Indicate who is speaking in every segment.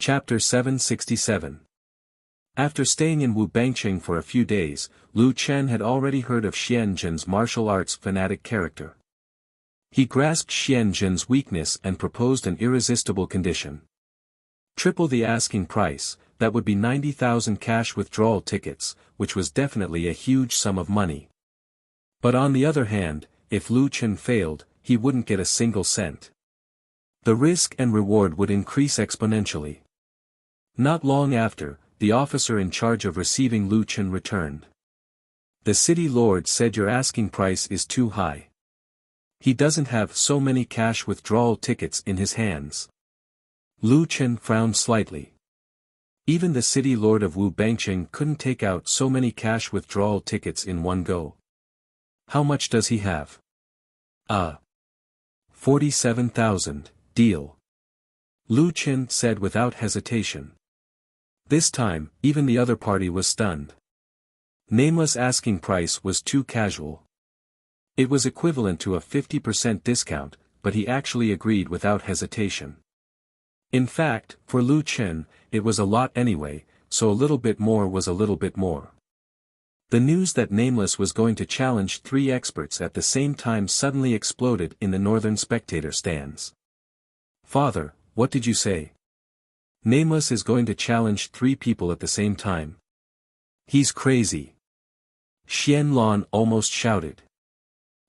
Speaker 1: Chapter 767. After staying in Wu Bangcheng for a few days, Lu Chen had already heard of Xian Jin's martial arts fanatic character. He grasped Xian Jin's weakness and proposed an irresistible condition. Triple the asking price, that would be 90,000 cash withdrawal tickets, which was definitely a huge sum of money. But on the other hand, if Lu Chen failed, he wouldn't get a single cent. The risk and reward would increase exponentially. Not long after, the officer in charge of receiving Lu Chen returned. The city lord said your asking price is too high. He doesn't have so many cash withdrawal tickets in his hands. Lu Chen frowned slightly. Even the city lord of Wu Bangcheng couldn't take out so many cash withdrawal tickets in one go. How much does he have? 47,000, deal. Lu Chen said without hesitation. This time, even the other party was stunned. Nameless asking price was too casual. It was equivalent to a 50% discount, but he actually agreed without hesitation. In fact, for Lu Chen, it was a lot anyway, so a little bit more was a little bit more. The news that Nameless was going to challenge 3 experts at the same time suddenly exploded in the northern spectator stands. Father, what did you say? Nameless is going to challenge 3 people at the same time. He's crazy. Xian Lan almost shouted.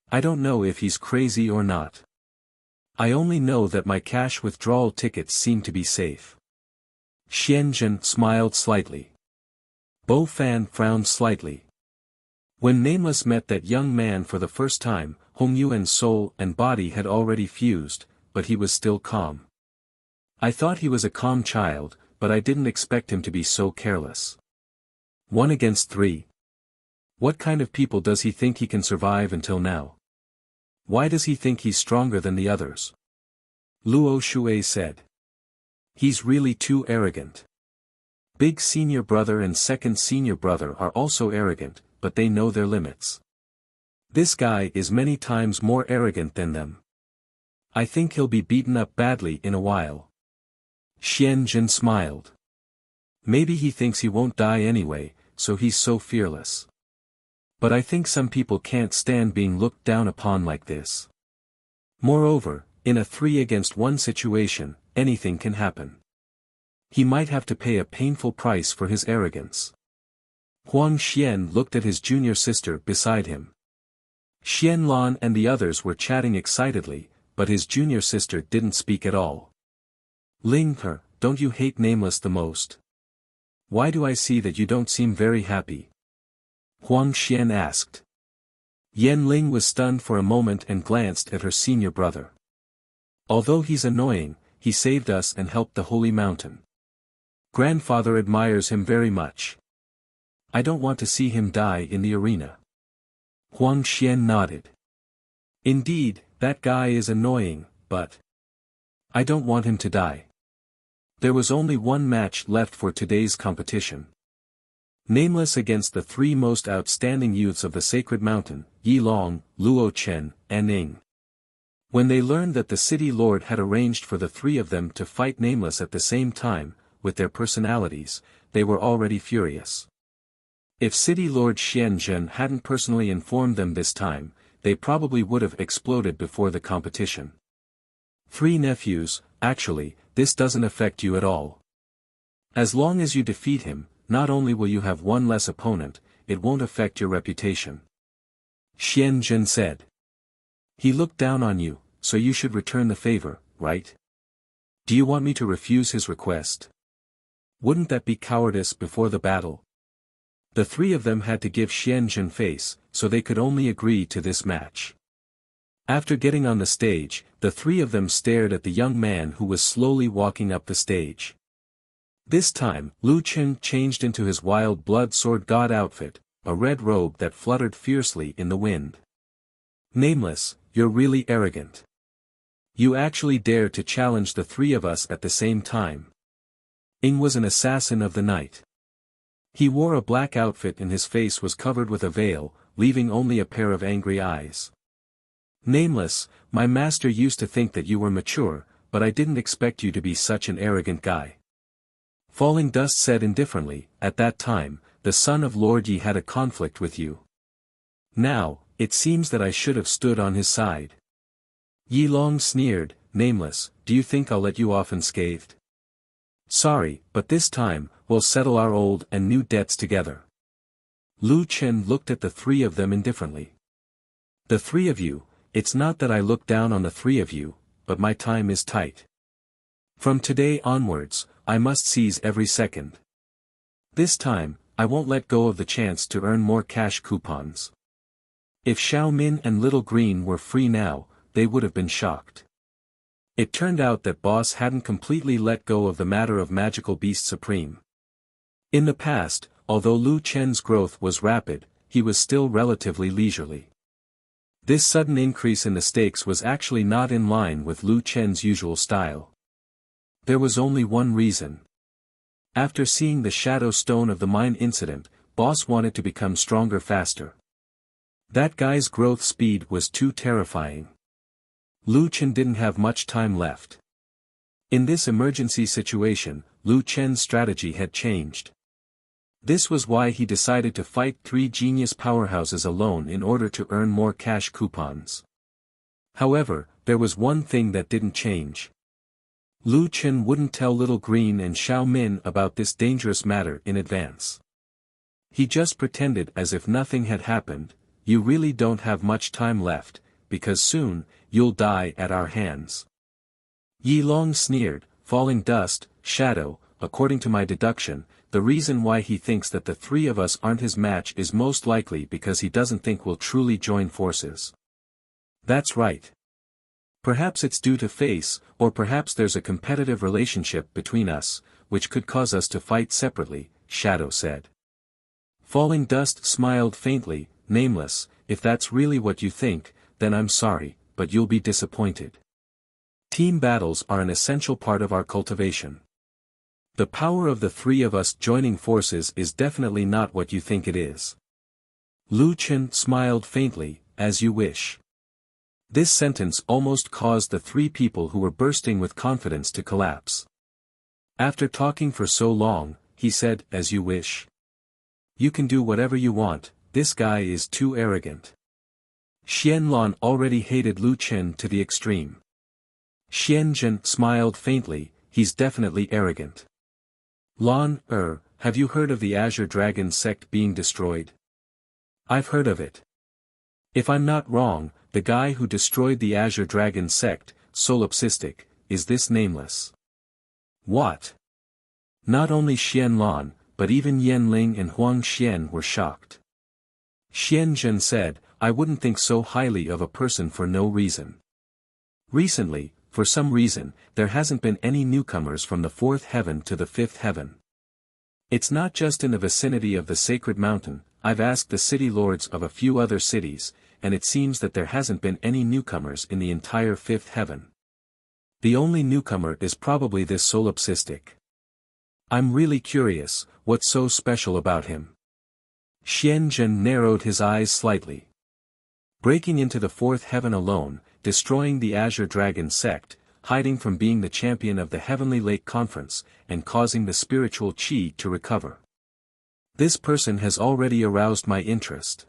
Speaker 1: I don't know if he's crazy or not. I only know that my cash withdrawal tickets seem to be safe. Xian Jin smiled slightly. Bo Fan frowned slightly. When Nameless met that young man for the first time, Hong Yuan's soul and body had already fused, but he was still calm. I thought he was a calm child, but I didn't expect him to be so careless. 1 against 3. What kind of people does he think he can survive until now? Why does he think he's stronger than the others? Luo Shui said. He's really too arrogant. Big senior brother and second senior brother are also arrogant, but they know their limits. This guy is many times more arrogant than them. I think he'll be beaten up badly in a while. Xian Jin smiled. Maybe he thinks he won't die anyway, so he's so fearless. But I think some people can't stand being looked down upon like this. Moreover, in a 3 against 1 situation, anything can happen. He might have to pay a painful price for his arrogance. Huang Xian looked at his junior sister beside him. Xian Lan and the others were chatting excitedly, but his junior sister didn't speak at all. Ling He, don't you hate Nameless the most? Why do I see that you don't seem very happy? Huang Xian asked. Yan Ling was stunned for a moment and glanced at her senior brother. Although he's annoying, he saved us and helped the Holy Mountain. Grandfather admires him very much. I don't want to see him die in the arena. Huang Xian nodded. Indeed, that guy is annoying, but I don't want him to die. There was only 1 match left for today's competition. Nameless against the 3 most outstanding youths of the Sacred Mountain, Yi Long, Luo Chen, and Ning. When they learned that the city lord had arranged for the 3 of them to fight Nameless at the same time, with their personalities, they were already furious. If City Lord Xian Jin hadn't personally informed them this time, they probably would have exploded before the competition. 3 nephews, actually, this doesn't affect you at all. As long as you defeat him, not only will you have 1 less opponent, it won't affect your reputation. Xian Jin said. He looked down on you, so you should return the favor, right? Do you want me to refuse his request? Wouldn't that be cowardice before the battle? The 3 of them had to give Xian Jin face, so they could only agree to this match. After getting on the stage, the 3 of them stared at the young man who was slowly walking up the stage. This time, Lu Chen changed into his wild blood sword god outfit, a red robe that fluttered fiercely in the wind. Nameless, you're really arrogant. You actually dare to challenge the 3 of us at the same time. Ing was an assassin of the night. He wore a black outfit and his face was covered with a veil, leaving only a pair of angry eyes. Nameless, my master used to think that you were mature, but I didn't expect you to be such an arrogant guy. Falling Dust said indifferently, at that time, the son of Lord Yi had a conflict with you. Now, it seems that I should have stood on his side. Yi Long sneered, Nameless, do you think I'll let you off unscathed? Sorry, but this time, we'll settle our old and new debts together. Lu Chen looked at the three of them indifferently. The three of you, it's not that I look down on the three of you, but my time is tight. From today onwards, I must seize every second. This time, I won't let go of the chance to earn more cash coupons. If Xiao Min and Little Green were free now, they would have been shocked. It turned out that Boss hadn't completely let go of the matter of Magical Beast Supreme. In the past, although Lu Chen's growth was rapid, he was still relatively leisurely. This sudden increase in the stakes was actually not in line with Lu Chen's usual style. There was only one reason. After seeing the Shadow Stone of the Mine incident, Boss wanted to become stronger faster. That guy's growth speed was too terrifying. Lu Chen didn't have much time left. In this emergency situation, Lu Chen's strategy had changed. This was why he decided to fight three genius powerhouses alone in order to earn more cash coupons. However, there was one thing that didn't change. Lu Chen wouldn't tell Little Green and Xiao Min about this dangerous matter in advance. He just pretended as if nothing had happened. You really don't have much time left, because soon, you'll die at our hands. Yi Long sneered, Falling Dust, Shadow, according to my deduction, the reason why he thinks that the three of us aren't his match is most likely because he doesn't think we'll truly join forces. That's right. Perhaps it's due to face, or perhaps there's a competitive relationship between us, which could cause us to fight separately, Shadow said. Falling Dust smiled faintly, Nameless, if that's really what you think, then I'm sorry, but you'll be disappointed. Team battles are an essential part of our cultivation. The power of the three of us joining forces is definitely not what you think it is. Lu Chen smiled faintly, as you wish. This sentence almost caused the three people who were bursting with confidence to collapse. After talking for so long, he said, as you wish. You can do whatever you want, this guy is too arrogant. Xianlan already hated Lu Chen to the extreme. Xianzhen smiled faintly, he's definitely arrogant. Lan, have you heard of the Azure Dragon sect being destroyed? I've heard of it. If I'm not wrong, the guy who destroyed the Azure Dragon sect, Solipsistic, is this Nameless. What? Not only Xianlan, but even Yanling and Huang Xian were shocked. Xianzhen said, I wouldn't think so highly of a person for no reason. Recently, for some reason, there hasn't been any newcomers from the fourth heaven to the fifth heaven. It's not just in the vicinity of the sacred mountain, I've asked the city lords of a few other cities, and it seems that there hasn't been any newcomers in the entire fifth heaven. The only newcomer is probably this Solipsistic. I'm really curious, what's so special about him? Xianzhen narrowed his eyes slightly. Breaking into the fourth heaven alone, destroying the Azure Dragon sect, hiding from being the champion of the Heavenly Lake Conference, and causing the spiritual chi to recover. This person has already aroused my interest.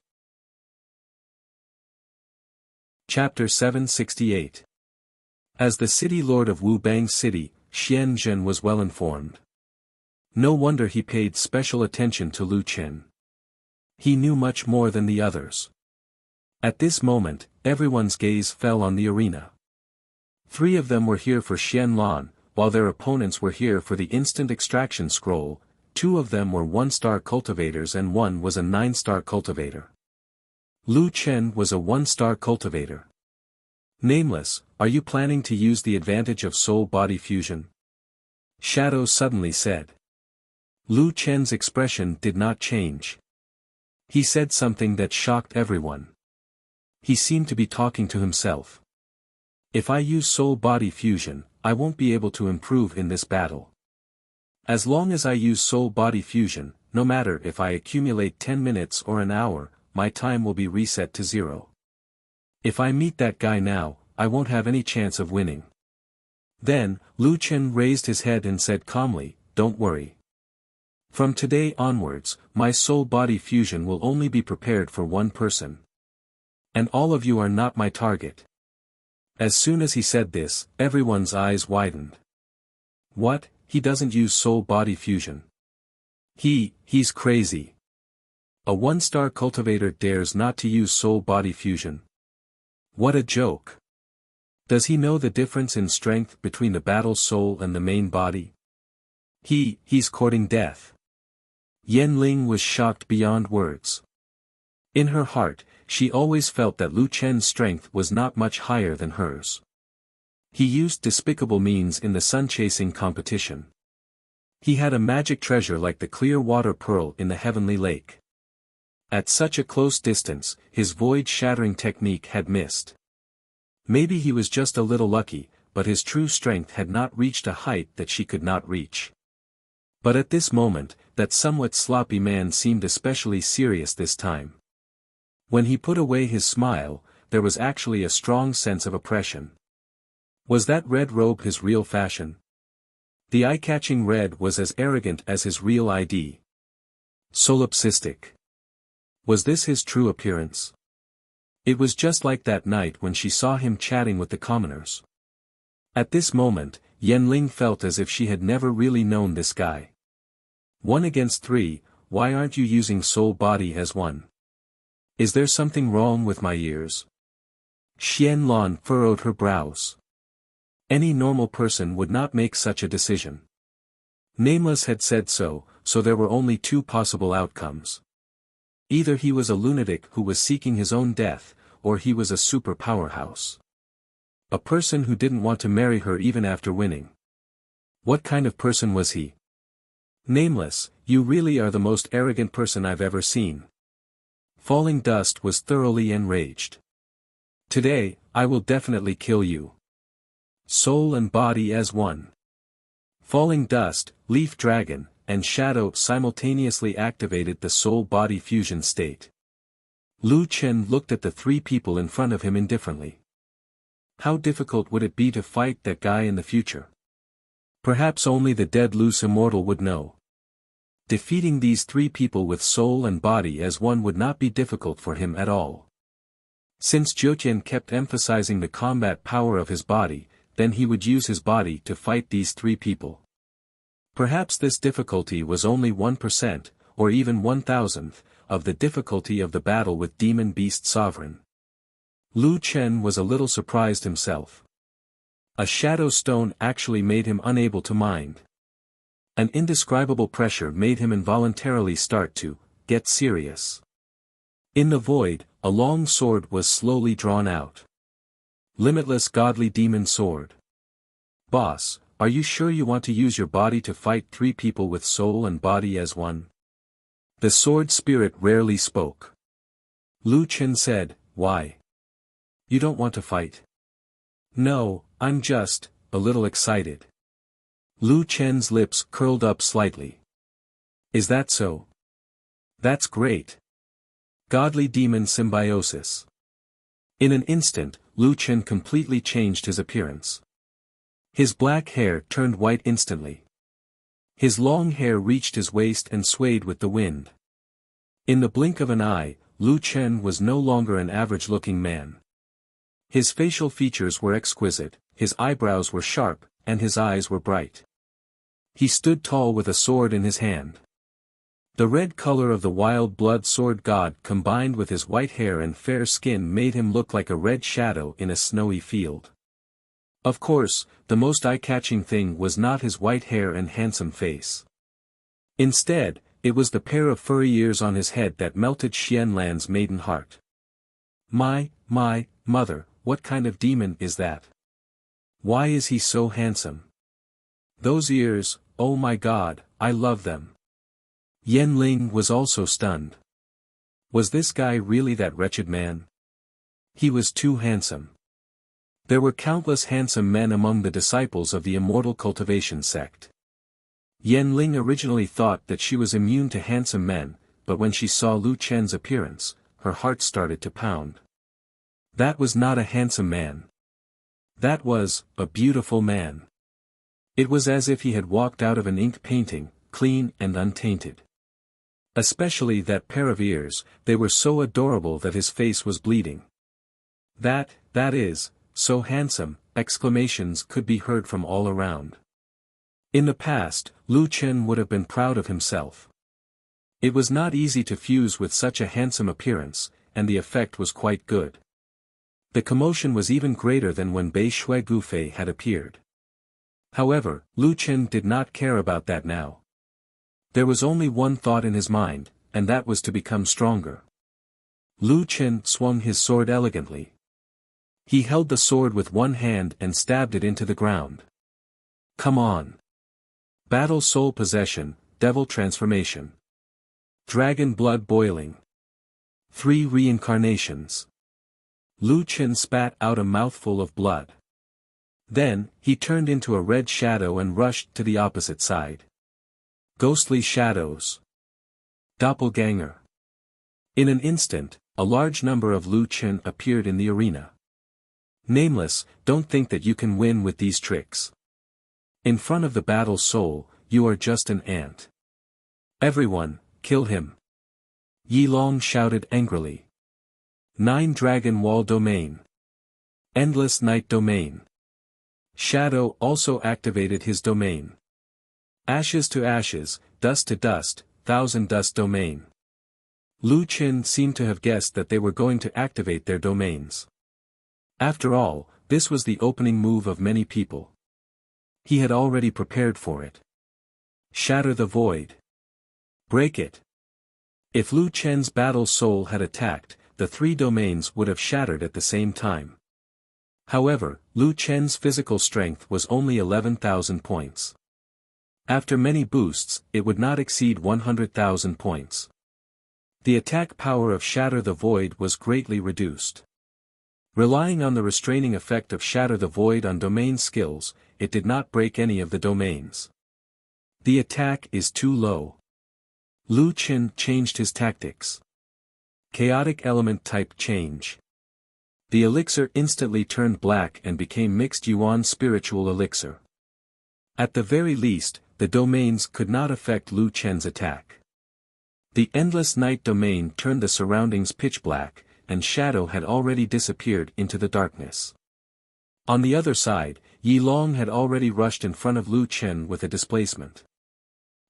Speaker 1: Chapter 768. As the city lord of Wu Bang City, Xianzhen was well informed. No wonder he paid special attention to Lu Chen. He knew much more than the others. At this moment, everyone's gaze fell on the arena. Three of them were here for Xianlan, while their opponents were here for the instant extraction scroll. Two of them were 1-star cultivators and one was a 9-star cultivator. Lu Chen was a 1-star cultivator. Nameless, are you planning to use the advantage of soul-body fusion? Shadow suddenly said. Lu Chen's expression did not change. He said something that shocked everyone. He seemed to be talking to himself. If I use soul-body fusion, I won't be able to improve in this battle. As long as I use soul-body fusion, no matter if I accumulate 10 minutes or an hour, my time will be reset to 0. If I meet that guy now, I won't have any chance of winning. Then, Lu Chen raised his head and said calmly, don't worry. From today onwards, my soul-body fusion will only be prepared for one person. And all of you are not my target. As soon as he said this, everyone's eyes widened. What, he doesn't use soul-body fusion? He's crazy. A one-star cultivator dares not to use soul-body fusion. What a joke. Does he know the difference in strength between the battle soul and the main body? He's courting death. Yanling was shocked beyond words. In her heart, she always felt that Lu Chen's strength was not much higher than hers. He used despicable means in the sun-chasing competition. He had a magic treasure like the clear water pearl in the heavenly lake. At such a close distance, his void-shattering technique had missed. Maybe he was just a little lucky, but his true strength had not reached a height that she could not reach. But at this moment, that somewhat sloppy man seemed especially serious this time. When he put away his smile, there was actually a strong sense of oppression. Was that red robe his real fashion? The eye-catching red was as arrogant as his real ID. Solipsistic. Was this his true appearance? It was just like that night when she saw him chatting with the commoners. At this moment, Yanling felt as if she had never really known this guy. 1 against 3, why aren't you using soul body as one? Is there something wrong with my ears? Xianlan furrowed her brows. Any normal person would not make such a decision. Nameless had said so there were only 2 possible outcomes. Either he was a lunatic who was seeking his own death, or he was a super powerhouse. A person who didn't want to marry her even after winning. What kind of person was he? Nameless, you really are the most arrogant person I've ever seen. Falling Dust was thoroughly enraged. Today, I will definitely kill you. Soul and body as one. Falling Dust, Leaf Dragon, and Shadow simultaneously activated the soul-body fusion state. Lu Chen looked at the 3 people in front of him indifferently. How difficult would it be to fight that guy in the future? Perhaps only the dead loose immortal would know. Defeating these 3 people with soul and body as one would not be difficult for him at all. Since Jiutian kept emphasizing the combat power of his body, then he would use his body to fight these 3 people. Perhaps this difficulty was only 1%, or even 1,000th, of the difficulty of the battle with Demon Beast Sovereign. Lu Chen was a little surprised himself. A shadow stone actually made him unable to mind. An indescribable pressure made him involuntarily start to get serious. In the void, a long sword was slowly drawn out. Limitless Godly Demon Sword. Boss, are you sure you want to use your body to fight 3 people with soul and body as one? The sword spirit rarely spoke. Lu Chen said, why? You don't want to fight? No, I'm just a little excited. Lu Chen's lips curled up slightly. Is that so? That's great. Godly Demon Symbiosis. In an instant, Lu Chen completely changed his appearance. His black hair turned white instantly. His long hair reached his waist and swayed with the wind. In the blink of an eye, Lu Chen was no longer an average-looking man. His facial features were exquisite, his eyebrows were sharp, and his eyes were bright. He stood tall with a sword in his hand. The red color of the wild blood sword god combined with his white hair and fair skin made him look like a red shadow in a snowy field. Of course, the most eye-catching thing was not his white hair and handsome face. Instead, it was the pair of furry ears on his head that melted Xianlan's maiden heart. My mother, what kind of demon is that? Why is he so handsome? Those ears, oh my god, I love them. Yanling was also stunned. Was this guy really that wretched man? He was too handsome. There were countless handsome men among the disciples of the immortal cultivation sect. Yanling originally thought that she was immune to handsome men, but when she saw Lu Chen's appearance, her heart started to pound. That was not a handsome man. That was a beautiful man. It was as if he had walked out of an ink painting, clean and untainted. Especially that pair of ears, they were so adorable that his face was bleeding. That is, so handsome, exclamations could be heard from all around. In the past, Lu Chen would have been proud of himself. It was not easy to fuse with such a handsome appearance, and the effect was quite good. The commotion was even greater than when Bei Shui Gufei had appeared. However, Lu Chen did not care about that now. There was only one thought in his mind, and that was to become stronger. Lu Chen swung his sword elegantly. He held the sword with one hand and stabbed it into the ground. Come on. Battle soul possession, devil transformation. Dragon blood boiling. 3 reincarnations. Lu Chen spat out a mouthful of blood. Then, he turned into a red shadow and rushed to the opposite side. Ghostly shadows. Doppelganger. In an instant, a large number of Lu Chen appeared in the arena. Nameless, don't think that you can win with these tricks. In front of the battle soul, you are just an ant. Everyone, kill him. Yi Long shouted angrily. 9 Dragon Wall Domain. Endless Night Domain. Shadow also activated his domain. Ashes to ashes, dust to dust, 1000 dust domain. Lu Chen seemed to have guessed that they were going to activate their domains. After all, this was the opening move of many people. He had already prepared for it. Shatter the void. Break it. If Lu Chen's battle soul had attacked, the 3 domains would have shattered at the same time. However, Lu Chen's physical strength was only 11,000 points. After many boosts, it would not exceed 100,000 points. The attack power of Shatter the Void was greatly reduced. Relying on the restraining effect of Shatter the Void on domain skills, it did not break any of the domains. The attack is too low. Lu Chen changed his tactics. Chaotic element type change. The elixir instantly turned black and became mixed Yuan spiritual elixir. At the very least, the domains could not affect Lu Chen's attack. The endless night domain turned the surroundings pitch black, and shadow had already disappeared into the darkness. On the other side, Yi Long had already rushed in front of Lu Chen with a displacement.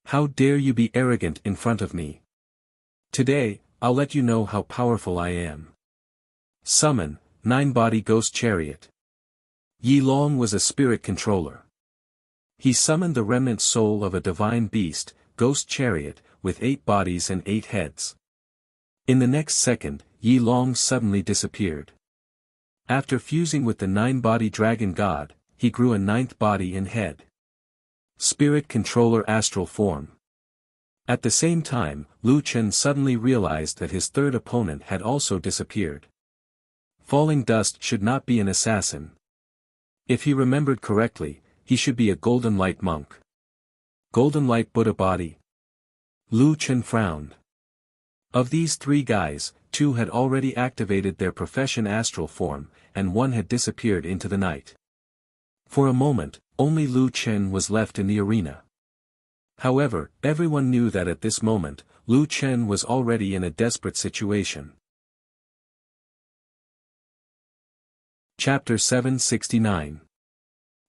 Speaker 1: How dare you be arrogant in front of me? Today, I'll let you know how powerful I am. Summon, 9-body ghost chariot. Yi Long was a spirit controller. He summoned the remnant soul of a divine beast, ghost chariot, with 8 bodies and 8 heads. In the next second, Yi Long suddenly disappeared. After fusing with the 9-body dragon god, he grew a 9th body and head. Spirit controller astral form. At the same time, Lu Chen suddenly realized that his third opponent had also disappeared. Falling dust should not be an assassin. If he remembered correctly, he should be a golden light monk. Golden light Buddha body. Lu Chen frowned. Of these 3 guys, 2 had already activated their profession astral form, and 1 had disappeared into the night. For a moment, only Lu Chen was left in the arena. However, everyone knew that at this moment, Lu Chen was already in a desperate situation. Chapter 769.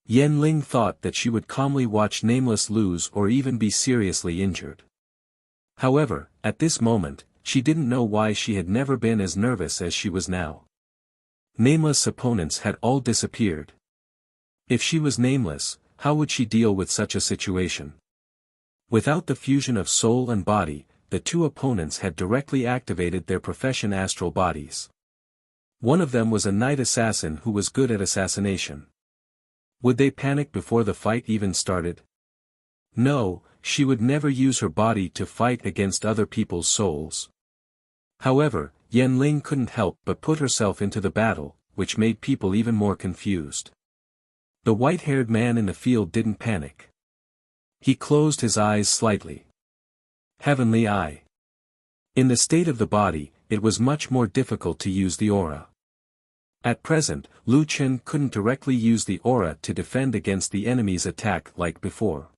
Speaker 1: Yan Ling thought that she would calmly watch Nameless lose or even be seriously injured. However, at this moment, she didn't know why she had never been as nervous as she was now. Nameless opponents had all disappeared. If she was Nameless, how would she deal with such a situation? Without the fusion of soul and body, the 2 opponents had directly activated their profession astral bodies. One of them was a night assassin who was good at assassination. Would they panic before the fight even started? No, she would never use her body to fight against other people's souls. However, Yan Ling couldn't help but put herself into the battle, which made people even more confused. The white-haired man in the field didn't panic. He closed his eyes slightly. Heavenly Eye. In the state of the body, it was much more difficult to use the aura. At present, Lu Chen couldn't directly use the aura to defend against the enemy's attack like before.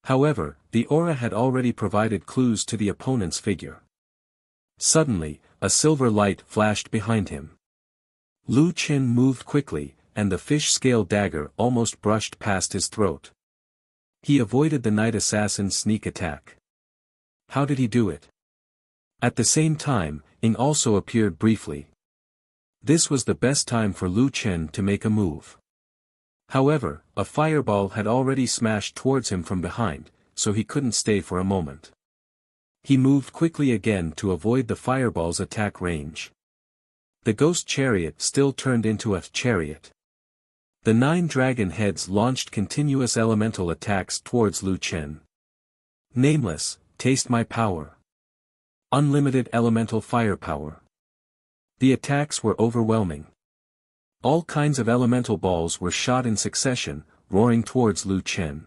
Speaker 1: However, the aura had already provided clues to the opponent's figure. Suddenly, a silver light flashed behind him. Lu Qin moved quickly, and the fish-scale dagger almost brushed past his throat. He avoided the night assassin's sneak attack. How did he do it? At the same time, Ying also appeared briefly. This was the best time for Lu Qin to make a move. However, a fireball had already smashed towards him from behind, so he couldn't stay for a moment. He moved quickly again to avoid the fireball's attack range. The ghost chariot still turned into a chariot. The 9 dragon heads launched continuous elemental attacks towards Lu Qin. Nameless, taste my power. Unlimited elemental firepower. The attacks were overwhelming. All kinds of elemental balls were shot in succession, roaring towards Lu Qin.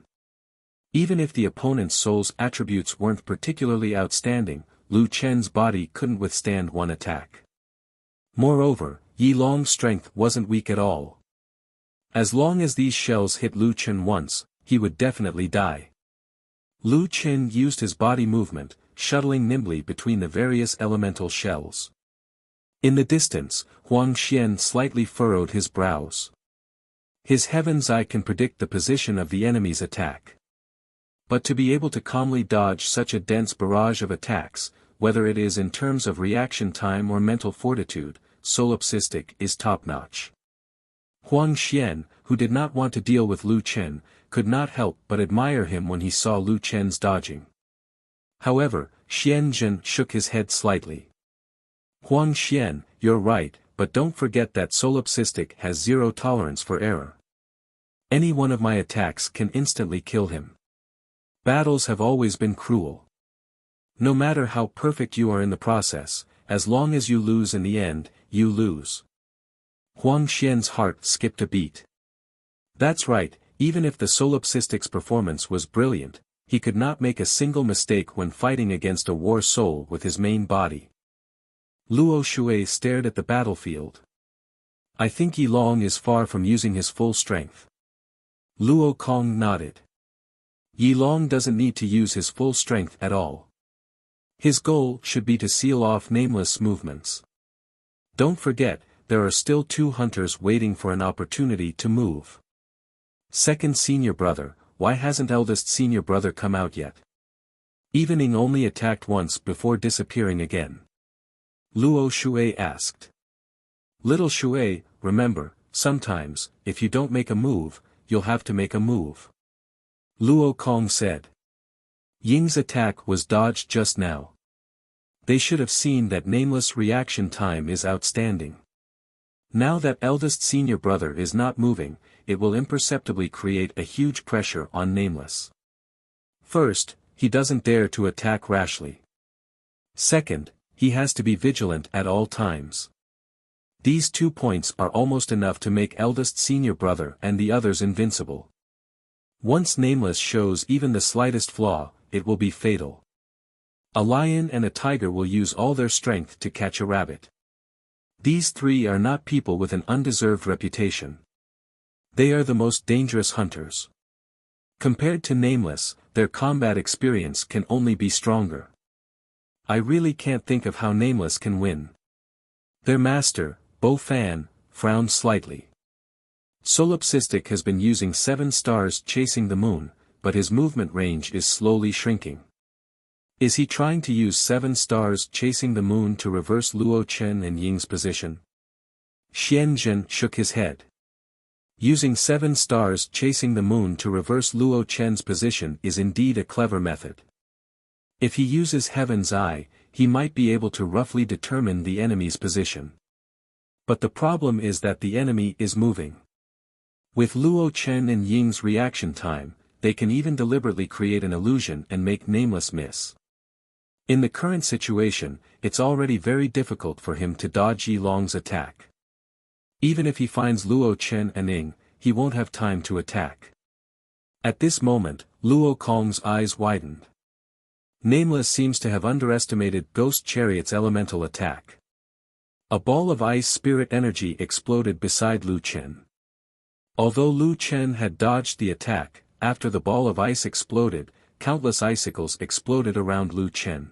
Speaker 1: Even if the opponent's soul's attributes weren't particularly outstanding, Lu Qin's body couldn't withstand one attack. Moreover, Yi Long's strength wasn't weak at all. As long as these shells hit Lu Qin once, he would definitely die. Lu Qin used his body movement, shuttling nimbly between the various elemental shells. In the distance, Huang Xian slightly furrowed his brows. His heaven's eye can predict the position of the enemy's attack. But to be able to calmly dodge such a dense barrage of attacks, whether it is in terms of reaction time or mental fortitude, Solipsistic is top-notch. Huang Xian, who did not want to deal with Lu Qin, could not help but admire him when he saw Lu Qin's dodging. However, Xian Jin shook his head slightly. Huang Xian, you're right, but don't forget that Solipsistic has zero tolerance for error. Any one of my attacks can instantly kill him. Battles have always been cruel. No matter how perfect you are in the process, as long as you lose in the end, you lose. Huang Xian's heart skipped a beat. That's right, even if the Solipsistic's performance was brilliant, he could not make a single mistake when fighting against a war soul with his main body. Luo Shui stared at the battlefield. I think Yi Long is far from using his full strength. Luo Kong nodded. Yi Long doesn't need to use his full strength at all. His goal should be to seal off Nameless movements. Don't forget, there are still 2 hunters waiting for an opportunity to move. Second senior brother, why hasn't eldest senior brother come out yet? Even Ying only attacked once before disappearing again. Luo Shui asked. Little Shui, remember, sometimes, if you don't make a move, you'll have to make a move. Luo Kong said. Ying's attack was dodged just now. They should have seen that Nameless reaction time is outstanding. Now that eldest senior brother is not moving, it will imperceptibly create a huge pressure on Nameless. First, he doesn't dare to attack rashly. Second, he has to be vigilant at all times. These 2 points are almost enough to make eldest senior brother and the others invincible. Once Nameless shows even the slightest flaw, it will be fatal. A lion and a tiger will use all their strength to catch a rabbit. These 3 are not people with an undeserved reputation. They are the most dangerous hunters. Compared to Nameless, their combat experience can only be stronger. I really can't think of how Nameless can win. Their master, Bo Fan, frowned slightly. Solipsistic has been using 7 stars chasing the moon, but his movement range is slowly shrinking. Is he trying to use 7 stars chasing the moon to reverse Luo Chen and Ying's position? Xian Jin shook his head. Using 7 stars chasing the moon to reverse Luo Chen's position is indeed a clever method. If he uses Heaven's Eye, he might be able to roughly determine the enemy's position. But the problem is that the enemy is moving. With Luo Chen and Ying's reaction time, they can even deliberately create an illusion and make Nameless miss. In the current situation, it's already very difficult for him to dodge Yi Long's attack. Even if he finds Luo Chen and Ying, he won't have time to attack. At this moment, Luo Kong's eyes widened. Nameless seems to have underestimated Ghost Chariot's elemental attack. A ball of ice spirit energy exploded beside Lu Chen. Although Lu Chen had dodged the attack, after the ball of ice exploded, countless icicles exploded around Lu Chen.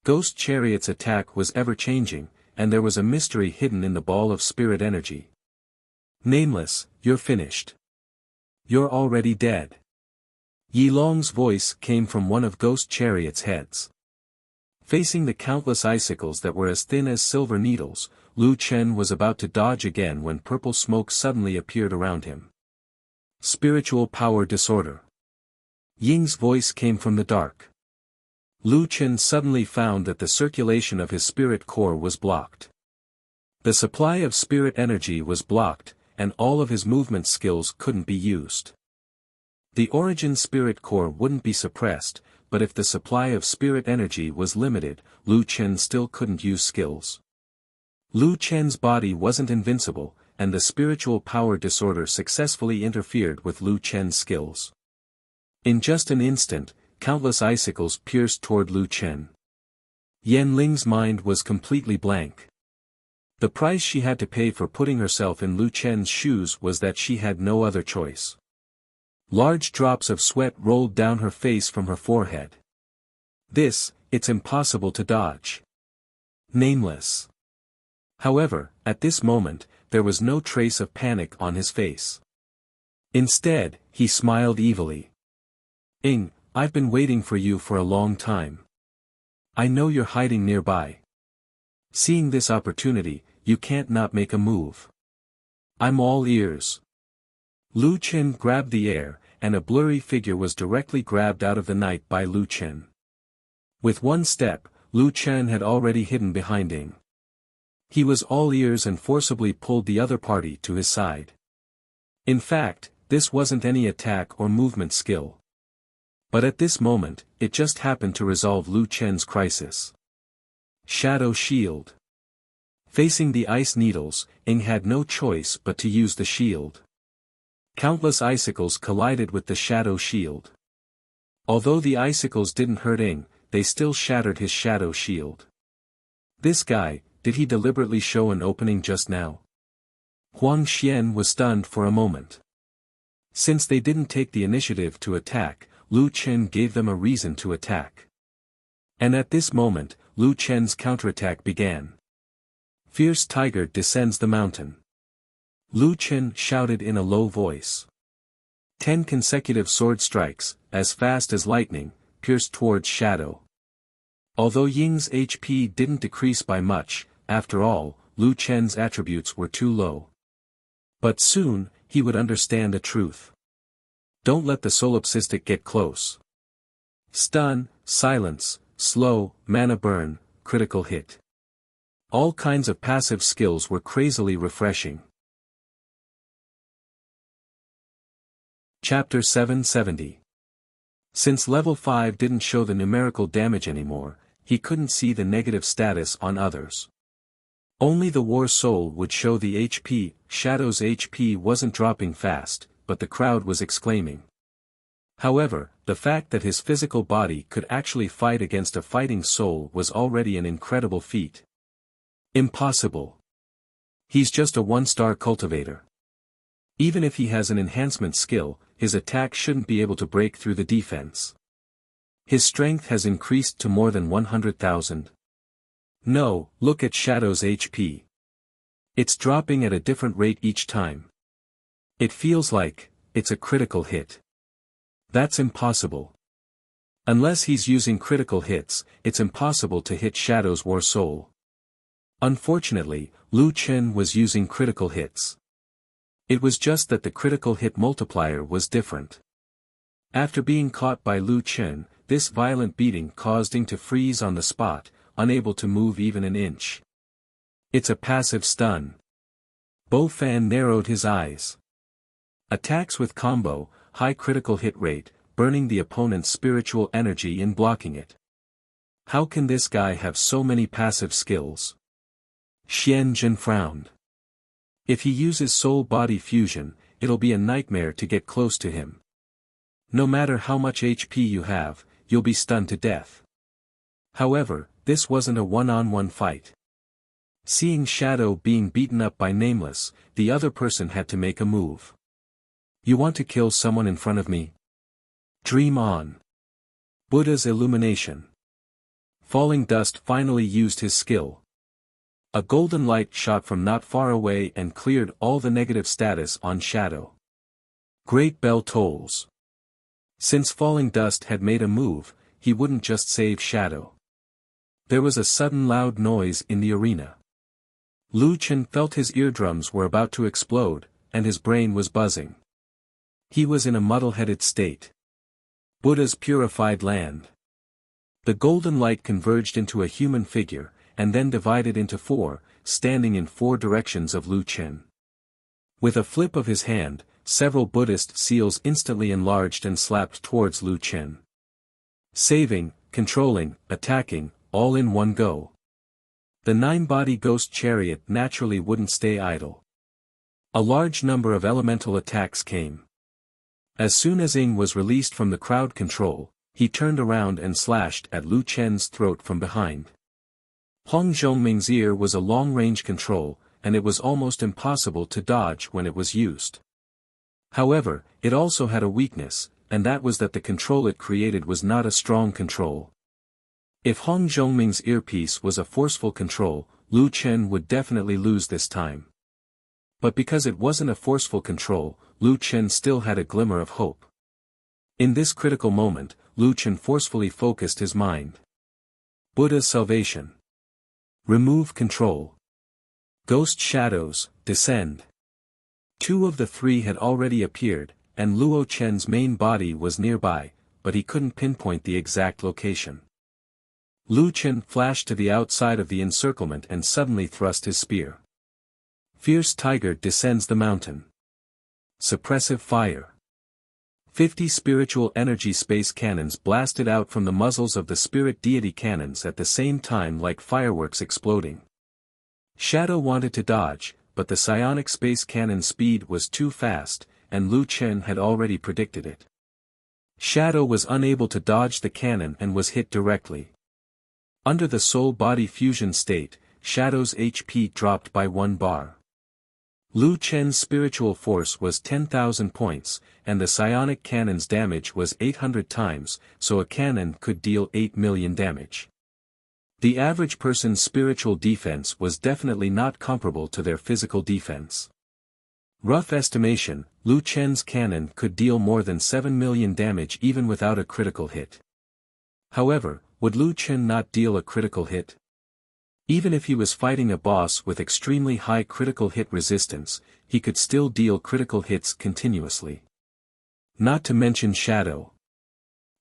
Speaker 1: Ghost Chariot's attack was ever-changing, and there was a mystery hidden in the ball of spirit energy. Nameless, you're finished. You're already dead. Yi Long's voice came from one of Ghost Chariot's heads. Facing the countless icicles that were as thin as silver needles, Lu Chen was about to dodge again when purple smoke suddenly appeared around him. Spiritual power disorder. Ying's voice came from the dark. Lu Chen suddenly found that the circulation of his spirit core was blocked. The supply of spirit energy was blocked, and all of his movement skills couldn't be used. The origin spirit core wouldn't be suppressed, but if the supply of spirit energy was limited, Lu Chen still couldn't use skills. Lu Chen's body wasn't invincible, and the spiritual power disorder successfully interfered with Lu Chen's skills. In just an instant, countless icicles pierced toward Lu Chen. Yan Ling's mind was completely blank. The price she had to pay for putting herself in Lu Chen's shoes was that she had no other choice. Large drops of sweat rolled down her face from her forehead. It's impossible to dodge. Nameless. However, at this moment, there was no trace of panic on his face. Instead, he smiled evilly. I've been waiting for you for a long time. I know you're hiding nearby. Seeing this opportunity, you can't not make a move. I'm all ears. Lu Chen grabbed the air, and a blurry figure was directly grabbed out of the night by Lu Chen. With one step, Lu Chen had already hidden behind Ying. He was all ears and forcibly pulled the other party to his side. In fact, this wasn't any attack or movement skill. But at this moment, it just happened to resolve Lu Chen's crisis. Shadow Shield. Facing the ice needles, Ying had no choice but to use the shield. Countless icicles collided with the shadow shield. Although the icicles didn't hurt Ying, they still shattered his shadow shield. This guy, did he deliberately show an opening just now? Huang Xian was stunned for a moment. Since they didn't take the initiative to attack, Lu Chen gave them a reason to attack. And at this moment, Lu Chen's counterattack began. Fierce Tiger descends the mountain. Lu Chen shouted in a low voice. 10 consecutive sword strikes, as fast as lightning, pierced towards Shadow. Although Ying's HP didn't decrease by much, after all, Lu Chen's attributes were too low. But soon, he would understand a truth. Don't let the solipsistic get close. Stun, silence, slow, mana burn, critical hit. All kinds of passive skills were crazily refreshing. Chapter 770. Since level 5 didn't show the numerical damage anymore, he couldn't see the negative status on others. Only the War Soul would show the HP. Shadow's HP wasn't dropping fast, but the crowd was exclaiming. However, the fact that his physical body could actually fight against a fighting soul was already an incredible feat. Impossible. He's just a one-star cultivator. Even if he has an enhancement skill, his attack shouldn't be able to break through the defense. His strength has increased to more than 100,000. No, look at Shadow's HP. It's dropping at a different rate each time. It feels like it's a critical hit. That's impossible. Unless he's using critical hits, it's impossible to hit Shadow's War Soul. Unfortunately, Lu Chen was using critical hits. It was just that the critical hit multiplier was different. After being caught by Lu Chen, this violent beating caused Ying to freeze on the spot, unable to move even an inch. It's a passive stun. Bo Fan narrowed his eyes. Attacks with combo, high critical hit rate, burning the opponent's spiritual energy in blocking it. How can this guy have so many passive skills? Xian Jin frowned. If he uses soul-body fusion, it'll be a nightmare to get close to him. No matter how much HP you have, you'll be stunned to death. However, this wasn't a one-on-one fight. Seeing Shadow being beaten up by Nameless, the other person had to make a move. You want to kill someone in front of me? Dream on. Buddha's illumination. Falling dust finally used his skill. A golden light shot from not far away and cleared all the negative status on Shadow. Great bell tolls. Since falling dust had made a move, he wouldn't just save Shadow. There was a sudden loud noise in the arena. Lu Chen felt his eardrums were about to explode, and his brain was buzzing. He was in a muddle-headed state. Buddha's purified land. The golden light converged into a human figure, and then divided into four, standing in four directions of Lu Chen. With a flip of his hand, several Buddhist seals instantly enlarged and slapped towards Lu Chen. Saving, controlling, attacking, all in one go. The nine-body ghost chariot naturally wouldn't stay idle. A large number of elemental attacks came. As soon as Ying was released from the crowd control, he turned around and slashed at Lu Chen's throat from behind. Hong Zhongming's ear was a long-range control, and it was almost impossible to dodge when it was used. However, it also had a weakness, and that was that the control it created was not a strong control. If Hong Zhongming's earpiece was a forceful control, Lu Chen would definitely lose this time. But because it wasn't a forceful control, Lu Chen still had a glimmer of hope. In this critical moment, Lu Chen forcefully focused his mind. Buddha's salvation. Remove control. Ghost shadows, descend. Two of the three had already appeared, and Luo Chen's main body was nearby, but he couldn't pinpoint the exact location. Lu Chen flashed to the outside of the encirclement and suddenly thrust his spear. Fierce tiger descends the mountain. Suppressive fire. 50 spiritual energy space cannons blasted out from the muzzles of the spirit deity cannons at the same time like fireworks exploding. Shadow wanted to dodge, but the psionic space cannon speed was too fast, and Lu Chen had already predicted it. Shadow was unable to dodge the cannon and was hit directly. Under the soul-body fusion state, Shadow's HP dropped by 1 bar. Lu Chen's spiritual force was 10,000 points, and the psionic cannon's damage was 800 times, so a cannon could deal 8 million damage. The average person's spiritual defense was definitely not comparable to their physical defense. Rough estimation, Lu Chen's cannon could deal more than 7 million damage even without a critical hit. However, would Lu Chen not deal a critical hit? Even if he was fighting a boss with extremely high critical hit resistance, he could still deal critical hits continuously. Not to mention Shadow.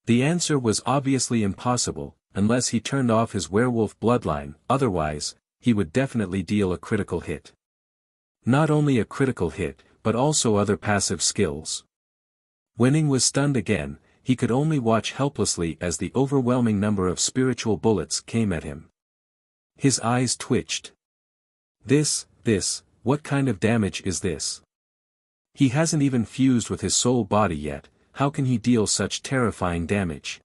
Speaker 1: The answer was obviously impossible, unless he turned off his werewolf bloodline, otherwise, he would definitely deal a critical hit. Not only a critical hit, but also other passive skills. When Ying was stunned again, he could only watch helplessly as the overwhelming number of spiritual bullets came at him. His eyes twitched. What kind of damage is this? He hasn't even fused with his soul body yet, how can he deal such terrifying damage?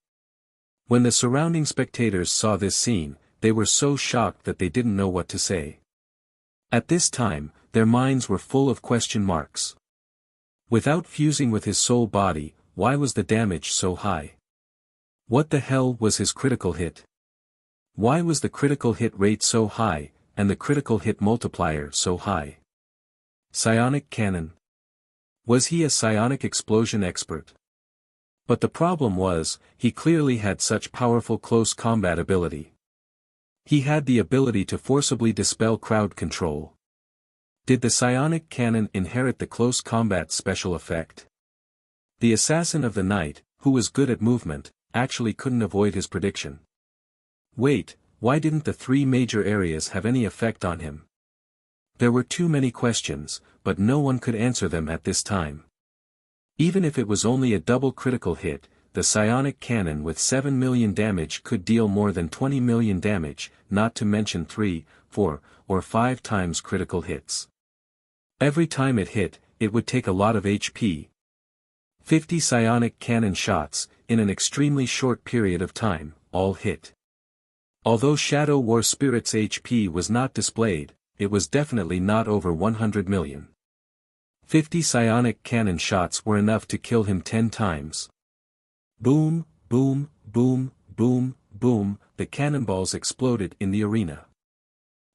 Speaker 1: When the surrounding spectators saw this scene, they were so shocked that they didn't know what to say. At this time, their minds were full of question marks. Without fusing with his soul body, why was the damage so high? What the hell was his critical hit? Why was the critical hit rate so high, and the critical hit multiplier so high? Psionic cannon. Was he a psionic explosion expert? But the problem was, he clearly had such powerful close combat ability. He had the ability to forcibly dispel crowd control. Did the psionic cannon inherit the close combat special effect? The assassin of the night, who was good at movement, actually couldn't avoid his prediction. Wait, why didn't the 3 major areas have any effect on him? There were too many questions, but no one could answer them at this time. Even if it was only a double critical hit, the psionic cannon with 7 million damage could deal more than 20 million damage, not to mention 3, 4, or 5 times critical hits. Every time it hit, it would take a lot of HP. 50 psionic cannon shots, in an extremely short period of time, all hit. Although Shadow War Spirit's HP was not displayed, it was definitely not over 100 million. 50 psionic cannon shots were enough to kill him 10 times. Boom, boom, Boom, boom, boom, the cannonballs exploded in the arena.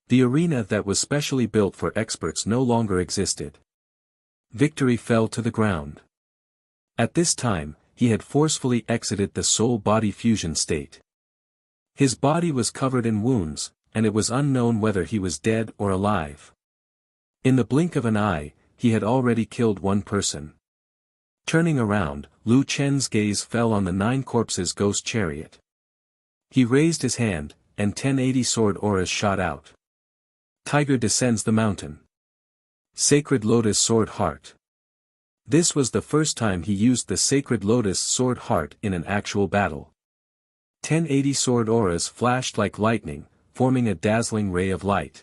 Speaker 1: The arena that was specially built for experts no longer existed. Victory fell to the ground. At this time, he had forcefully exited the soul-body fusion state. His body was covered in wounds, and it was unknown whether he was dead or alive. In the blink of an eye, he had already killed one person. Turning around, Lu Chen's gaze fell on the 9 corpses ghost chariot. He raised his hand, and 1080 sword auras shot out. Tiger descends the mountain. Sacred Lotus Sword Heart. This was the first time he used the Sacred Lotus Sword Heart in an actual battle. 1080 sword auras flashed like lightning, forming a dazzling ray of light.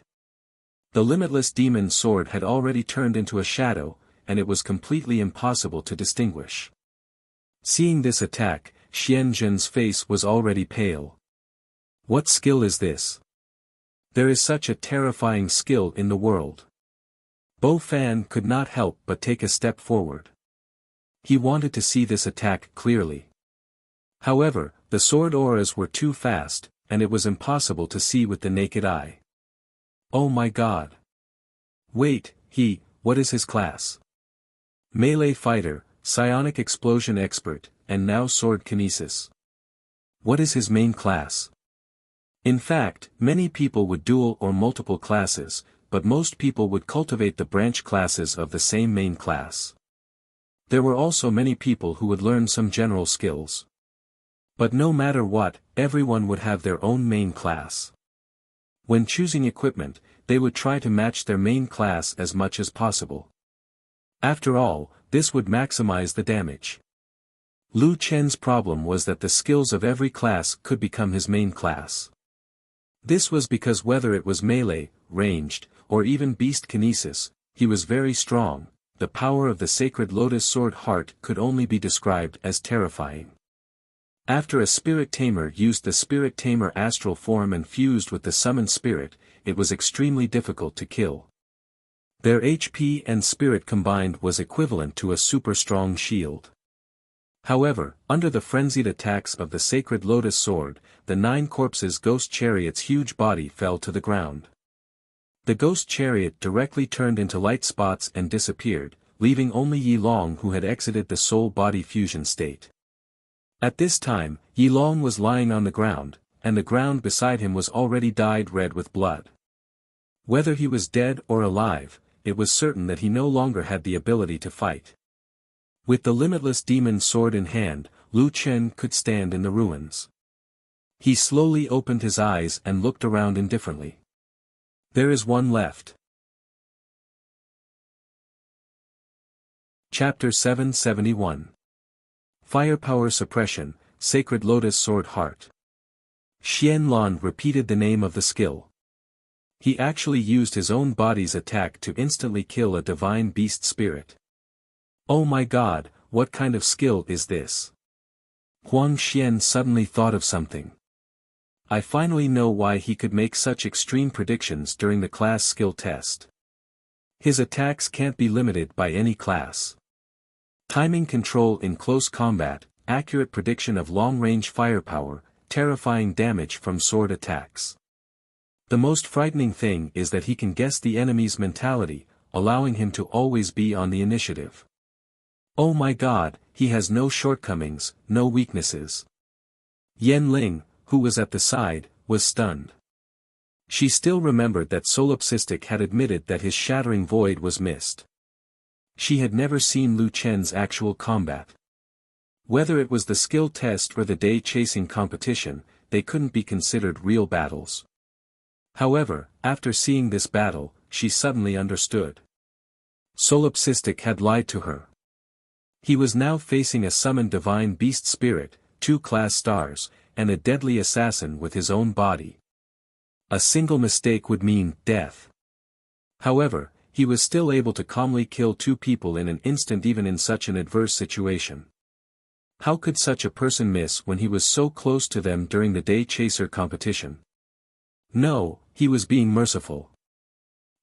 Speaker 1: The limitless demon sword had already turned into a shadow, and it was completely impossible to distinguish. Seeing this attack, Xian Zhen's face was already pale. What skill is this? There is such a terrifying skill in the world. Bo Fan could not help but take a step forward. He wanted to see this attack clearly. However, the sword auras were too fast, and it was impossible to see with the naked eye. Oh my god! Wait, what is his class? Melee fighter, psionic explosion expert, and now sword kinesis. What is his main class? In fact, many people would dual or multiple classes, but most people would cultivate the branch classes of the same main class. There were also many people who would learn some general skills. But no matter what, everyone would have their own main class. When choosing equipment, they would try to match their main class as much as possible. After all, this would maximize the damage. Lu Chen's problem was that the skills of every class could become his main class. This was because whether it was melee, ranged, or even beast kinesis, he was very strong. The power of the Sacred Lotus Sword Heart could only be described as terrifying. After a spirit tamer used the spirit tamer astral form and fused with the summoned spirit, it was extremely difficult to kill. Their HP and spirit combined was equivalent to a super strong shield. However, under the frenzied attacks of the Sacred Lotus Sword, the 9 corpses ghost chariot's huge body fell to the ground. The ghost chariot directly turned into light spots and disappeared, leaving only Yi Long who had exited the soul-body fusion state. At this time, Yi Long was lying on the ground, and the ground beside him was already dyed red with blood. Whether he was dead or alive, it was certain that he no longer had the ability to fight. With the limitless demon sword in hand, Lu Chen could stand in the ruins. He slowly opened his eyes and looked around indifferently. There is one left. Chapter 771. Firepower Suppression, Sacred Lotus Sword Heart. Xian Lan repeated the name of the skill. He actually used his own body's attack to instantly kill a divine beast spirit. Oh my god, what kind of skill is this? Huang Xian suddenly thought of something. I finally know why he could make such extreme predictions during the class skill test. His attacks can't be limited by any class. Timing control in close combat, accurate prediction of long-range firepower, terrifying damage from sword attacks. The most frightening thing is that he can guess the enemy's mentality, allowing him to always be on the initiative. Oh my god, he has no shortcomings, no weaknesses. Yen Ling, who was at the side, was stunned. She still remembered that Solipsistic had admitted that his shattering void was missed. She had never seen Lu Chen's actual combat. Whether it was the skill test or the day-chasing competition, they couldn't be considered real battles. However, after seeing this battle, she suddenly understood. Solipsistic had lied to her. He was now facing a summoned divine beast spirit, 2 class stars, and a deadly assassin with his own body. A single mistake would mean death. However, he was still able to calmly kill 2 people in an instant even in such an adverse situation. How could such a person miss when he was so close to them during the day chaser competition? No, he was being merciful.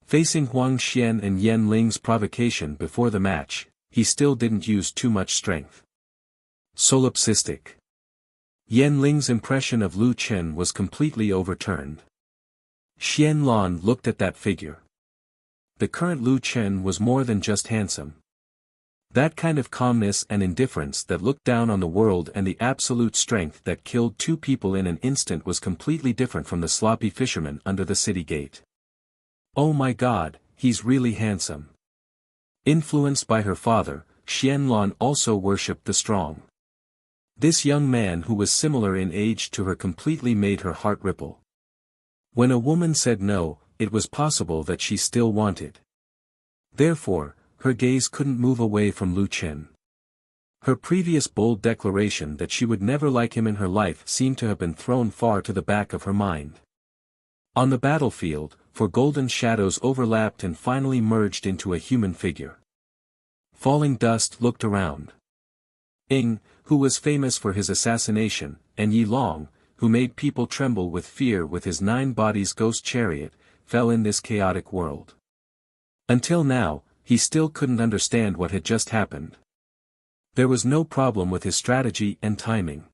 Speaker 1: Facing Huang Xian and Yen Ling's provocation before the match, he still didn't use too much strength. Solipsistic. Yan Ling's impression of Lu Chen was completely overturned. Xian Lan looked at that figure. The current Lu Chen was more than just handsome. That kind of calmness and indifference that looked down on the world and the absolute strength that killed two people in an instant was completely different from the sloppy fisherman under the city gate. Oh my God, he's really handsome. Influenced by her father, Xian Lan also worshipped the strong. This young man who was similar in age to her completely made her heart ripple. When a woman said no, it was possible that she still wanted. Therefore, her gaze couldn't move away from Lu Chen. Her previous bold declaration that she would never like him in her life seemed to have been thrown far to the back of her mind. On the battlefield, four golden shadows overlapped and finally merged into a human figure. Falling Dust looked around. Ying, who was famous for his assassination, and Yi Long, who made people tremble with fear with his 9 bodies ghost chariot, fell in this chaotic world. Until now, he still couldn't understand what had just happened. There was no problem with his strategy and timing.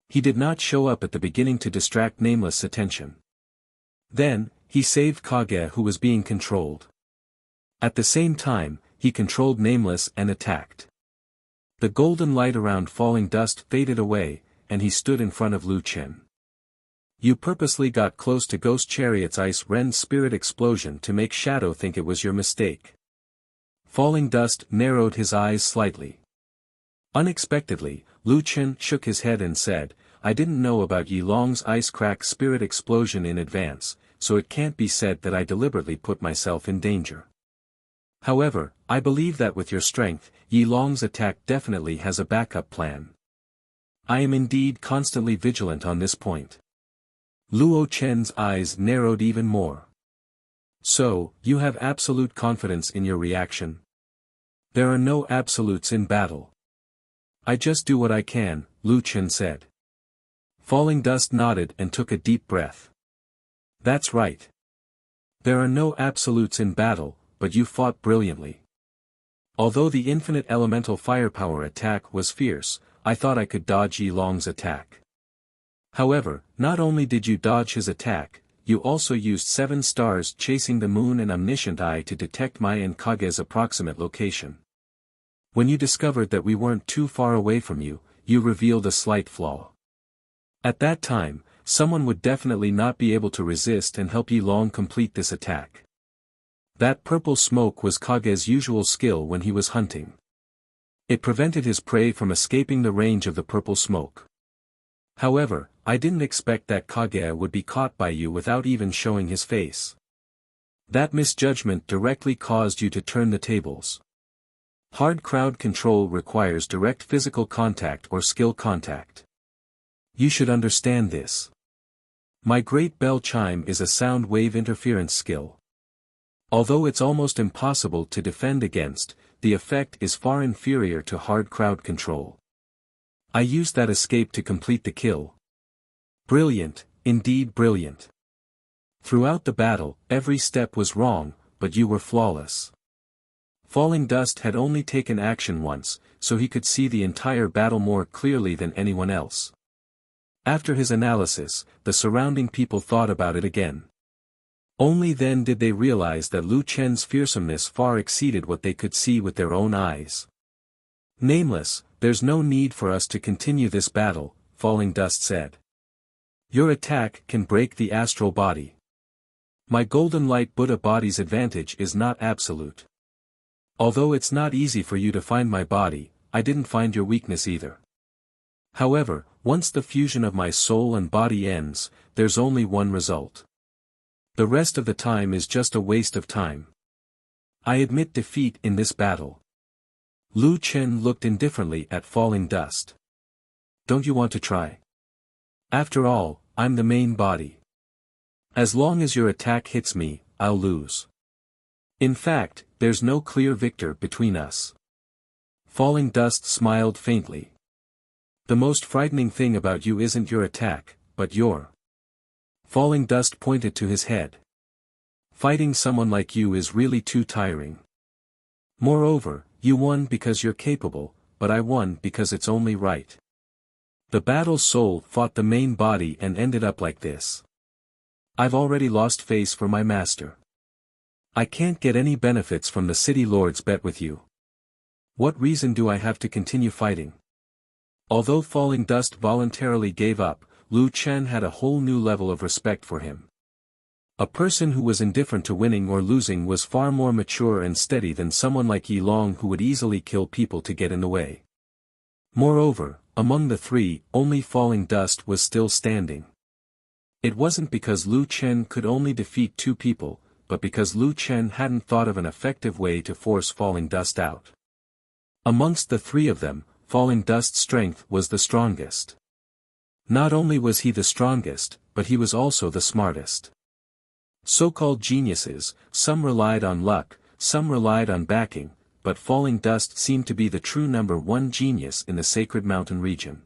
Speaker 1: He did not show up at the beginning to distract Nameless' attention. Then, he saved Kage who was being controlled. At the same time, he controlled Nameless and attacked. The golden light around Falling Dust faded away, and he stood in front of Lu Chen. You purposely got close to Ghost Chariot's Ice Rend Spirit explosion to make Shadow think it was your mistake. Falling Dust narrowed his eyes slightly. Unexpectedly, Lu Chen shook his head and said, I didn't know about Yi Long's Ice Crack Spirit explosion in advance, so it can't be said that I deliberately put myself in danger. However, I believe that with your strength, Yi Long's attack definitely has a backup plan. I am indeed constantly vigilant on this point. Luo Chen's eyes narrowed even more. So, you have absolute confidence in your reaction? There are no absolutes in battle. I just do what I can, Lu Chen said. Falling Dust nodded and took a deep breath. That's right. There are no absolutes in battle, but you fought brilliantly. Although the infinite elemental firepower attack was fierce, I thought I could dodge Yi Long's attack. However, not only did you dodge his attack, you also used 7 stars chasing the moon and omniscient eye to detect my and Kage's approximate location. When you discovered that we weren't too far away from you, you revealed a slight flaw. At that time, someone would definitely not be able to resist and help Yi Long complete this attack. That purple smoke was Kage's usual skill when he was hunting. It prevented his prey from escaping the range of the purple smoke. However, I didn't expect that Kage would be caught by you without even showing his face. That misjudgment directly caused you to turn the tables. Hard crowd control requires direct physical contact or skill contact. You should understand this. My Great Bell Chime is a sound wave interference skill. Although it's almost impossible to defend against, the effect is far inferior to hard crowd control. I used that escape to complete the kill. Brilliant, indeed brilliant. Throughout the battle, every step was wrong, but you were flawless. Falling Dust had only taken action once, so he could see the entire battle more clearly than anyone else. After his analysis, the surrounding people thought about it again. Only then did they realize that Lu Chen's fearsomeness far exceeded what they could see with their own eyes. Nameless, there's no need for us to continue this battle, Falling Dust said. Your attack can break the astral body. My Golden Light Buddha body's advantage is not absolute. Although it's not easy for you to find my body, I didn't find your weakness either. However, once the fusion of my soul and body ends, there's only one result. The rest of the time is just a waste of time. I admit defeat in this battle. Lu Chen looked indifferently at Falling Dust. Don't you want to try? After all, I'm the main body. As long as your attack hits me, I'll lose. In fact, there's no clear victor between us. Falling Dust smiled faintly. The most frightening thing about you isn't your attack, but your... Falling Dust pointed to his head. Fighting someone like you is really too tiring. Moreover, you won because you're capable, but I won because it's only right. The battle's soul fought the main body and ended up like this. I've already lost face for my master. I can't get any benefits from the city lord's bet with you. What reason do I have to continue fighting? Although Falling Dust voluntarily gave up, Lu Chen had a whole new level of respect for him. A person who was indifferent to winning or losing was far more mature and steady than someone like Yi Long who would easily kill people to get in the way. Moreover, among the three, only Falling Dust was still standing. It wasn't because Lu Chen could only defeat two people, but because Lu Chen hadn't thought of an effective way to force Falling Dust out. Amongst the three of them, Falling Dust's strength was the strongest. Not only was he the strongest, but he was also the smartest. So-called geniuses, some relied on luck, some relied on backing, but Falling Dust seemed to be the true number one genius in the Sacred Mountain region.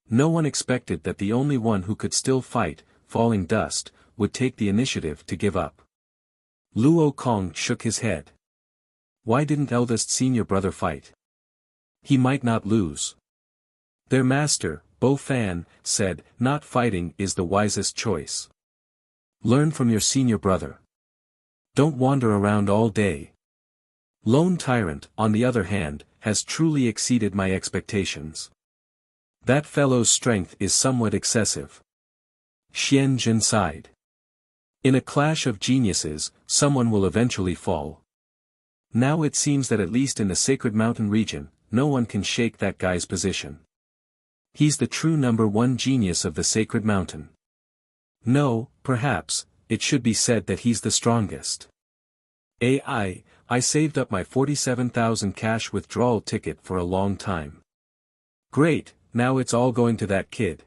Speaker 1: No one expected that the only one who could still fight, Falling Dust, would take the initiative to give up. Luo Kong shook his head. Why didn't eldest senior brother fight? He might not lose. Their master, Bo Fan, said, not fighting is the wisest choice. Learn from your senior brother. Don't wander around all day. Lone Tyrant, on the other hand, has truly exceeded my expectations. That fellow's strength is somewhat excessive. Xian Jin sighed. In a clash of geniuses, someone will eventually fall. Now it seems that at least in the Sacred Mountain region, no one can shake that guy's position. He's the true number one genius of the Sacred Mountain. No, perhaps, it should be said that he's the strongest. I saved up my 47,000 cash withdrawal ticket for a long time. Great, now it's all going to that kid.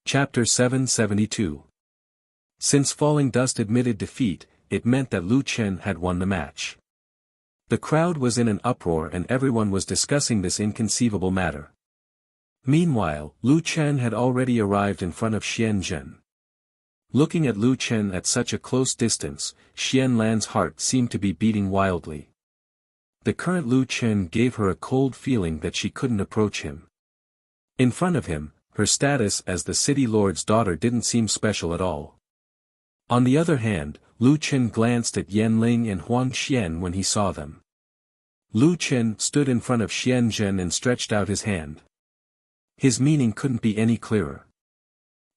Speaker 1: Chapter 772. Since Falling Dust admitted defeat, it meant that Lu Chen had won the match. The crowd was in an uproar and everyone was discussing this inconceivable matter. Meanwhile, Lu Chen had already arrived in front of Xian Zhen. Looking at Lu Chen at such a close distance, Xian Lan's heart seemed to be beating wildly. The current Lu Chen gave her a cold feeling that she couldn't approach him. In front of him, her status as the city lord's daughter didn't seem special at all. On the other hand, Lu Chen glanced at Yan Ling and Huang Xian when he saw them. Lu Chen stood in front of Xian Zhen and stretched out his hand. His meaning couldn't be any clearer.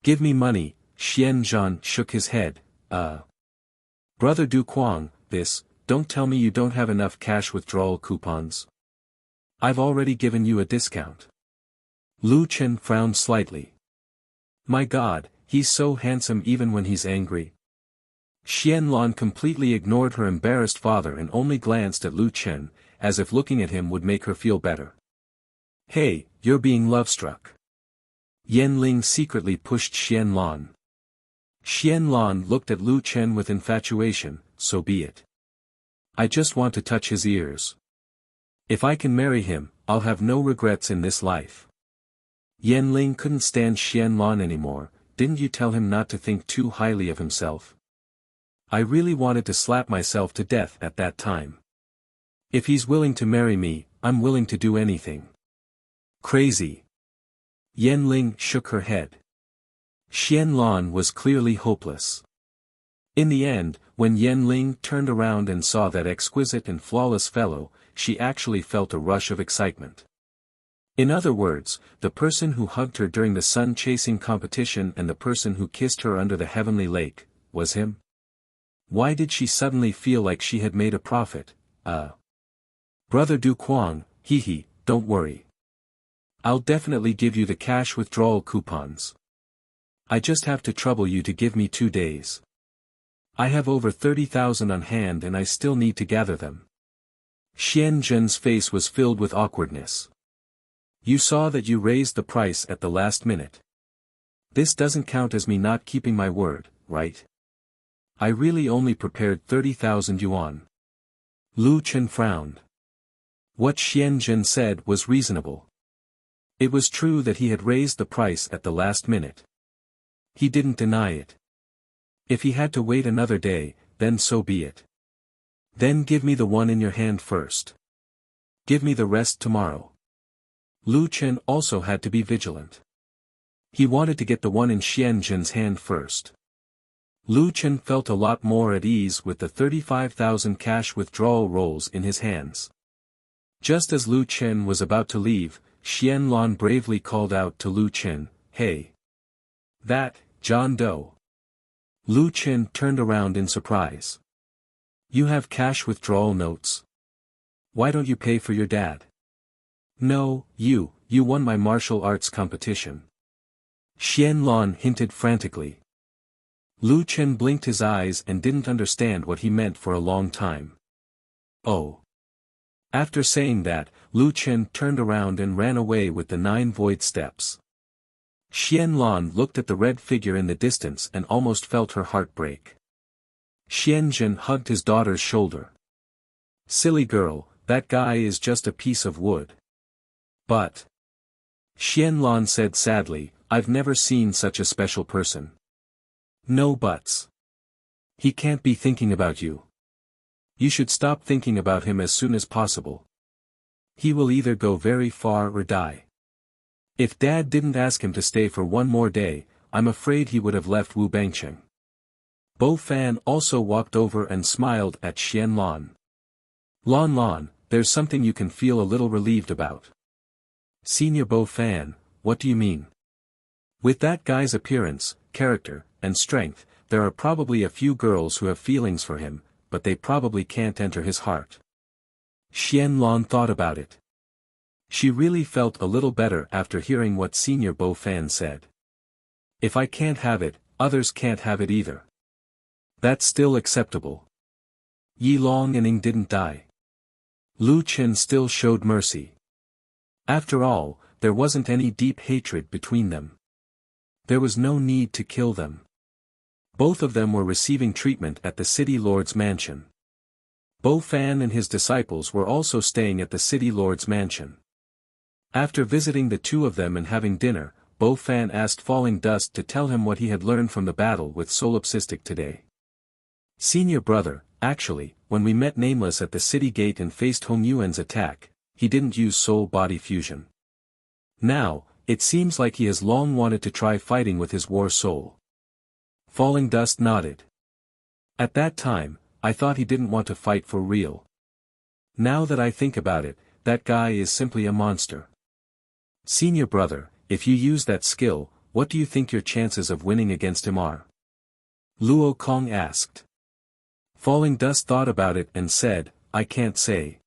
Speaker 1: Give me money. Xian Zhen shook his head. Brother Du Kuang, don't tell me you don't have enough cash withdrawal coupons. I've already given you a discount. Lu Chen frowned slightly. My God, he's so handsome even when he's angry. Xian Lan completely ignored her embarrassed father and only glanced at Lu Chen, as if looking at him would make her feel better. Hey, you're being love-struck. Yan Ling secretly pushed Xian Lan. Xian Lan looked at Lu Chen with infatuation, so be it. I just want to touch his ears. If I can marry him, I'll have no regrets in this life. Yan Ling couldn't stand Xian Lan anymore. Didn't you tell him not to think too highly of himself? I really wanted to slap myself to death at that time. If he's willing to marry me, I'm willing to do anything. Crazy. Yan Ling shook her head. Xian Lan was clearly hopeless. In the end, when Yan Ling turned around and saw that exquisite and flawless fellow, she actually felt a rush of excitement. In other words, the person who hugged her during the sun-chasing competition and the person who kissed her under the heavenly lake, was him? Why did she suddenly feel like she had made a profit? Brother Du Kuang, don't worry. I'll definitely give you the cash withdrawal coupons. I just have to trouble you to give me 2 days. I have over 30,000 on hand and I still need to gather them. Xian Zhen's face was filled with awkwardness. You saw that you raised the price at the last minute. This doesn't count as me not keeping my word, right? I really only prepared 30,000 yuan. Lu Chen frowned. What Xian Zhen said was reasonable. It was true that he had raised the price at the last minute. He didn't deny it. If he had to wait another day, then so be it. Then give me the one in your hand first. Give me the rest tomorrow. Lu Chen also had to be vigilant. He wanted to get the one in Xianzhen's hand first. Lu Chen felt a lot more at ease with the 35,000 cash withdrawal rolls in his hands. Just as Lu Chen was about to leave, Xianlan bravely called out to Lu Chen, "Hey! That, John Doe." Lu Chen turned around in surprise. "You have cash withdrawal notes? Why don't you pay for your dad?" "No, you won my martial arts competition." Xianlan hinted frantically. Lu Chen blinked his eyes and didn't understand what he meant for a long time. "Oh." After saying that, Lu Chen turned around and ran away with the 9 void steps. Xianlan looked at the red figure in the distance and almost felt her heart break. Xianzhen hugged his daughter's shoulder. "Silly girl, that guy is just a piece of wood." "But," Xianlan said sadly, "I've never seen such a special person." "No buts. He can't be thinking about you. You should stop thinking about him as soon as possible. He will either go very far or die. If Dad didn't ask him to stay for one more day, I'm afraid he would have left Wu Bangcheng." Bo Fan also walked over and smiled at Xianlan. Lan, there's something you can feel a little relieved about." "Senior Bo Fan, what do you mean?" "With that guy's appearance, character, and strength, there are probably a few girls who have feelings for him, but they probably can't enter his heart." Xianlan thought about it. She really felt a little better after hearing what Senior Bo Fan said. "If I can't have it, others can't have it either. That's still acceptable." Yi Longning didn't die. Lu Chen still showed mercy. After all, there wasn't any deep hatred between them. There was no need to kill them. Both of them were receiving treatment at the city lord's mansion. Bo Fan and his disciples were also staying at the city lord's mansion. After visiting the two of them and having dinner, Bo Fan asked Falling Dust to tell him what he had learned from the battle with Solipsistic today. "Senior brother, actually, when we met Nameless at the city gate and faced Hong Yuan's attack, he didn't use soul-body fusion. Now, it seems like he has long wanted to try fighting with his war soul." Falling Dust nodded. "At that time, I thought he didn't want to fight for real. Now that I think about it, that guy is simply a monster. Senior brother, if you use that skill, what do you think your chances of winning against him are?" Luo Kong asked. Falling Dust thought about it and said, "I can't say.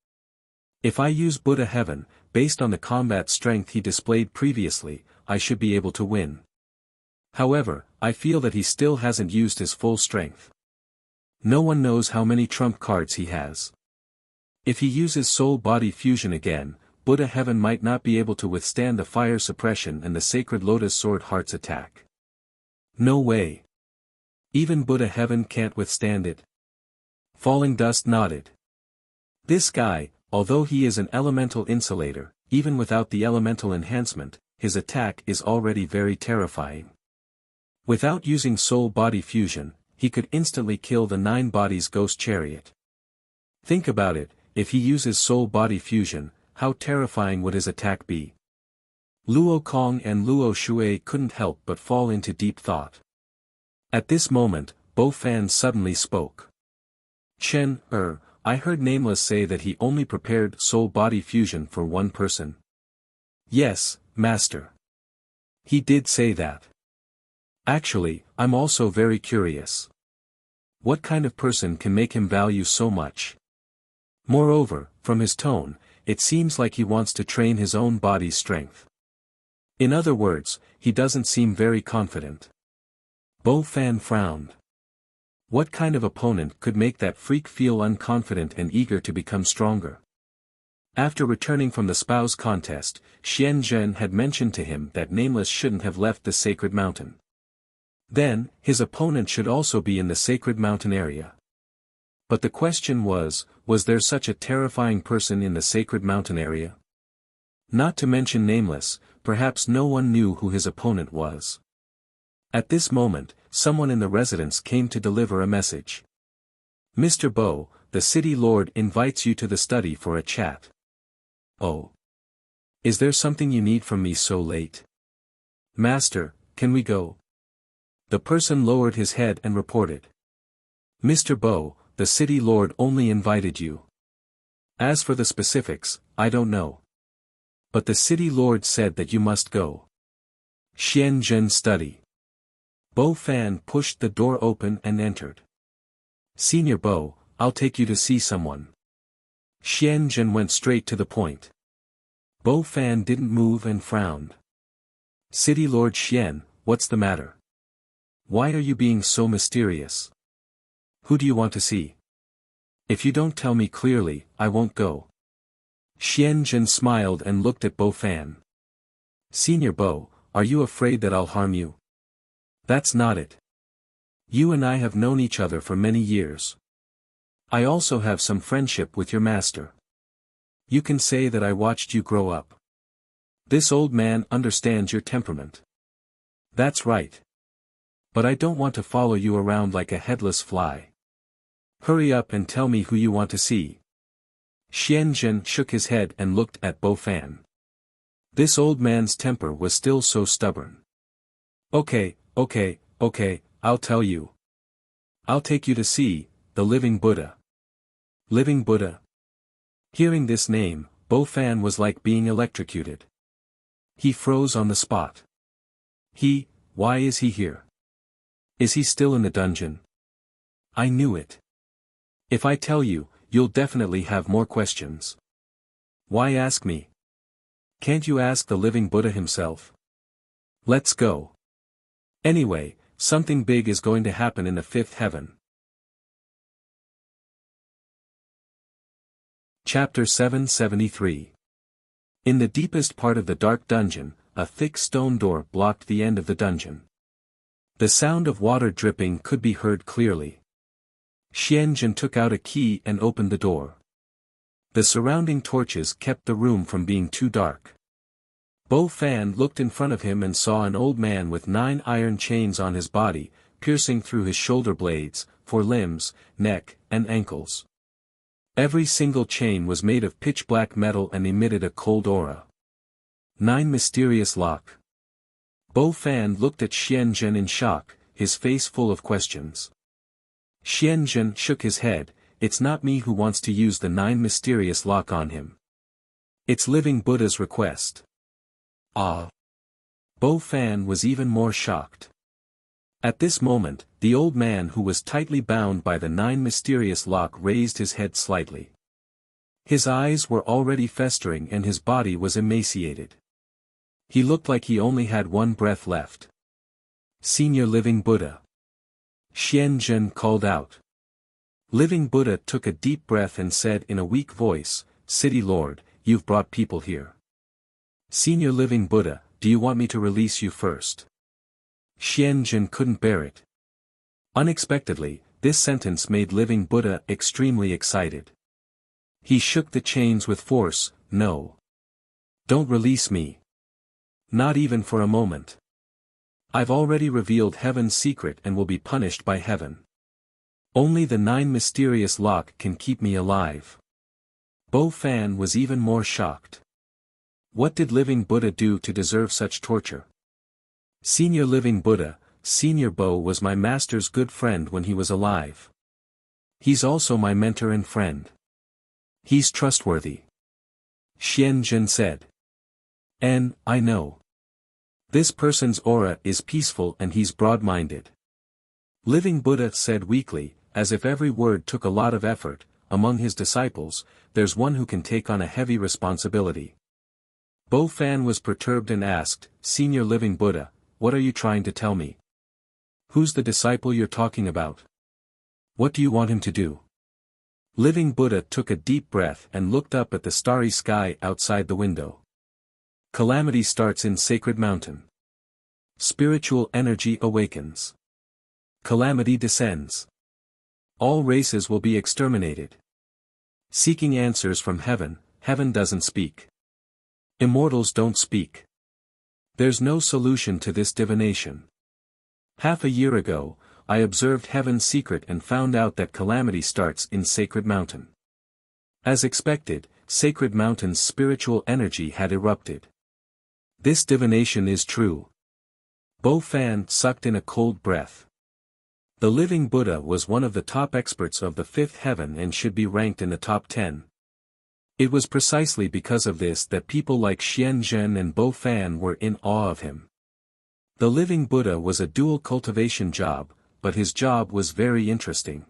Speaker 1: If I use Buddha Heaven, based on the combat strength he displayed previously, I should be able to win. However, I feel that he still hasn't used his full strength. No one knows how many trump cards he has. If he uses soul-body fusion again, Buddha Heaven might not be able to withstand the fire suppression and the Sacred Lotus Sword Heart's attack. No way. Even Buddha Heaven can't withstand it." Falling Dust nodded. "This guy, although he is an elemental insulator, even without the elemental enhancement, his attack is already very terrifying. Without using soul-body fusion, he could instantly kill the 9 bodies ghost chariot. Think about it, if he uses soul-body fusion, how terrifying would his attack be?" Luo Kong and Luo Shui couldn't help but fall into deep thought. At this moment, Bo Fan suddenly spoke. "Chen, I heard Nameless say that he only prepared soul-body fusion for one person." "Yes, Master. He did say that. Actually, I'm also very curious. What kind of person can make him value so much? Moreover, from his tone, it seems like he wants to train his own body's strength. In other words, he doesn't seem very confident." Bo Fan frowned. What kind of opponent could make that freak feel unconfident and eager to become stronger? After returning from the spouse contest, Xian Zhen had mentioned to him that Nameless shouldn't have left the Sacred Mountain. Then, his opponent should also be in the Sacred Mountain area. But the question was there such a terrifying person in the Sacred Mountain area? Not to mention Nameless, perhaps no one knew who his opponent was. At this moment, someone in the residence came to deliver a message. "Mr. Bo, the city lord invites you to the study for a chat." Oh. Is there something you need from me so late? Master, can we go? The person lowered his head and reported. Mr. Bo, the city lord only invited you. As for the specifics, I don't know. But the city lord said that you must go. Xian Zhen study. Bo Fan pushed the door open and entered. Senior Bo, I'll take you to see someone. Xian Zhen went straight to the point. Bo Fan didn't move and frowned. City Lord Xian, what's the matter? Why are you being so mysterious? Who do you want to see? If you don't tell me clearly, I won't go. Xian Zhen smiled and looked at Bo Fan. Senior Bo, are you afraid that I'll harm you? That's not it. You and I have known each other for many years. I also have some friendship with your master. You can say that I watched you grow up. This old man understands your temperament. That's right. But I don't want to follow you around like a headless fly. Hurry up and tell me who you want to see. Xian Zhen shook his head and looked at Bo Fan. This old man's temper was still so stubborn. Okay, I'll tell you. I'll take you to see the living Buddha. Living Buddha. Hearing this name, Bo Fan was like being electrocuted. He froze on the spot. Why is he here? Is he still in the dungeon? I knew it. If I tell you, you'll definitely have more questions. Why ask me? Can't you ask the living Buddha himself? Let's go. Anyway, something big is going to happen in the fifth heaven. Chapter 773. In the deepest part of the dark dungeon, a thick stone door blocked the end of the dungeon. The sound of water dripping could be heard clearly. Xian Zhen took out a key and opened the door. The surrounding torches kept the room from being too dark. Bo Fan looked in front of him and saw an old man with 9 iron chains on his body, piercing through his shoulder blades, forelimbs, neck, and ankles. Every single chain was made of pitch-black metal and emitted a cold aura. 9 mysterious lock. Bo Fan looked at Xian Zhen in shock, his face full of questions. Xian Zhen shook his head. It's not me who wants to use the 9 mysterious lock on him. It's living Buddha's request. Ah. Bo Fan was even more shocked. At this moment, the old man who was tightly bound by the 9 mysterious lock raised his head slightly. His eyes were already festering and his body was emaciated. He looked like he only had 1 breath left. Senior Living Buddha. Xian Zhen called out. Living Buddha took a deep breath and said in a weak voice, City Lord, you've brought people here. Senior Living Buddha, do you want me to release you first? Xian Zhen couldn't bear it. Unexpectedly, this sentence made Living Buddha extremely excited. He shook the chains with force. No. Don't release me. Not even for a moment. I've already revealed heaven's secret and will be punished by heaven. Only the 9 mysterious lock can keep me alive. Bo Fan was even more shocked. What did Living Buddha do to deserve such torture? Senior Living Buddha, Senior Bo was my master's good friend when he was alive. He's also my mentor and friend. He's trustworthy. Xian Zhen said. I know. This person's aura is peaceful and he's broad-minded. Living Buddha said weakly, as if every word took a lot of effort, among his disciples, there's one who can take on a heavy responsibility. Bo Fan was perturbed and asked, Senior Living Buddha, what are you trying to tell me? Who's the disciple you're talking about? What do you want him to do? Living Buddha took a deep breath and looked up at the starry sky outside the window. Calamity starts in Sacred Mountain. Spiritual energy awakens. Calamity descends. All races will be exterminated. Seeking answers from heaven, heaven doesn't speak. Immortals don't speak. There's no solution to this divination. Half a year ago, I observed heaven's secret and found out that calamity starts in Sacred Mountain. As expected, Sacred Mountain's spiritual energy had erupted. This divination is true. Bo Fan sucked in a cold breath. The living Buddha was one of the top experts of the fifth heaven and should be ranked in the top 10. It was precisely because of this that people like Xian Zhen and Bo Fan were in awe of him. The living Buddha was a dual cultivation job, but his job was very interesting.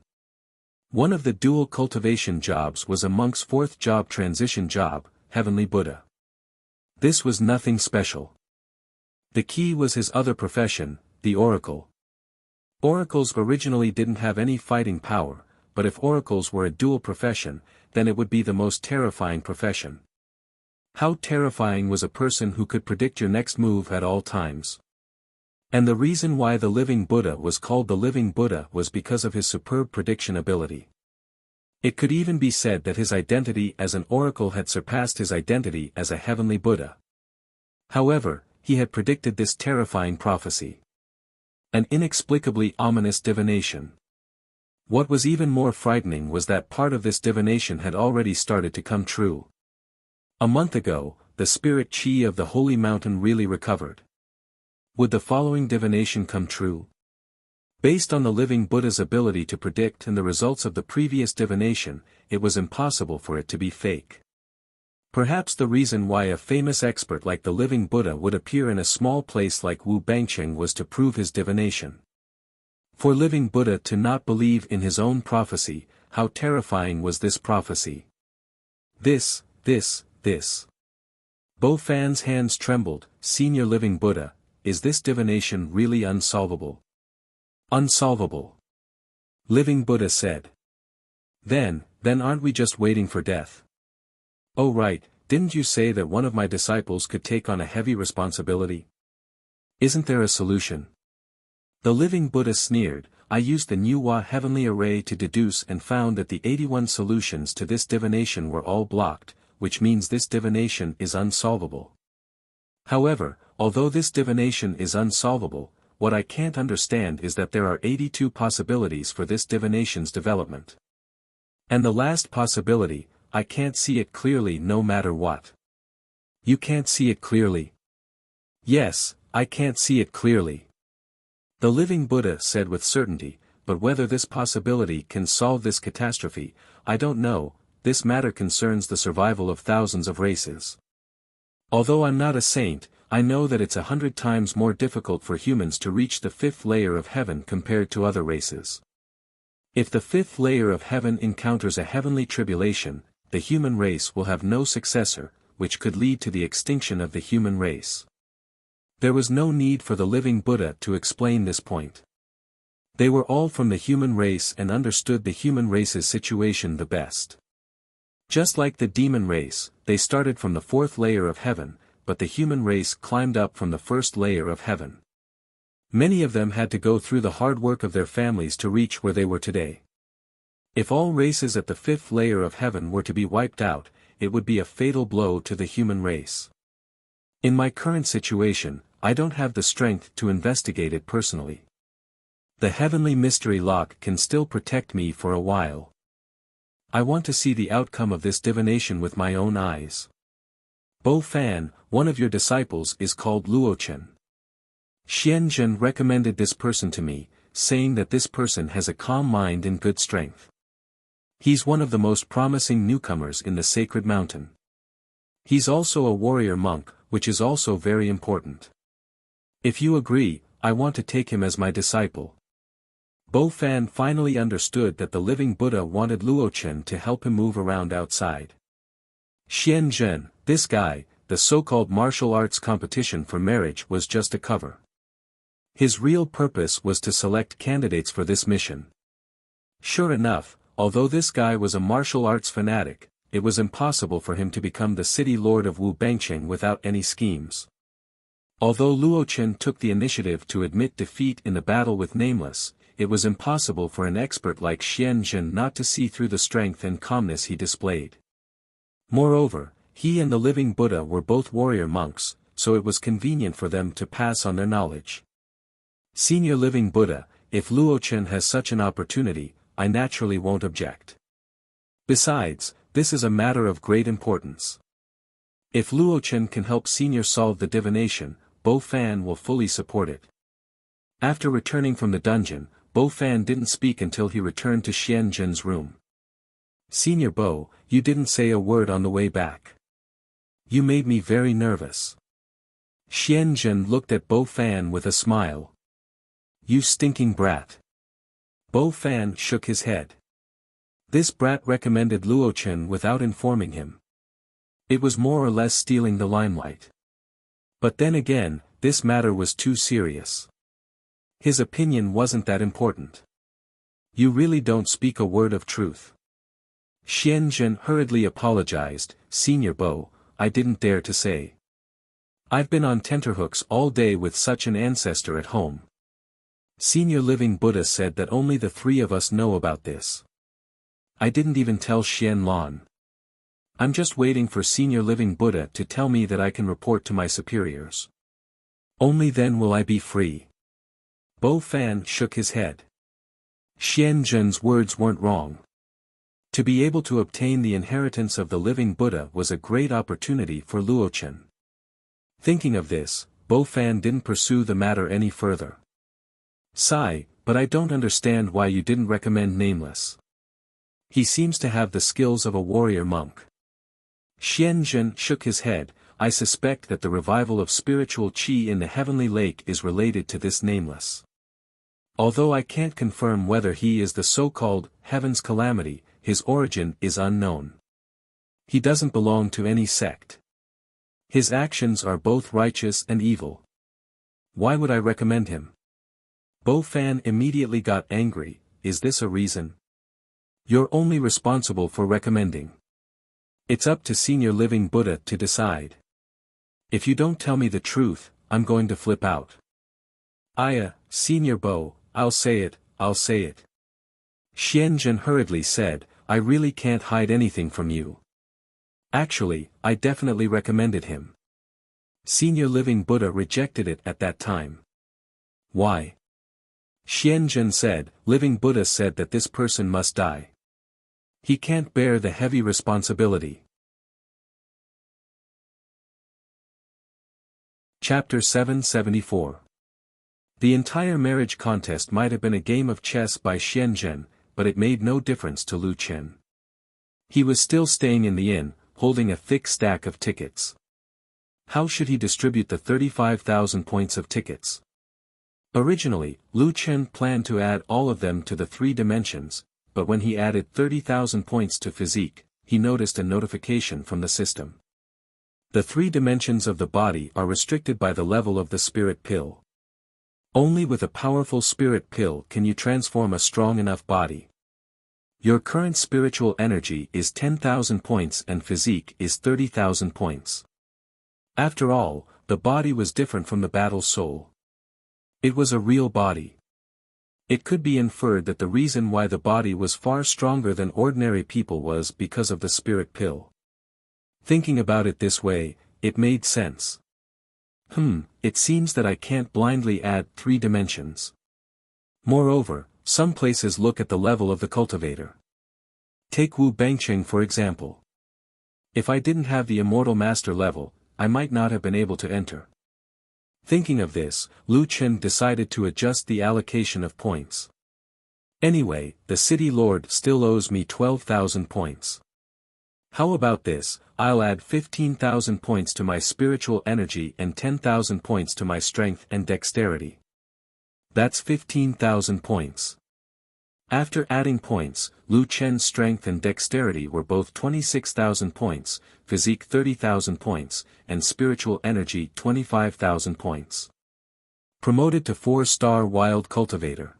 Speaker 1: One of the dual cultivation jobs was a monk's fourth job transition job, Heavenly Buddha. This was nothing special. The key was his other profession, the oracle. Oracles originally didn't have any fighting power, but if oracles were a dual profession, then it would be the most terrifying profession. How terrifying was a person who could predict your next move at all times? And the reason why the living Buddha was called the living Buddha was because of his superb prediction ability. It could even be said that his identity as an oracle had surpassed his identity as a heavenly Buddha. However, he had predicted this terrifying prophecy. An inexplicably ominous divination. What was even more frightening was that part of this divination had already started to come true. A month ago, the spirit chi of the holy mountain really recovered. Would the following divination come true? Based on the living Buddha's ability to predict and the results of the previous divination, it was impossible for it to be fake. Perhaps the reason why a famous expert like the living Buddha would appear in a small place like Wu Bangcheng was to prove his divination. For living Buddha to not believe in his own prophecy, how terrifying was this prophecy? This. Bo Fan's hands trembled. Senior living Buddha, is this divination really unsolvable? Unsolvable. Living Buddha said. Then aren't we just waiting for death? Oh right, didn't you say that one of my disciples could take on a heavy responsibility? Isn't there a solution? The living Buddha sneered. I used the Nuwa heavenly array to deduce and found that the 81 solutions to this divination were all blocked, which means this divination is unsolvable. However, although this divination is unsolvable, what I can't understand is that there are 82 possibilities for this divination's development. And the last possibility, I can't see it clearly no matter what. You can't see it clearly? Yes, I can't see it clearly. The living Buddha said with certainty, but whether this possibility can solve this catastrophe, I don't know. This matter concerns the survival of thousands of races. Although I'm not a saint, I know that it's 100 times more difficult for humans to reach the fifth layer of heaven compared to other races. If the fifth layer of heaven encounters a heavenly tribulation, the human race will have no successor, which could lead to the extinction of the human race. There was no need for the living Buddha to explain this point. They were all from the human race and understood the human race's situation the best. Just like the demon race, they started from the fourth layer of heaven, but the human race climbed up from the first layer of heaven. Many of them had to go through the hard work of their families to reach where they were today. If all races at the fifth layer of heaven were to be wiped out, it would be a fatal blow to the human race. In my current situation, I don't have the strength to investigate it personally. The heavenly mystery lock can still protect me for a while. I want to see the outcome of this divination with my own eyes. Bo Fan, one of your disciples is called Luochen. Xian Zhen recommended this person to me, saying that this person has a calm mind and good strength. He's one of the most promising newcomers in the sacred mountain. He's also a warrior monk, which is also very important. If you agree, I want to take him as my disciple. Bo Fan finally understood that the living Buddha wanted Luochen to help him move around outside. Xian Zhen, this guy, the so-called martial arts competition for marriage was just a cover. His real purpose was to select candidates for this mission. Sure enough, although this guy was a martial arts fanatic, it was impossible for him to become the city lord of Wu Bangcheng without any schemes. Although Luochen took the initiative to admit defeat in the battle with Nameless, it was impossible for an expert like Xian Zhen not to see through the strength and calmness he displayed. Moreover, he and the living Buddha were both warrior monks, so it was convenient for them to pass on their knowledge. Senior living Buddha, if Luochen has such an opportunity, I naturally won't object. Besides, This is a matter of great importance. If Luochen can help Senior solve the divination, Bo Fan will fully support it. After returning from the dungeon, Bo Fan didn't speak until he returned to Xian Zhen's room. Senior Bo, you didn't say a word on the way back. You made me very nervous. Xian Zhen looked at Bo Fan with a smile. You stinking brat. Bo Fan shook his head. This brat recommended Luochen without informing him. It was more or less stealing the limelight. But then again, this matter was too serious. His opinion wasn't that important. You really don't speak a word of truth. Xian Zhen hurriedly apologized. Senior Bo, I didn't dare to say. I've been on tenterhooks all day with such an ancestor at home. Senior Living Buddha said that only the three of us know about this. I didn't even tell Xian Lan. I'm just waiting for Senior Living Buddha to tell me that I can report to my superiors. Only then will I be free. Bo Fan shook his head. Xian Zhen's words weren't wrong. To be able to obtain the inheritance of the Living Buddha was a great opportunity for Luochen. Thinking of this, Bo Fan didn't pursue the matter any further. Sigh, but I don't understand why you didn't recommend Nameless. He seems to have the skills of a warrior monk. Xian Zhen shook his head. I suspect that the revival of spiritual qi in the heavenly lake is related to this Nameless. Although I can't confirm whether he is the so-called Heaven's Calamity, his origin is unknown. He doesn't belong to any sect. His actions are both righteous and evil. Why would I recommend him? Bo Fan immediately got angry. Is this a reason? You're only responsible for recommending. It's up to Senior Living Buddha to decide. If you don't tell me the truth, I'm going to flip out. Senior Bo, I'll say it. Xian Zhen hurriedly said, I really can't hide anything from you. Actually, I definitely recommended him. Senior Living Buddha rejected it at that time. Why? Xian Zhen said, Living Buddha said that this person must die. He can't bear the heavy responsibility. Chapter 774. The entire marriage contest might have been a game of chess by Xian Zhen, but it made no difference to Lu Chen. He was still staying in the inn, holding a thick stack of tickets. How should he distribute the 35,000 points of tickets? Originally, Lu Chen planned to add all of them to the 3 dimensions, but when he added 30,000 points to physique, he noticed a notification from the system. The 3 dimensions of the body are restricted by the level of the spirit pill. Only with a powerful spirit pill can you transform a strong enough body. Your current spiritual energy is 10,000 points and physique is 30,000 points. After all, the body was different from the battle soul. It was a real body. It could be inferred that the reason why the body was far stronger than ordinary people was because of the spirit pill. Thinking about it this way, it made sense. It seems that I can't blindly add 3 dimensions. Moreover, some places look at the level of the cultivator. Take Wu Bangqing for example. If I didn't have the immortal master level, I might not have been able to enter. Thinking of this, Lu Chen decided to adjust the allocation of points. Anyway, the city lord still owes me 12,000 points. How about this? I'll add 15,000 points to my spiritual energy and 10,000 points to my strength and dexterity. That's 15,000 points. After adding points, Lu Chen's strength and dexterity were both 26,000 points, physique 30,000 points, and spiritual energy 25,000 points. Promoted to 4-star wild cultivator.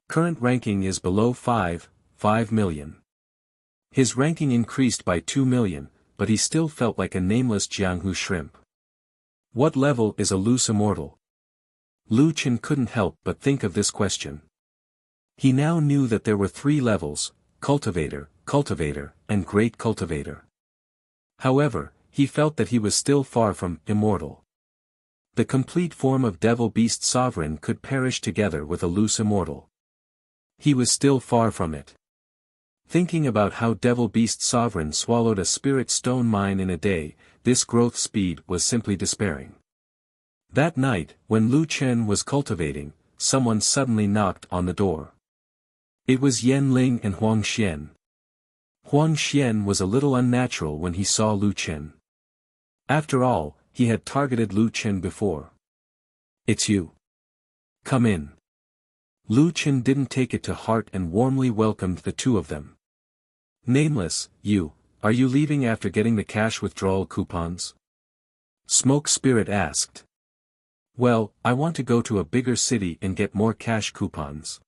Speaker 1: Current ranking is below 5 million. His ranking increased by 2 million, but he still felt like a nameless Jianghu shrimp. What level is a loose immortal? Lu Chen couldn't help but think of this question. He now knew that there were 3 levels, cultivator, and great cultivator. However, he felt that he was still far from immortal. The complete form of devil beast sovereign could perish together with a loose immortal. He was still far from it. Thinking about how Devil Beast Sovereign swallowed a spirit stone mine in a day, this growth speed was simply despairing. That night, when Lu Chen was cultivating, someone suddenly knocked on the door. It was Yan Ling and Huang Xian. Huang Xian was a little unnatural when he saw Lu Chen. After all, he had targeted Lu Chen before. "It's you. Come in." Lu Chen didn't take it to heart and warmly welcomed the two of them. "Nameless, are you leaving after getting the cash withdrawal coupons?" Smoke Spirit asked. "Well, I want to go to a bigger city and get more cash coupons,"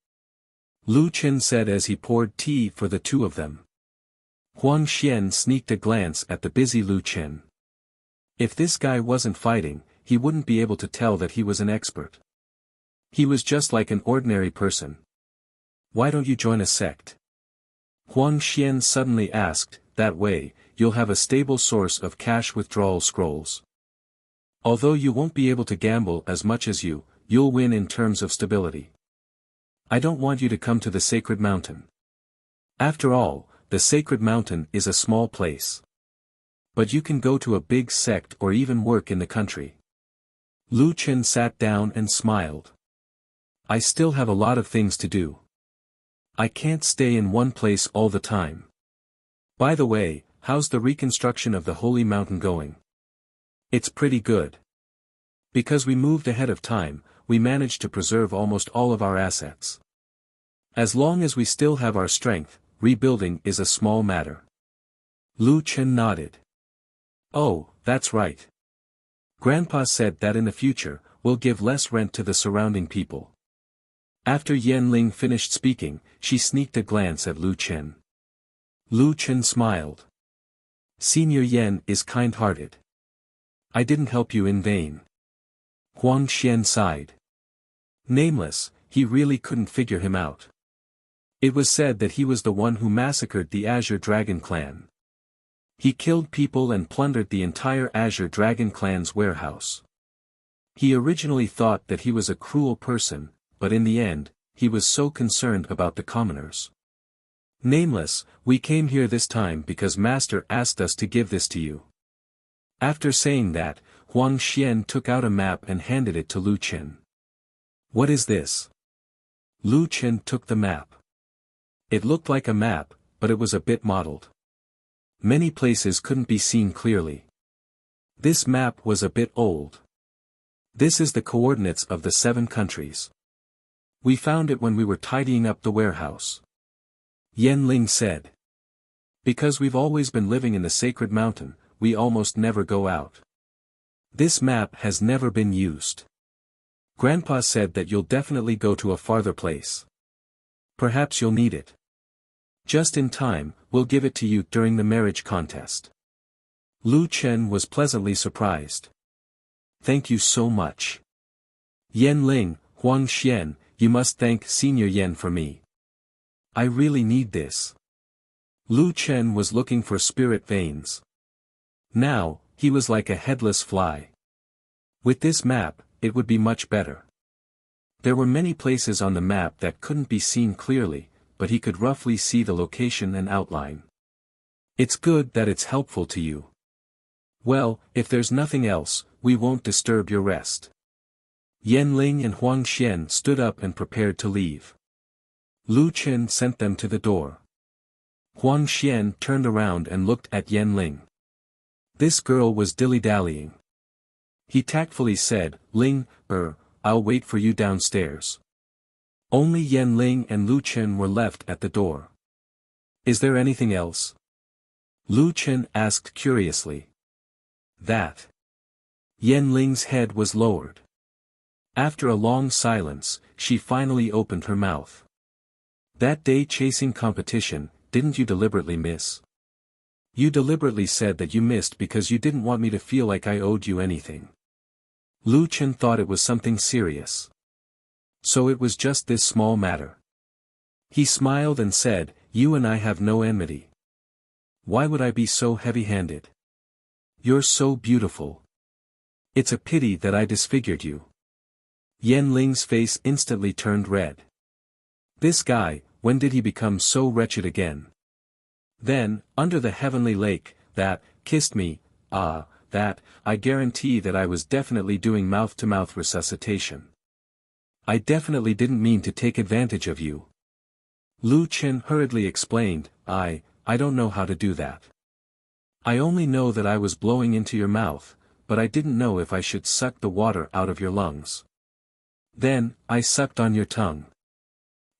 Speaker 1: Lu Chen said as he poured tea for the two of them. Huang Xian sneaked a glance at the busy Lu Chen. If this guy wasn't fighting, he wouldn't be able to tell that he was an expert. He was just like an ordinary person. "Why don't you join a sect?" Huang Xian suddenly asked. "That way, you'll have a stable source of cash withdrawal scrolls. Although you won't be able to gamble as much as you'll win in terms of stability. I don't want you to come to the Sacred Mountain. After all, the Sacred Mountain is a small place. But you can go to a big sect or even work in the country." Lu Chen sat down and smiled. "I still have a lot of things to do. I can't stay in one place all the time. By the way, how's the reconstruction of the Holy Mountain going?" "It's pretty good. Because we moved ahead of time, we managed to preserve almost all of our assets. As long as we still have our strength, rebuilding is a small matter." Lu Chen nodded. "Oh, that's right. Grandpa said that in the future, we'll give less rent to the surrounding people." After Yan Ling finished speaking, she sneaked a glance at Lu Chen. Lu Chen smiled. "Senior Yan is kind-hearted. I didn't help you in vain." Huang Xian sighed. Nameless, he really couldn't figure him out. It was said that he was the one who massacred the Azure Dragon clan. He killed people and plundered the entire Azure Dragon clan's warehouse. He originally thought that he was a cruel person, but in the end, he was so concerned about the commoners. "Nameless, we came here this time because Master asked us to give this to you." After saying that, Huang Xian took out a map and handed it to Lu Chen. "What is this?" Lu Chen took the map. It looked like a map, but it was a bit mottled. Many places couldn't be seen clearly. This map was a bit old. "This is the coordinates of the 7 countries. We found it when we were tidying up the warehouse," Yan Ling said. "Because we've always been living in the Sacred Mountain, we almost never go out. This map has never been used. Grandpa said that you'll definitely go to a farther place. Perhaps you'll need it. Just in time, we'll give it to you during the marriage contest." Lu Chen was pleasantly surprised. "Thank you so much. Yan Ling, Huang Xian, you must thank Senior Yan for me. I really need this." Lu Chen was looking for spirit veins. Now, he was like a headless fly. With this map, it would be much better. There were many places on the map that couldn't be seen clearly, but he could roughly see the location and outline. "It's good that it's helpful to you. Well, if there's nothing else, we won't disturb your rest." Yan Ling and Huang Xian stood up and prepared to leave. Lu Chen sent them to the door. Huang Xian turned around and looked at Yan Ling. This girl was dilly-dallying. He tactfully said, "Ling, I'll wait for you downstairs." Only Yan Ling and Lu Chen were left at the door. "Is there anything else?" Lu Chen asked curiously. "That." Yan Ling's head was lowered. After a long silence, she finally opened her mouth. "That day chasing competition, didn't you deliberately miss?" "You deliberately said that you missed because you didn't want me to feel like I owed you anything." Lu Chen thought it was something serious. So it was just this small matter. He smiled and said, "You and I have no enmity. Why would I be so heavy-handed? You're so beautiful. It's a pity that I disfigured you." Yan Ling's face instantly turned red. This guy, when did he become so wretched again? Then, under the heavenly lake, that, kissed me, that, I guarantee that I was definitely doing mouth-to-mouth resuscitation. I definitely didn't mean to take advantage of you. Lu Qin hurriedly explained, I don't know how to do that. I only know that I was blowing into your mouth, but I didn't know if I should suck the water out of your lungs. Then, I sucked on your tongue.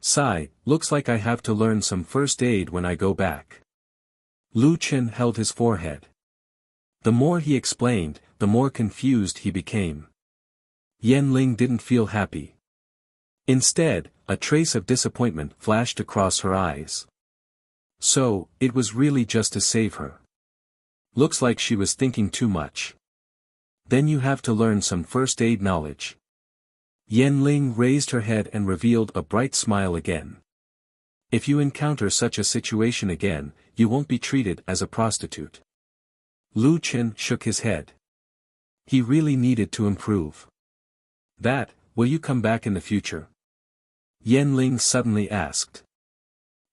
Speaker 1: Sigh, looks like I have to learn some first aid when I go back. Lu Qin held his forehead. The more he explained, the more confused he became. Yan Ling didn't feel happy. Instead, a trace of disappointment flashed across her eyes. So, it was really just to save her. Looks like she was thinking too much. Then you have to learn some first aid knowledge. Yan Ling raised her head and revealed a bright smile again. If you encounter such a situation again, you won't be treated as a prostitute. Lu Qin shook his head. He really needed to improve. Will you come back in the future? Yan Ling suddenly asked.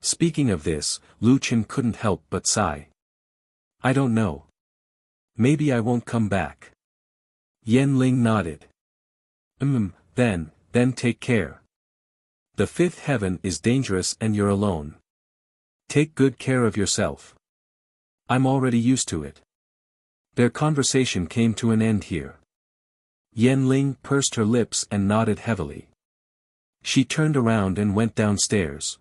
Speaker 1: Speaking of this, Lu Qin couldn't help but sigh. I don't know. Maybe I won't come back. Yan Ling nodded. Then take care. The fifth heaven is dangerous and you're alone. Take good care of yourself. I'm already used to it. Their conversation came to an end here. Yan Ling pursed her lips and nodded heavily. She turned around and went downstairs.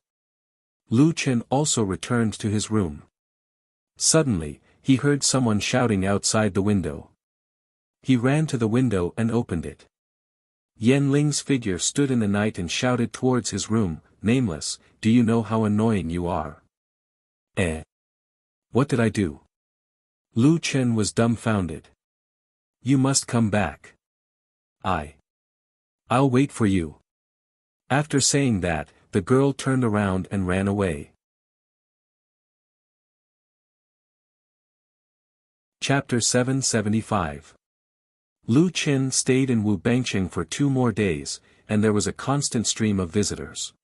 Speaker 1: Lu Qin also returned to his room. Suddenly, he heard someone shouting outside the window. He ran to the window and opened it. Yan Ling's figure stood in the night and shouted towards his room, Nameless, do you know how annoying you are? What did I do? Lu Qin was dumbfounded. You must come back. I'll wait for you. After saying that, the girl turned around and ran away. Chapter 775. Lu Qin stayed in Wu Bangcheng for 2 more days, and there was a constant stream of visitors.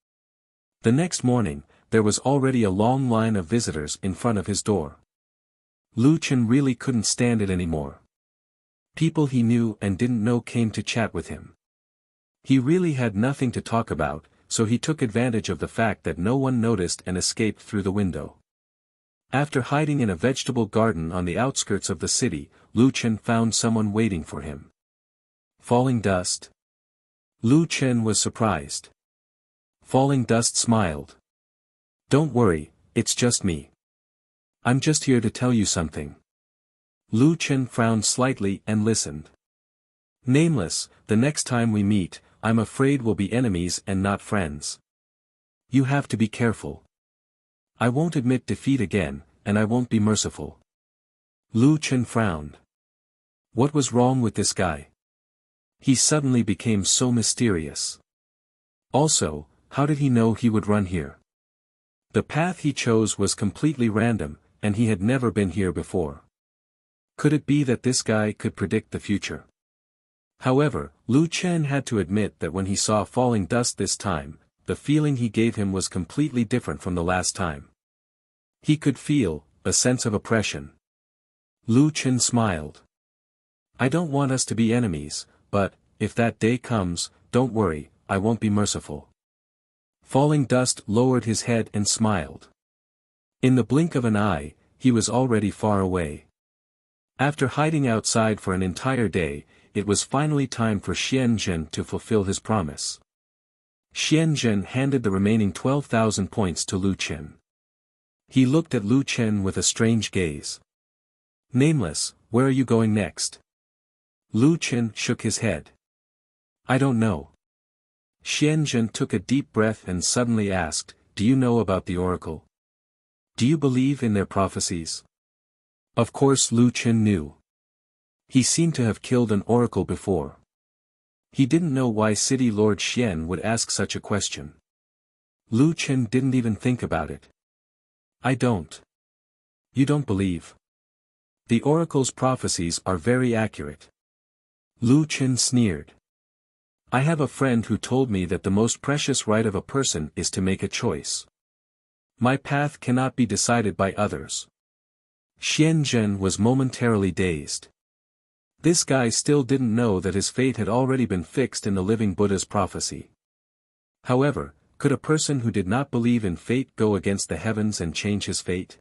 Speaker 1: The next morning, there was already a long line of visitors in front of his door. Lu Qin really couldn't stand it anymore. People he knew and didn't know came to chat with him. He really had nothing to talk about, so he took advantage of the fact that no one noticed and escaped through the window. After hiding in a vegetable garden on the outskirts of the city, Lu Qin found someone waiting for him. Falling Dust? Lu Qin was surprised. Falling Dust smiled. Don't worry, it's just me. I'm just here to tell you something. Lu Qin frowned slightly and listened. Nameless, the next time we meet, I'm afraid we'll be enemies and not friends. You have to be careful. I won't admit defeat again, and I won't be merciful. Lu Qin frowned. What was wrong with this guy? He suddenly became so mysterious. Also, how did he know he would run here? The path he chose was completely random, and he had never been here before. Could it be that this guy could predict the future? However, Lu Qin had to admit that when he saw Falling Dust this time, the feeling he gave him was completely different from the last time. He could feel a sense of oppression. Lu Qin smiled. I don't want us to be enemies, but, if that day comes, don't worry, I won't be merciful. Falling Dust lowered his head and smiled. In the blink of an eye, he was already far away. After hiding outside for an entire day, it was finally time for Xianzhen to fulfill his promise. Xianzhen handed the remaining 12,000 points to Lu Qin. He looked at Lu Qin with a strange gaze. Nameless, where are you going next? Lu Qin shook his head. I don't know. Xianzhen took a deep breath and suddenly asked, do you know about the oracle? Do you believe in their prophecies? Of course Lu Qin knew. He seemed to have killed an oracle before. He didn't know why City Lord Xian would ask such a question. Lu Qin didn't even think about it. I don't. You don't believe. The oracle's prophecies are very accurate. Lu Qin sneered. I have a friend who told me that the most precious right of a person is to make a choice. My path cannot be decided by others. Xian Zhen was momentarily dazed. This guy still didn't know that his fate had already been fixed in the living Buddha's prophecy. However, could a person who did not believe in fate go against the heavens and change his fate?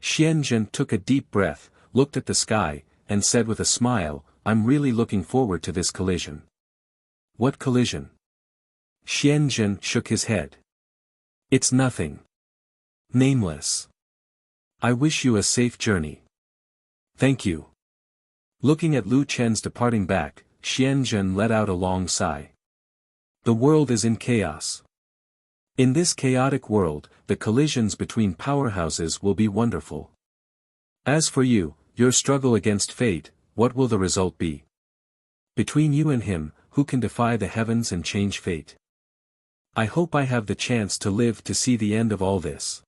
Speaker 1: Xian Zhen took a deep breath, looked at the sky, and said with a smile, I'm really looking forward to this collision. What collision? Xian Zhen shook his head. It's nothing. Nameless. I wish you a safe journey. Thank you. Looking at Lu Chen's departing back, Xian Zhen let out a long sigh. The world is in chaos. In this chaotic world, the collisions between powerhouses will be wonderful. As for you, your struggle against fate, what will the result be? Between you and him, who can defy the heavens and change fate? I hope I have the chance to live to see the end of all this.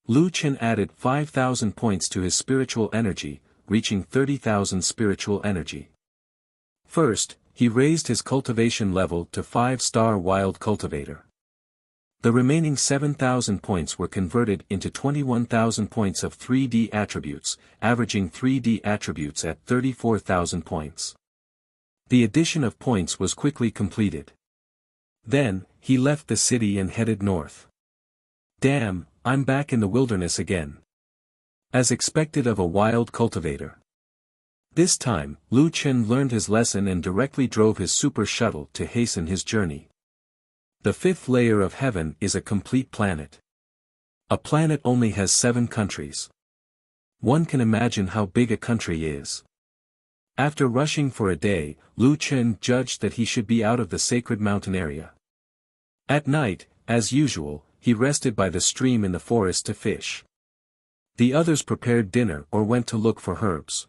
Speaker 1: Lu Chen added 5,000 points to his spiritual energy, reaching 30,000 spiritual energy. First, he raised his cultivation level to 5-star wild cultivator. The remaining 7,000 points were converted into 21,000 points of 3D attributes, averaging 3D attributes at 34,000 points. The addition of points was quickly completed. Then, he left the city and headed north. Damn, I'm back in the wilderness again. As expected of a wild cultivator. This time, Lu Chen learned his lesson and directly drove his super shuttle to hasten his journey. The fifth layer of heaven is a complete planet. A planet only has 7 countries. One can imagine how big a country is. After rushing for a day, Lu Chen judged that he should be out of the sacred mountain area. At night, as usual, he rested by the stream in the forest to fish. The others prepared dinner or went to look for herbs.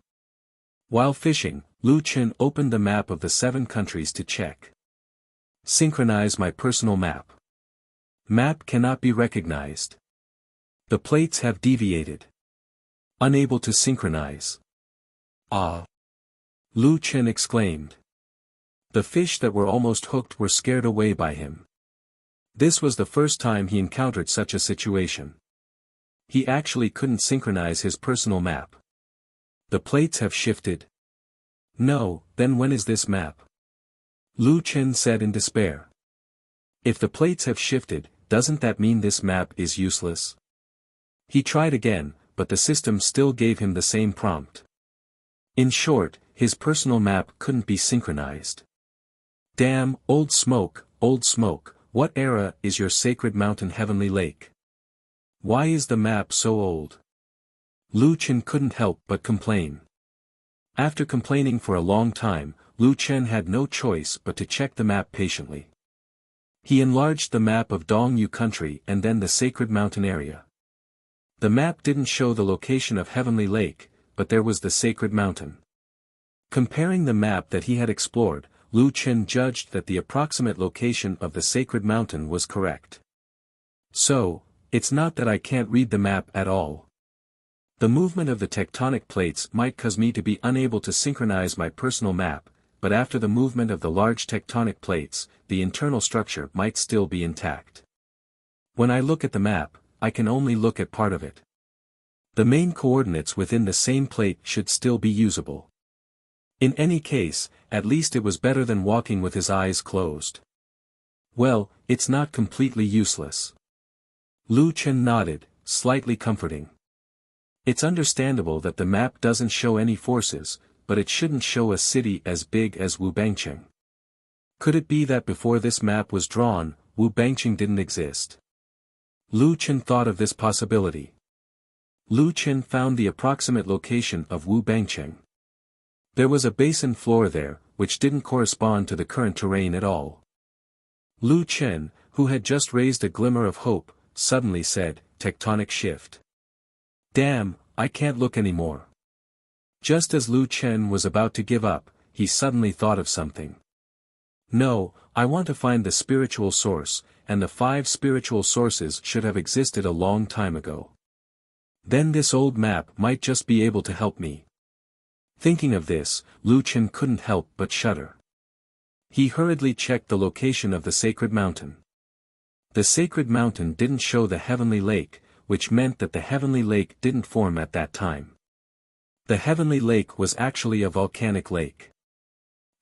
Speaker 1: While fishing, Lu Chen opened the map of the 7 countries to check. Synchronize my personal map. Map cannot be recognized. The plates have deviated. Unable to synchronize. Ah! Lu Chen exclaimed. The fish that were almost hooked were scared away by him. This was the first time he encountered such a situation. He actually couldn't synchronize his personal map. The plates have shifted. No, then when is this map? Lu Chen said in despair. If the plates have shifted, doesn't that mean this map is useless? He tried again, but the system still gave him the same prompt. In short, his personal map couldn't be synchronized. Damn, old smoke, what era is your sacred mountain heavenly lake? Why is the map so old? Lu Chen couldn't help but complain. After complaining for a long time, Lu Chen had no choice but to check the map patiently. He enlarged the map of Dongyu country and then the sacred mountain area. The map didn't show the location of Heavenly Lake, but there was the sacred mountain. Comparing the map that he had explored, Lu Chen judged that the approximate location of the sacred mountain was correct. So, it's not that I can't read the map at all. The movement of the tectonic plates might cause me to be unable to synchronize my personal map, but after the movement of the large tectonic plates, the internal structure might still be intact. When I look at the map, I can only look at part of it. The main coordinates within the same plate should still be usable. In any case, at least it was better than walking with his eyes closed. Well, it's not completely useless. Lu Chen nodded, slightly comforting. It's understandable that the map doesn't show any forces, but it shouldn't show a city as big as Wu Bangcheng. Could it be that before this map was drawn, Wu Bangcheng didn't exist? Lu Chen thought of this possibility. Lu Chen found the approximate location of Wu Bangcheng. There was a basin floor there, which didn't correspond to the current terrain at all. Lu Chen, who had just raised a glimmer of hope, suddenly said, "Tectonic shift. Damn, I can't look anymore." Just as Lu Chen was about to give up, he suddenly thought of something. No, I want to find the spiritual source, and the 5 spiritual sources should have existed a long time ago. Then this old map might just be able to help me. Thinking of this, Lu Chen couldn't help but shudder. He hurriedly checked the location of the sacred mountain. The sacred mountain didn't show the heavenly lake, which meant that the heavenly lake didn't form at that time. The heavenly lake was actually a volcanic lake.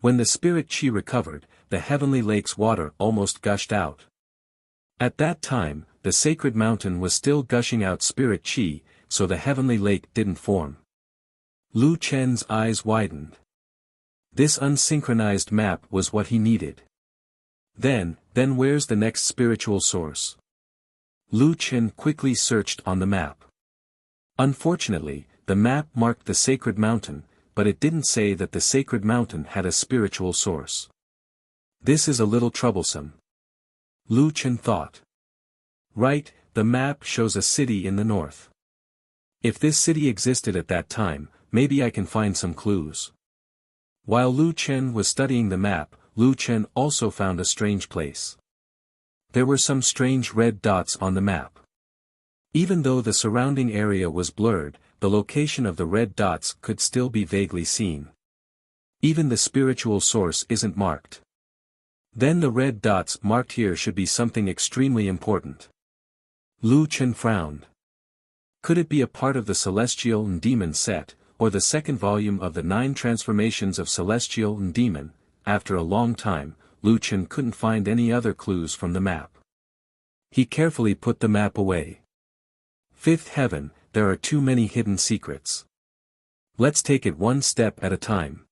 Speaker 1: When the spirit Qi recovered, the heavenly lake's water almost gushed out. At that time, the sacred mountain was still gushing out spirit Qi, so the heavenly lake didn't form. Lu Chen's eyes widened. This unsynchronized map was what he needed. Then where's the next spiritual source? Lu Chen quickly searched on the map. Unfortunately, the map marked the sacred mountain, but it didn't say that the sacred mountain had a spiritual source. This is a little troublesome. Lu Chen thought. Right, the map shows a city in the north. If this city existed at that time, maybe I can find some clues. While Lu Chen was studying the map, Lu Chen also found a strange place. There were some strange red dots on the map. Even though the surrounding area was blurred, the location of the red dots could still be vaguely seen. Even the spiritual source isn't marked. Then the red dots marked here should be something extremely important. Lu Chen frowned. Could it be a part of the Celestial and Demon set, or the second volume of the 9 transformations of Celestial and Demon? After a long time, Lu Chen couldn't find any other clues from the map. He carefully put the map away. Fifth heaven, there are too many hidden secrets. Let's take it one step at a time.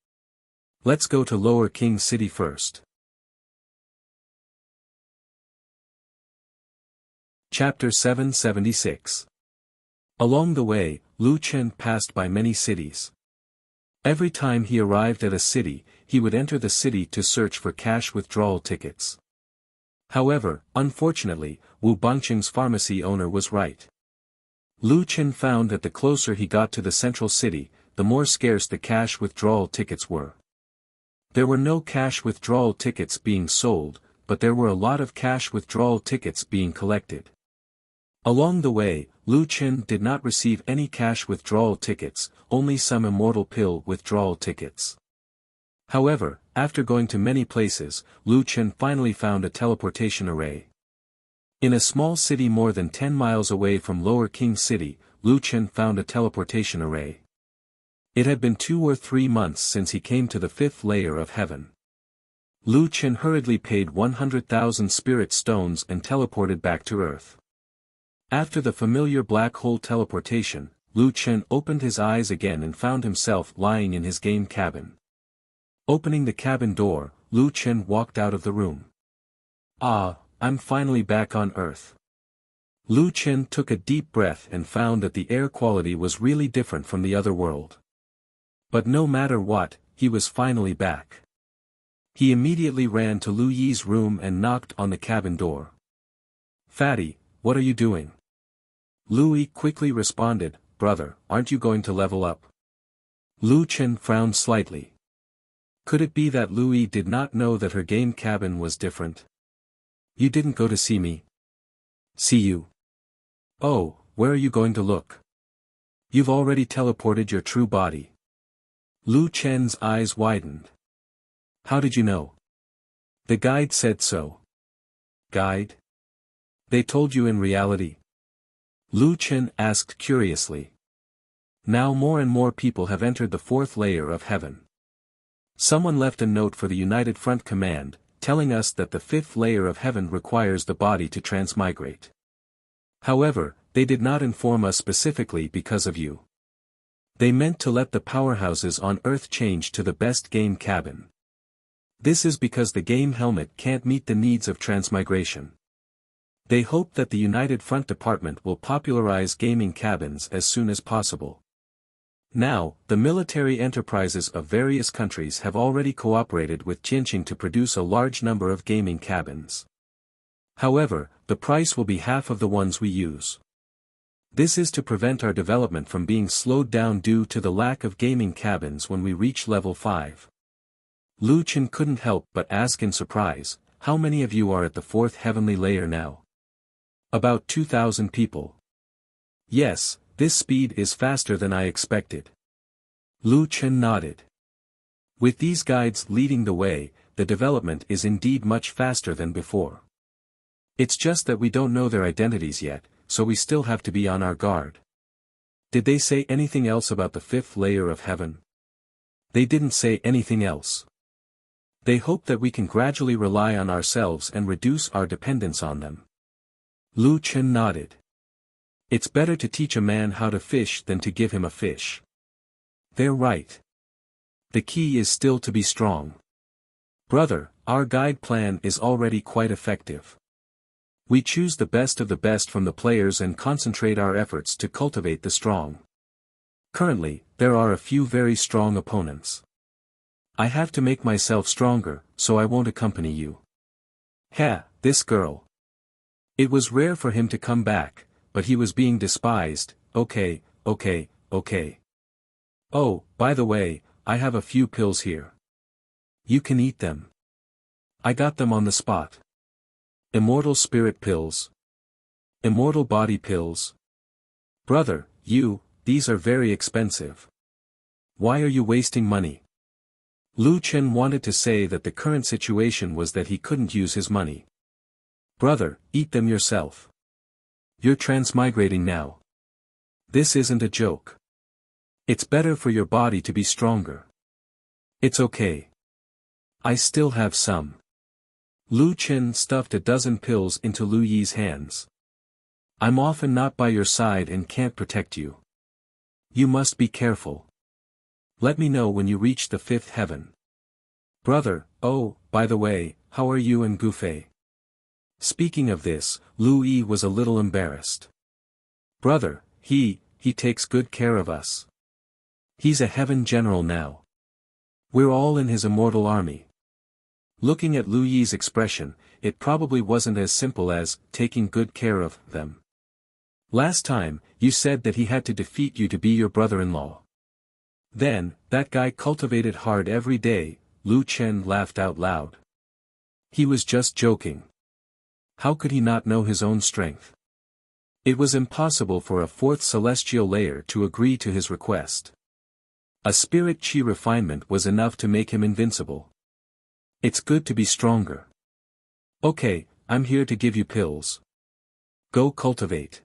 Speaker 1: Let's go to Lower King City first. Chapter 776. Along the way, Lu Chen passed by many cities. Every time he arrived at a city, he would enter the city to search for cash withdrawal tickets. However, unfortunately, Wu Bangcheng's pharmacy owner was right. Lu Chen found that the closer he got to the central city, the more scarce the cash withdrawal tickets were. There were no cash withdrawal tickets being sold, but there were a lot of cash withdrawal tickets being collected. Along the way, Lu Chen did not receive any cash withdrawal tickets, only some immortal pill withdrawal tickets. However, after going to many places, Lu Chen finally found a teleportation array. In a small city more than 10 miles away from Lower King City, Lu Chen found a teleportation array. It had been 2 or 3 months since he came to the 5th layer of heaven. Lu Chen hurriedly paid 100,000 spirit stones and teleported back to Earth. After the familiar black hole teleportation, Lu Chen opened his eyes again and found himself lying in his game cabin. Opening the cabin door, Lu Chen walked out of the room. Ah, I'm finally back on Earth. Lu Chen took a deep breath and found that the air quality was really different from the other world. But no matter what, he was finally back. He immediately ran to Lu Yi's room and knocked on the cabin door. Fatty, what are you doing? Lu Yi quickly responded, Brother, aren't you going to level up? Lu Chen frowned slightly. Could it be that Lu Yi did not know that her game cabin was different? You didn't go to see me. See you. Oh, where are you going to look? You've already teleported your true body. Lu Chen's eyes widened. How did you know? The guide said so. Guide? They told you in reality? Lu Chen asked curiously. Now more and more people have entered the 4th layer of heaven. Someone left a note for the United Front Command, telling us that the 5th layer of heaven requires the body to transmigrate. However, they did not inform us specifically because of you. They meant to let the powerhouses on Earth change to the best game cabin. This is because the game helmet can't meet the needs of transmigration. They hope that the United Front Department will popularize gaming cabins as soon as possible. Now, the military enterprises of various countries have already cooperated with Jinqing to produce a large number of gaming cabins. However, the price will be half of the ones we use. This is to prevent our development from being slowed down due to the lack of gaming cabins when we reach level 5. Lu Chen couldn't help but ask in surprise, how many of you are at the 4th heavenly layer now? About 2,000 people. Yes, this speed is faster than I expected. Lu Chen nodded. With these guides leading the way, the development is indeed much faster than before. It's just that we don't know their identities yet, so we still have to be on our guard. Did they say anything else about the fifth layer of heaven? They didn't say anything else. They hope that we can gradually rely on ourselves and reduce our dependence on them. Lu Chen nodded. It's better to teach a man how to fish than to give him a fish. They're right. The key is still to be strong. Brother, our guide plan is already quite effective. We choose the best of the best from the players and concentrate our efforts to cultivate the strong. Currently, there are a few very strong opponents. I have to make myself stronger, so I won't accompany you. This girl. It was rare for him to come back, but he was being despised. Okay. Oh, by the way, I have a few pills here. You can eat them. I got them on the spot. Immortal spirit pills. Immortal body pills. Brother, these are very expensive. Why are you wasting money? Lu Chen wanted to say that the current situation was that he couldn't use his money. Brother, eat them yourself. You're transmigrating now. This isn't a joke. It's better for your body to be stronger. It's okay. I still have some. Lu Chen stuffed a dozen pills into Lu Yi's hands. I'm often not by your side and can't protect you. You must be careful. Let me know when you reach the fifth heaven. Brother, oh, by the way, how are you and Gufei? Speaking of this, Lu Yi was a little embarrassed. Brother, he takes good care of us. He's a heaven general now. We're all in his immortal army. Looking at Lu Yi's expression, it probably wasn't as simple as taking good care of them. Last time, you said that he had to defeat you to be your brother-in-law. Then, that guy cultivated hard every day. Lu Chen laughed out loud. He was just joking. How could he not know his own strength? It was impossible for a fourth celestial layer to agree to his request. A spirit chi refinement was enough to make him invincible. It's good to be stronger. Okay, I'm here to give you pills. Go cultivate.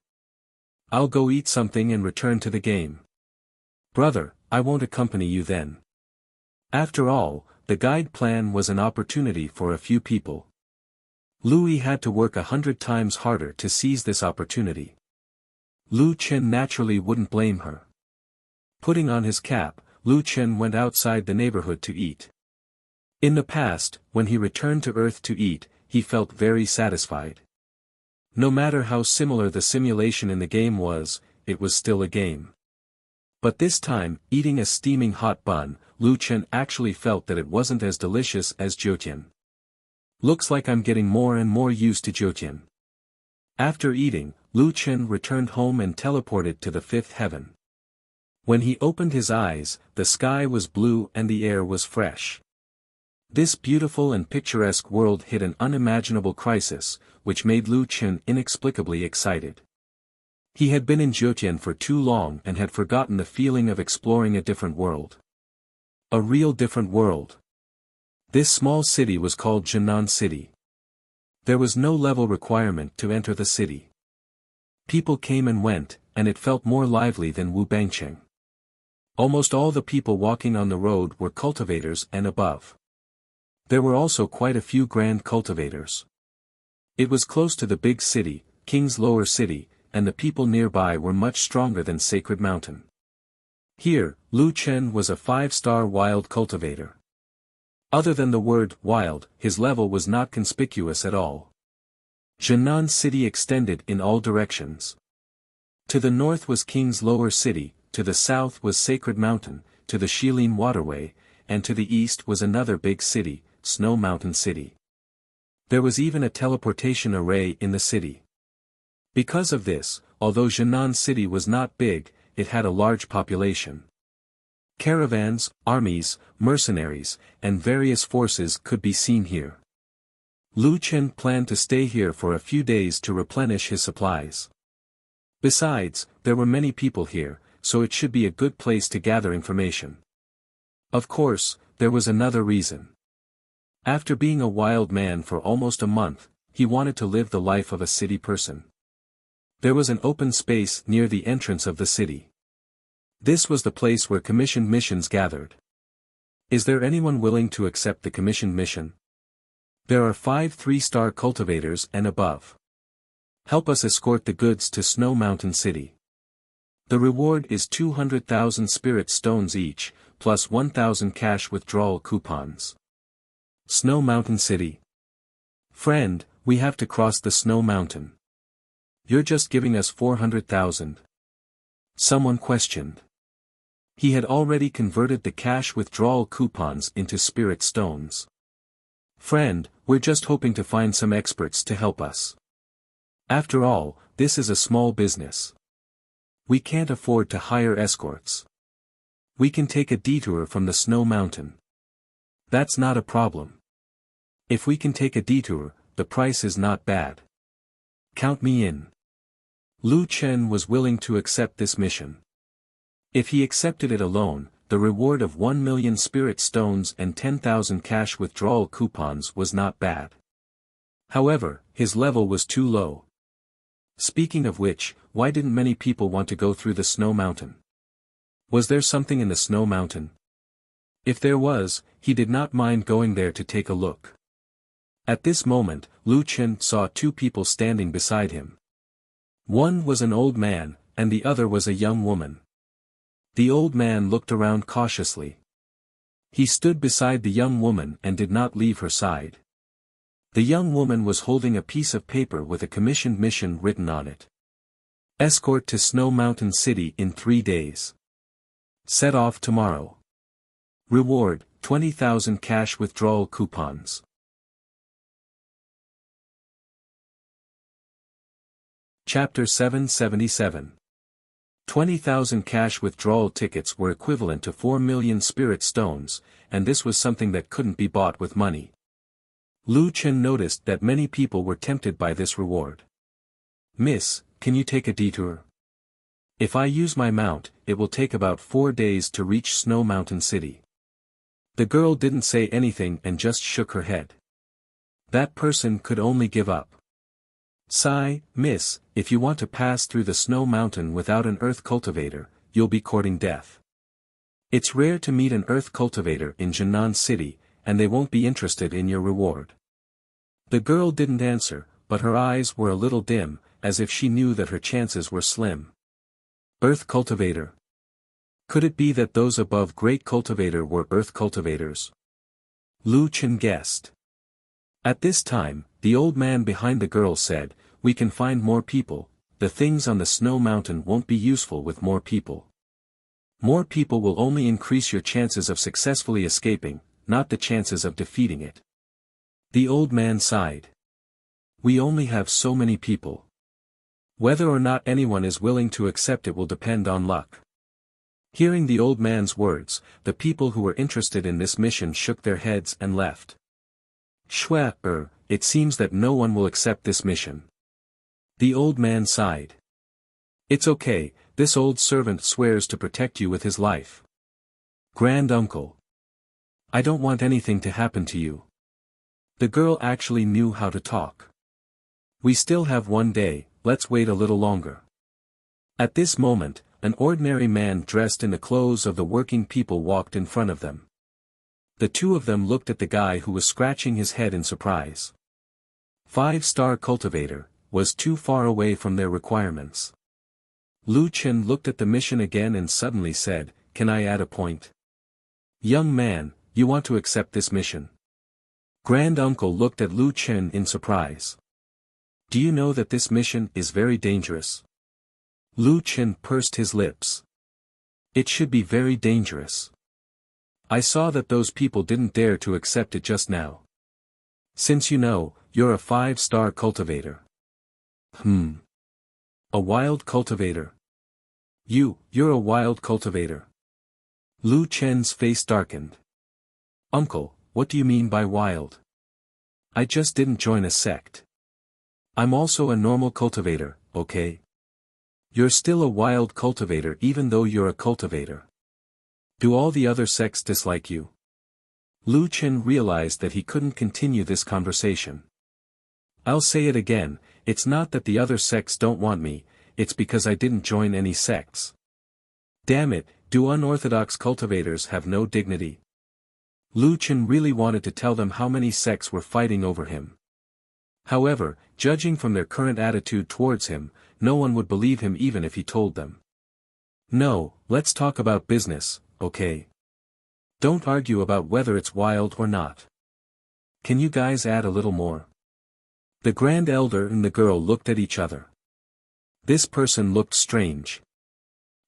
Speaker 1: I'll go eat something and return to the game. Brother, I won't accompany you then. After all, the guide plan was an opportunity for a few people. Louis had to work 100 times harder to seize this opportunity. Lu Chen naturally wouldn't blame her. Putting on his cap, Lu Chen went outside the neighborhood to eat. In the past, when he returned to Earth to eat, he felt very satisfied. No matter how similar the simulation in the game was, it was still a game. But this time, eating a steaming hot bun, Lu Chen actually felt that it wasn't as delicious as Jiutian. Looks like I'm getting more and more used to Jiutian. After eating, Lu Chen returned home and teleported to the fifth heaven. When he opened his eyes, the sky was blue and the air was fresh. This beautiful and picturesque world hid an unimaginable crisis, which made Lu Chen inexplicably excited. He had been in Jiutian for too long and had forgotten the feeling of exploring a different world. A real different world. This small city was called Jinan City. There was no level requirement to enter the city. People came and went, and it felt more lively than Wu Bangcheng. Almost all the people walking on the road were cultivators and above. There were also quite a few grand cultivators. It was close to the big city, King's Lower City, and the people nearby were much stronger than Sacred Mountain. Here, Lu Chen was a 5-star wild cultivator. Other than the word wild, his level was not conspicuous at all. Jinan City extended in all directions. To the north was King's Lower City, to the south was Sacred Mountain, to the Shilin Waterway, and to the east was another big city, Snow Mountain City. There was even a teleportation array in the city. Because of this, although Jinan City was not big, it had a large population. Caravans, armies, mercenaries, and various forces could be seen here. Lu Chen planned to stay here for a few days to replenish his supplies. Besides, there were many people here, so it should be a good place to gather information. Of course, there was another reason. After being a wild man for almost a month, he wanted to live the life of a city person. There was an open space near the entrance of the city. This was the place where commissioned missions gathered. Is there anyone willing to accept the commissioned mission? There are 5 3-star cultivators and above. Help us escort the goods to Snow Mountain City. The reward is 200,000 spirit stones each, plus 1,000 cash withdrawal coupons. Snow Mountain City. Friend, we have to cross the Snow Mountain. You're just giving us 400,000. Someone questioned. He had already converted the cash withdrawal coupons into spirit stones. Friend, we're just hoping to find some experts to help us. After all, this is a small business. We can't afford to hire escorts. We can take a detour from the Snow Mountain. That's not a problem. If we can take a detour, the price is not bad. Count me in. Lu Chen was willing to accept this mission. If he accepted it alone, the reward of 1 million spirit stones and 10,000 cash withdrawal coupons was not bad. However, his level was too low. Speaking of which, why didn't many people want to go through the Snow Mountain? Was there something in the Snow Mountain? If there was, he did not mind going there to take a look. At this moment, Lu Chen saw 2 people standing beside him. One was an old man, and the other was a young woman. The old man looked around cautiously. He stood beside the young woman and did not leave her side. The young woman was holding a piece of paper with a commissioned mission written on it. Escort to Snow Mountain City in 3 days. Set off tomorrow. Reward, 20,000 cash withdrawal coupons. Chapter 777. 20,000 cash withdrawal tickets were equivalent to 4 million spirit stones, and this was something that couldn't be bought with money. Lu Chen noticed that many people were tempted by this reward. Miss, can you take a detour? If I use my mount, it will take about 4 days to reach Snow Mountain City. The girl didn't say anything and just shook her head. That person could only give up. Sigh, miss, if you want to pass through the Snow Mountain without an earth cultivator, you'll be courting death. It's rare to meet an earth cultivator in Jinan City, and they won't be interested in your reward. The girl didn't answer, but her eyes were a little dim, as if she knew that her chances were slim. Earth cultivator. Could it be that those above great cultivator were earth cultivators? Lu Chen guessed. At this time, the old man behind the girl said, "We can find more people, the things on the Snow Mountain won't be useful with more people. More people will only increase your chances of successfully escaping, not the chances of defeating it." The old man sighed. We only have so many people. Whether or not anyone is willing to accept it will depend on luck. Hearing the old man's words, the people who were interested in this mission shook their heads and left. It seems that no one will accept this mission. The old man sighed. It's okay, this old servant swears to protect you with his life. Grand uncle. I don't want anything to happen to you. The girl actually knew how to talk. We still have 1 day, let's wait a little longer. At this moment, an ordinary man dressed in the clothes of the working people walked in front of them. The 2 of them looked at the guy who was scratching his head in surprise. 5-star cultivator, was too far away from their requirements. Lu Chen looked at the mission again and suddenly said, "Can I add a point?" Young man, you want to accept this mission? Grand uncle looked at Lu Chen in surprise. Do you know that this mission is very dangerous? Lu Chen pursed his lips. It should be very dangerous. I saw that those people didn't dare to accept it just now. Since you know, you're a 5-star cultivator. A wild cultivator. You're a wild cultivator. Lu Chen's face darkened. Uncle, what do you mean by wild? I just didn't join a sect. I'm also a normal cultivator, okay? You're still a wild cultivator even though you're a cultivator. Do all the other sects dislike you? Lu Chen realized that he couldn't continue this conversation. I'll say it again, it's not that the other sects don't want me, it's because I didn't join any sects. Damn it, do unorthodox cultivators have no dignity? Lu Chen really wanted to tell them how many sects were fighting over him. However, judging from their current attitude towards him, no one would believe him even if he told them. No, let's talk about business, okay? Don't argue about whether it's wild or not. Can you guys add a little more? The Grand Elder and the girl looked at each other. This person looked strange.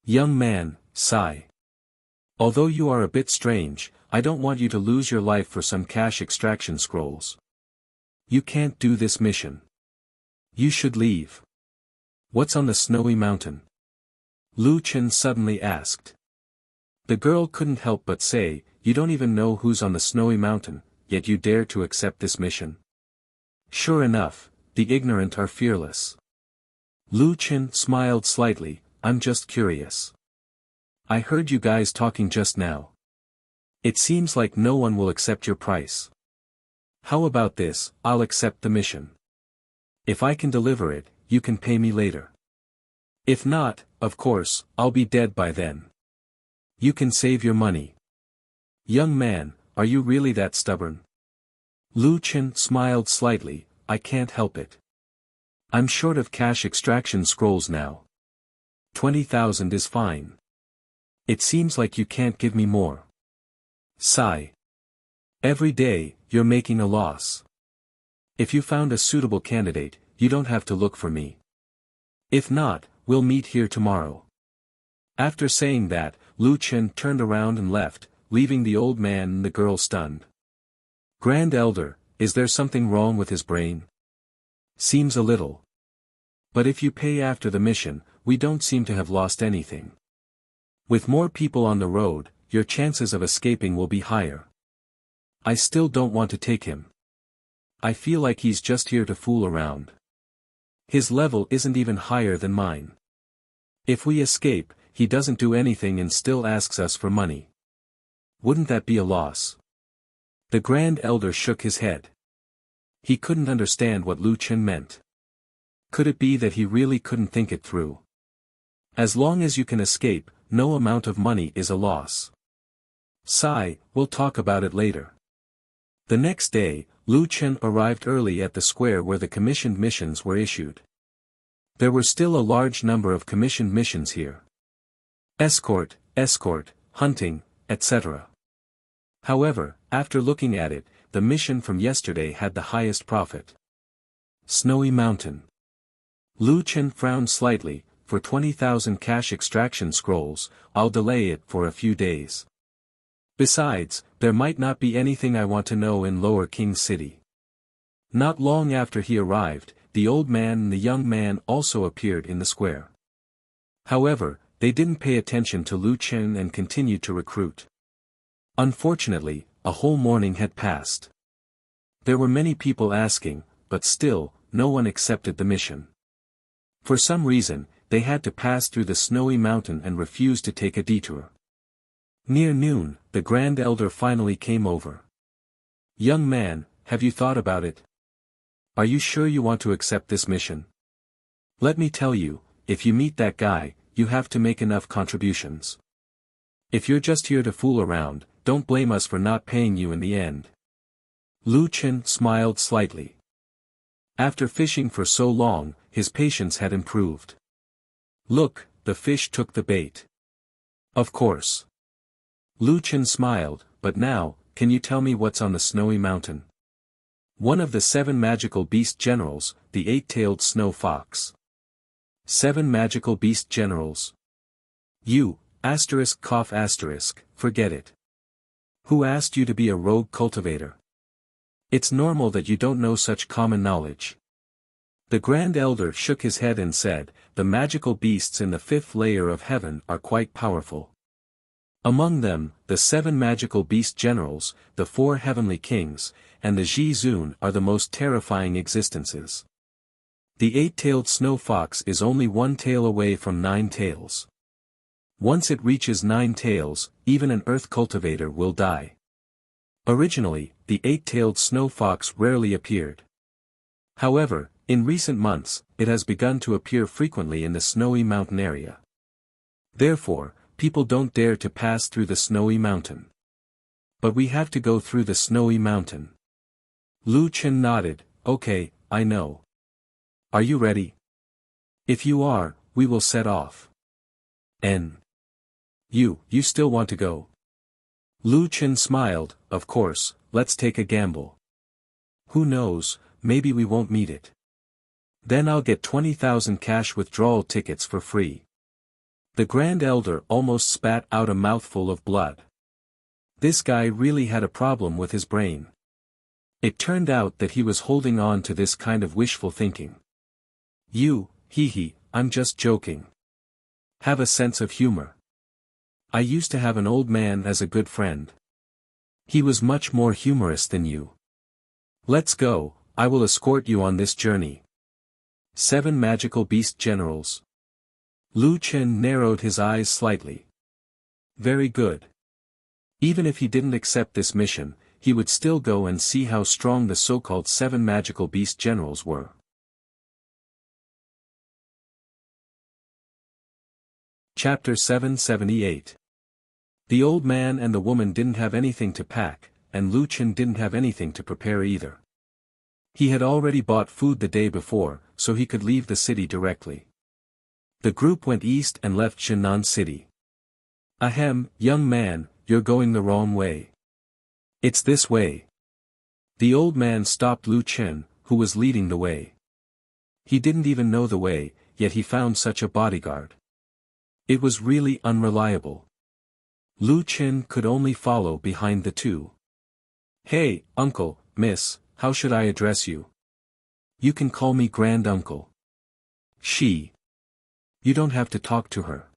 Speaker 1: Young man, sigh. Although you are a bit strange, I don't want you to lose your life for some cash extraction scrolls. You can't do this mission. You should leave. What's on the snowy mountain? Lu Chen suddenly asked. The girl couldn't help but say, you don't even know who's on the snowy mountain, yet you dare to accept this mission. Sure enough, the ignorant are fearless. Lu Chen smiled slightly, I'm just curious. I heard you guys talking just now. It seems like no one will accept your price. How about this, I'll accept the mission. If I can deliver it, you can pay me later. If not, of course, I'll be dead by then. You can save your money. Young man, are you really that stubborn? Lu Chen smiled slightly, I can't help it. I'm short of cash extraction scrolls now. 20,000 is fine. It seems like you can't give me more. Sigh. Every day, you're making a loss. If you found a suitable candidate, you don't have to look for me. If not, we'll meet here tomorrow. After saying that, Lu Chen turned around and left, leaving the old man and the girl stunned. Grand Elder, is there something wrong with his brain? Seems a little. But if you pay after the mission, we don't seem to have lost anything. With more people on the road, your chances of escaping will be higher. I still don't want to take him. I feel like he's just here to fool around. His level isn't even higher than mine. If we escape, he doesn't do anything and still asks us for money. Wouldn't that be a loss? The Grand Elder shook his head. He couldn't understand what Lu Chen meant. Could it be that he really couldn't think it through? As long as you can escape, no amount of money is a loss. Sigh, we'll talk about it later. The next day, Lu Chen arrived early at the square where the commissioned missions were issued. There were still a large number of commissioned missions here. Escort, hunting, etc. However, after looking at it, the mission from yesterday had the highest profit. Snowy Mountain. Lu Chen frowned slightly, for 20,000 cash extraction scrolls, I'll delay it for a few days. Besides, there might not be anything I want to know in Lower King City. Not long after he arrived, the old man and the young man also appeared in the square. However, they didn't pay attention to Lu Chen and continued to recruit. Unfortunately, a whole morning had passed. There were many people asking, but still, no one accepted the mission. For some reason, they had to pass through the snowy mountain and refused to take a detour. Near noon, the Grand Elder finally came over. Young man, have you thought about it? Are you sure you want to accept this mission? Let me tell you, if you meet that guy, you have to make enough contributions. If you're just here to fool around, don't blame us for not paying you in the end. Lu Chen smiled slightly. After fishing for so long, his patience had improved. Look, the fish took the bait. Of course. Lu Chen smiled, but now, can you tell me what's on the snowy mountain? One of the 7 magical beast generals, the 8-tailed snow fox. 7 magical beast generals. You, forget it. Who asked you to be a rogue cultivator? It's normal that you don't know such common knowledge. The Grand Elder shook his head and said, the magical beasts in the 5th layer of heaven are quite powerful. Among them, the 7 magical beast generals, the 4 heavenly kings, and the Zhizun are the most terrifying existences. The 8-tailed snow fox is only 1 tail away from 9 tails. Once it reaches 9 tails, even an earth cultivator will die. Originally, the 8-tailed snow fox rarely appeared. However, in recent months, it has begun to appear frequently in the snowy mountain area. Therefore, people don't dare to pass through the snowy mountain. But we have to go through the snowy mountain. Lu Chen nodded, okay, I know. Are you ready? If you are, we will set off. You still want to go? Lu Chen smiled, of course, let's take a gamble. Who knows, maybe we won't meet it. Then I'll get 20,000 cash withdrawal tickets for free. The Grand Elder almost spat out a mouthful of blood. This guy really had a problem with his brain. It turned out that he was holding on to this kind of wishful thinking. I'm just joking. Have a sense of humor. I used to have an old man as a good friend. He was much more humorous than you. Let's go, I will escort you on this journey. 7 Magical Beast Generals. Lu Chen narrowed his eyes slightly. Very good. Even if he didn't accept this mission, he would still go and see how strong the so-called 7 Magical Beast Generals were. Chapter 778. The old man and the woman didn't have anything to pack, and Lu Chen didn't have anything to prepare either. He had already bought food the day before, so he could leave the city directly. The group went east and left Shannan City. Ahem, young man, you're going the wrong way. It's this way. The old man stopped Lu Chen, who was leading the way. He didn't even know the way, yet he found such a bodyguard. It was really unreliable. Lu Chen could only follow behind the two. Hey, uncle, miss, how should I address you? You can call me Grand Uncle. She. You don't have to talk to her.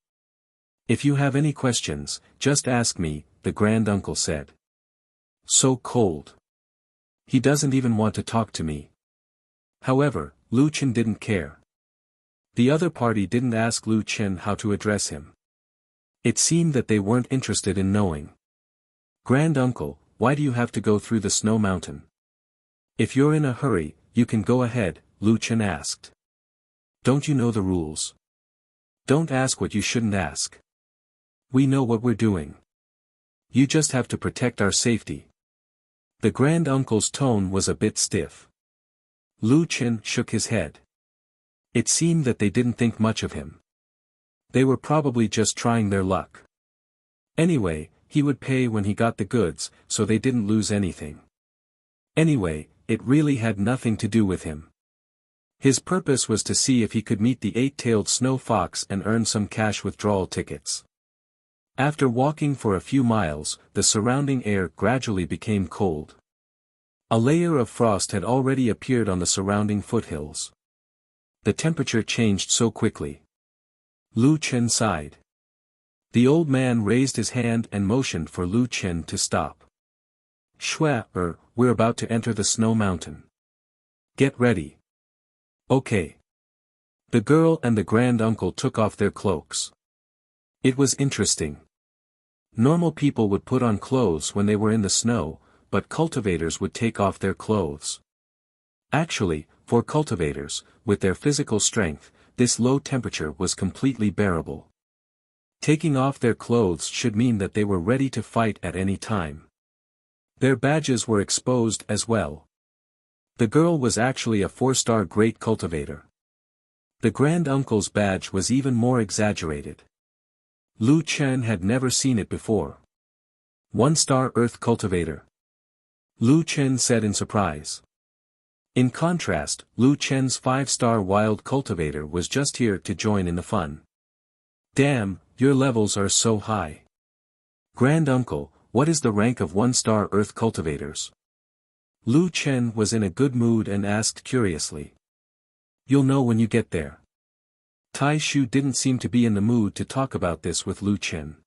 Speaker 1: If you have any questions, just ask me, the Grand Uncle said. So cold. He doesn't even want to talk to me. However, Lu Chen didn't care. The other party didn't ask Lu Chen how to address him. It seemed that they weren't interested in knowing. Grand Uncle, why do you have to go through the snow mountain? If you're in a hurry, you can go ahead, Lu Chen asked. Don't you know the rules? Don't ask what you shouldn't ask. We know what we're doing. You just have to protect our safety. The Grand Uncle's tone was a bit stiff. Lu Chen shook his head. It seemed that they didn't think much of him. They were probably just trying their luck. Anyway, he would pay when he got the goods, so they didn't lose anything. Anyway, it really had nothing to do with him. His purpose was to see if he could meet the 8-tailed snow fox and earn some cash withdrawal tickets. After walking for a few miles, the surrounding air gradually became cold. A layer of frost had already appeared on the surrounding foothills. The temperature changed so quickly. Lu Chen sighed. The old man raised his hand and motioned for Lu Chen to stop. We're about to enter the snow mountain. Get ready. Okay. The girl and the Grand Uncle took off their cloaks. It was interesting. Normal people would put on clothes when they were in the snow, but cultivators would take off their clothes. Actually, for cultivators, with their physical strength, this low temperature was completely bearable. Taking off their clothes should mean that they were ready to fight at any time. Their badges were exposed as well. The girl was actually a 4-star great cultivator. The Grand Uncle's badge was even more exaggerated. Lu Chen had never seen it before. 1-star earth cultivator. Lu Chen said in surprise. In contrast, Lu Chen's 5-star wild cultivator was just here to join in the fun. Damn, your levels are so high. Grand Uncle, what is the rank of 1-star earth cultivators? Lu Chen was in a good mood and asked curiously. You'll know when you get there. Tai Shu didn't seem to be in the mood to talk about this with Lu Chen.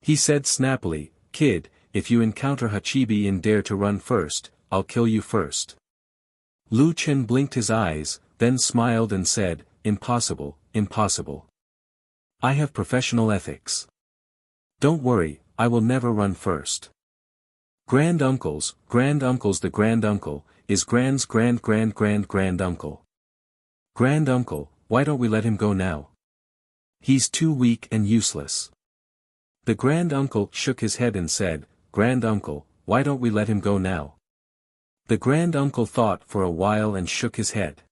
Speaker 1: He said snappily, Kid, if you encounter Hachibi and dare to run first, I'll kill you first. Lu Chen blinked his eyes, then smiled and said, Impossible, impossible. I have professional ethics. Don't worry, I will never run first. The Grand Uncle, is Grand's grand-grand-grand-grand-uncle. Grand-uncle, why don't we let him go now? He's too weak and useless. The grand-uncle shook his head and said, Grand-uncle, why don't we let him go now? The grand-uncle thought for a while and shook his head.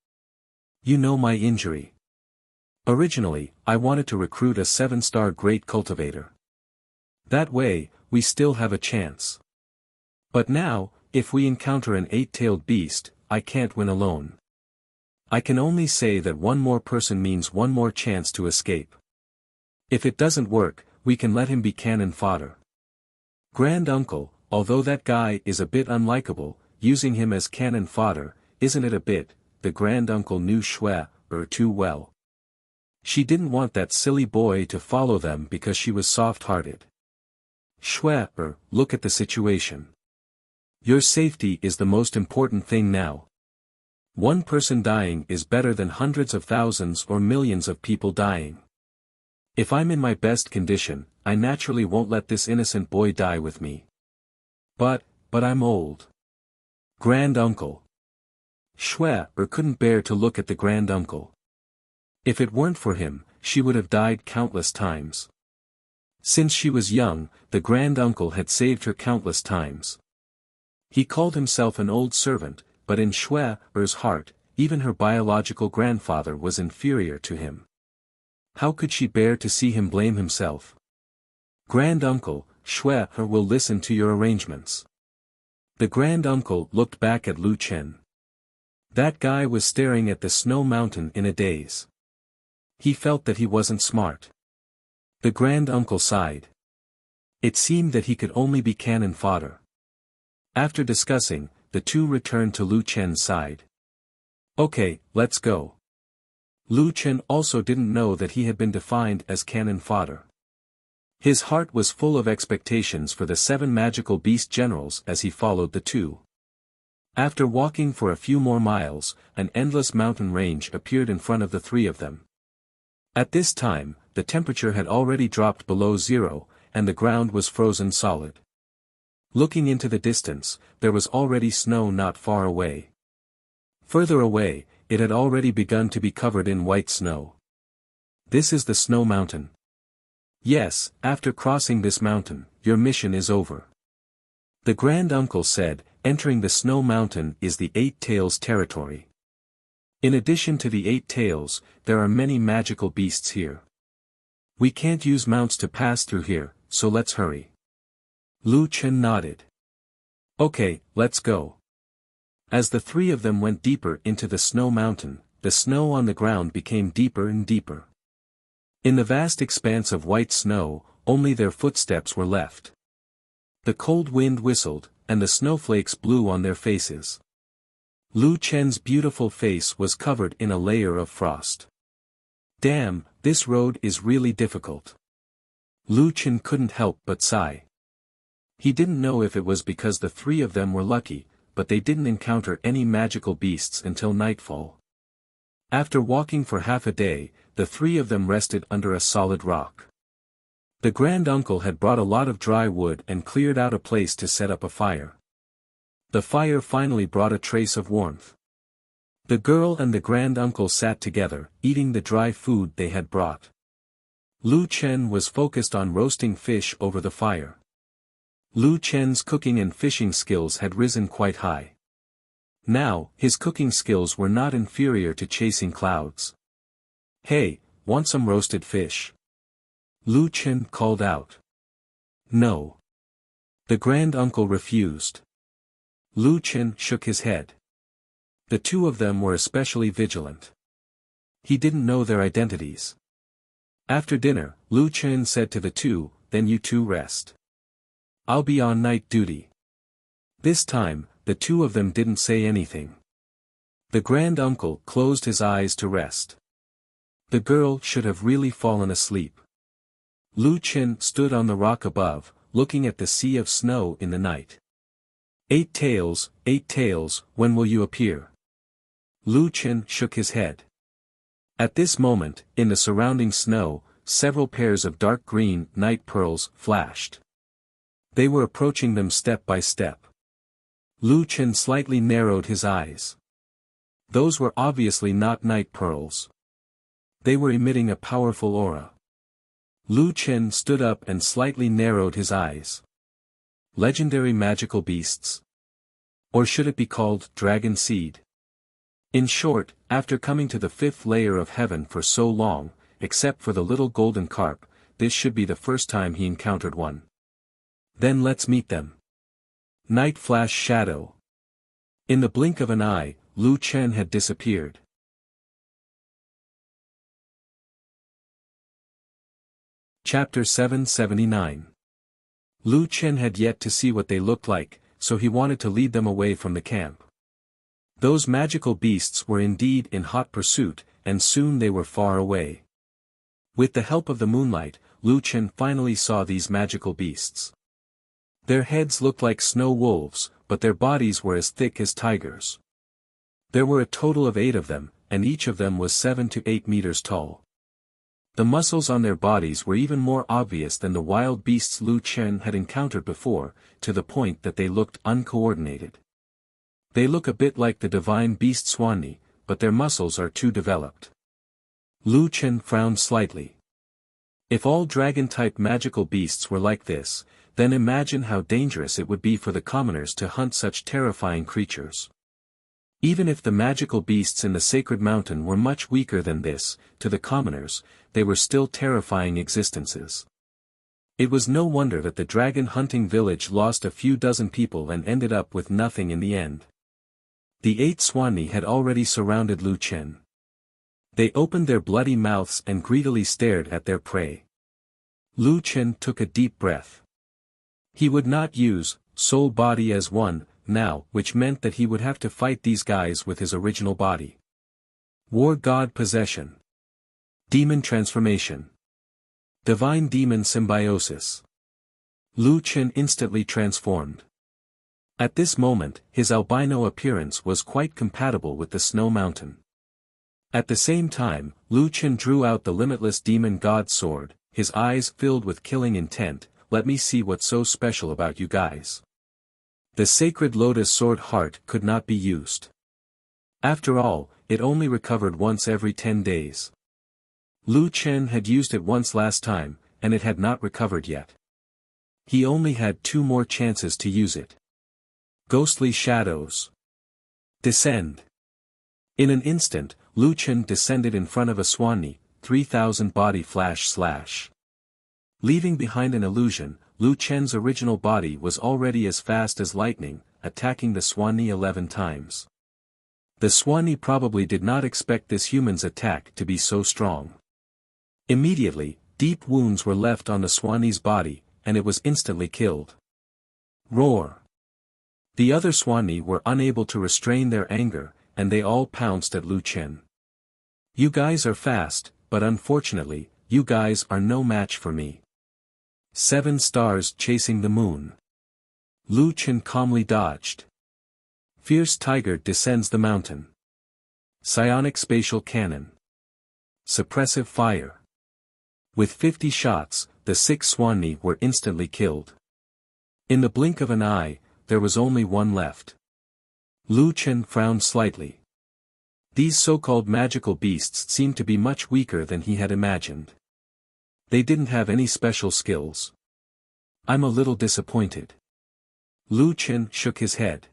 Speaker 1: You know my injury. Originally, I wanted to recruit a 7-star great cultivator. That way, we still have a chance. But now, if we encounter an 8-tailed beast, I can't win alone. I can only say that one more person means one more chance to escape. If it doesn't work, we can let him be cannon fodder. Grand-uncle, although that guy is a bit unlikable, using him as cannon fodder, isn't it a bit? The grand-uncle knew Shui too well. She didn't want that silly boy to follow them because she was soft-hearted. Shui, look at the situation. Your safety is the most important thing now. One person dying is better than hundreds of thousands or millions of people dying. If I'm in my best condition, I naturally won't let this innocent boy die with me. But I'm old. Grand-uncle. Shui couldn't bear to look at the grand-uncle. If it weren't for him, she would have died countless times. Since she was young, the grand-uncle had saved her countless times. He called himself an old servant, but in Shui's heart, even her biological grandfather was inferior to him. How could she bear to see him blame himself? Grand-uncle, Shui will listen to your arrangements. The grand-uncle looked back at Lu Chen. That guy was staring at the snow mountain in a daze. He felt that he wasn't smart. The grand-uncle sighed. It seemed that he could only be cannon fodder. After discussing, the two returned to Lu Chen's side. Okay, let's go. Lu Chen also didn't know that he had been defined as cannon fodder. His heart was full of expectations for the 7 magical beast generals as he followed the two. After walking for a few more miles, an endless mountain range appeared in front of the 3 of them. At this time, the temperature had already dropped below 0, and the ground was frozen solid. Looking into the distance, there was already snow not far away. Further away, it had already begun to be covered in white snow. This is the snow mountain. Yes, after crossing this mountain, your mission is over. The grand-uncle said, entering the snow mountain is the 8 Tails territory. In addition to the 8 Tails, there are many magical beasts here. We can't use mounts to pass through here, so let's hurry. Lu Chen nodded. Okay, let's go. As the 3 of them went deeper into the snow mountain, the snow on the ground became deeper and deeper. In the vast expanse of white snow, only their footsteps were left. The cold wind whistled, and the snowflakes blew on their faces. Lu Chen's beautiful face was covered in a layer of frost. Damn, this road is really difficult. Lu Chen couldn't help but sigh. He didn't know if it was because the 3 of them were lucky, but they didn't encounter any magical beasts until nightfall. After walking for half a day, the 3 of them rested under a solid rock. The grand-uncle had brought a lot of dry wood and cleared out a place to set up a fire. The fire finally brought a trace of warmth. The girl and the grand-uncle sat together, eating the dry food they had brought. Lu Chen was focused on roasting fish over the fire. Lu Chen's cooking and fishing skills had risen quite high. Now, his cooking skills were not inferior to chasing clouds. Hey, want some roasted fish? Lu Chen called out. No. The grand-uncle refused. Lu Chen shook his head. The 2 of them were especially vigilant. He didn't know their identities. After dinner, Lu Chen said to the 2, then you 2 rest. I'll be on night duty. This time, the 2 of them didn't say anything. The grand-uncle closed his eyes to rest. The girl should have really fallen asleep. Lu Chen stood on the rock above, looking at the sea of snow in the night. 8 Tails, when will you appear? Lu Chen shook his head. At this moment, in the surrounding snow, several pairs of dark green night pearls flashed. They were approaching them step by step. Lu Chen slightly narrowed his eyes. Those were obviously not night pearls. They were emitting a powerful aura. Lu Chen stood up and slightly narrowed his eyes. Legendary magical beasts? Or should it be called dragon seed? In short, after coming to the fifth layer of heaven for so long, except for the little golden carp, this should be the first time he encountered one. Then let's meet them. Night Flash Shadow. In the blink of an eye, Lu Chen had disappeared. Chapter 779. Lu Chen had yet to see what they looked like, so he wanted to lead them away from the camp. Those magical beasts were indeed in hot pursuit, and soon they were far away. With the help of the moonlight, Lu Chen finally saw these magical beasts. Their heads looked like snow wolves, but their bodies were as thick as tigers. There were a total of 8 of them, and each of them was 7 to 8 meters tall. The muscles on their bodies were even more obvious than the wild beasts Lu Chen had encountered before, to the point that they looked uncoordinated. They look a bit like the divine beast Swanee, but their muscles are too developed. Lu Chen frowned slightly. If all dragon-type magical beasts were like this, then imagine how dangerous it would be for the commoners to hunt such terrifying creatures. Even if the magical beasts in the sacred mountain were much weaker than this, to the commoners, they were still terrifying existences. It was no wonder that the dragon hunting village lost a few dozen people and ended up with nothing in the end. The 8 Swanee had already surrounded Lu Chen. They opened their bloody mouths and greedily stared at their prey. Lu Chen took a deep breath. He would not use soul body as one, now, which meant that he would have to fight these guys with his original body. War God Possession. Demon Transformation. Divine Demon Symbiosis. Lu Chen instantly transformed. At this moment, his albino appearance was quite compatible with the snow mountain. At the same time, Lu Chen drew out the limitless demon god sword, his eyes filled with killing intent. Let me see what's so special about you guys. The sacred lotus sword heart could not be used. After all, it only recovered once every 10 days. Lu Chen had used it once last time, and it had not recovered yet. He only had 2 more chances to use it. Ghostly Shadows. Descend. In an instant, Lu Chen descended in front of a Swanee, 3000 body flash slash. Leaving behind an illusion, Lu Chen's original body was already as fast as lightning, attacking the Swanee 11 times. The Swanee probably did not expect this human's attack to be so strong. Immediately, deep wounds were left on the Swanee's body, and it was instantly killed. Roar. The other Swanee were unable to restrain their anger, and they all pounced at Lu Chen. You guys are fast, but unfortunately, you guys are no match for me. 7 stars chasing the moon. Lu Chen calmly dodged. Fierce tiger descends the mountain. Psionic spatial cannon. Suppressive fire. With 50 shots, the 6 Swanee were instantly killed. In the blink of an eye, there was only one left. Lu Chen frowned slightly. These so-called magical beasts seemed to be much weaker than he had imagined. They didn't have any special skills. I'm a little disappointed. Lu Chen shook his head.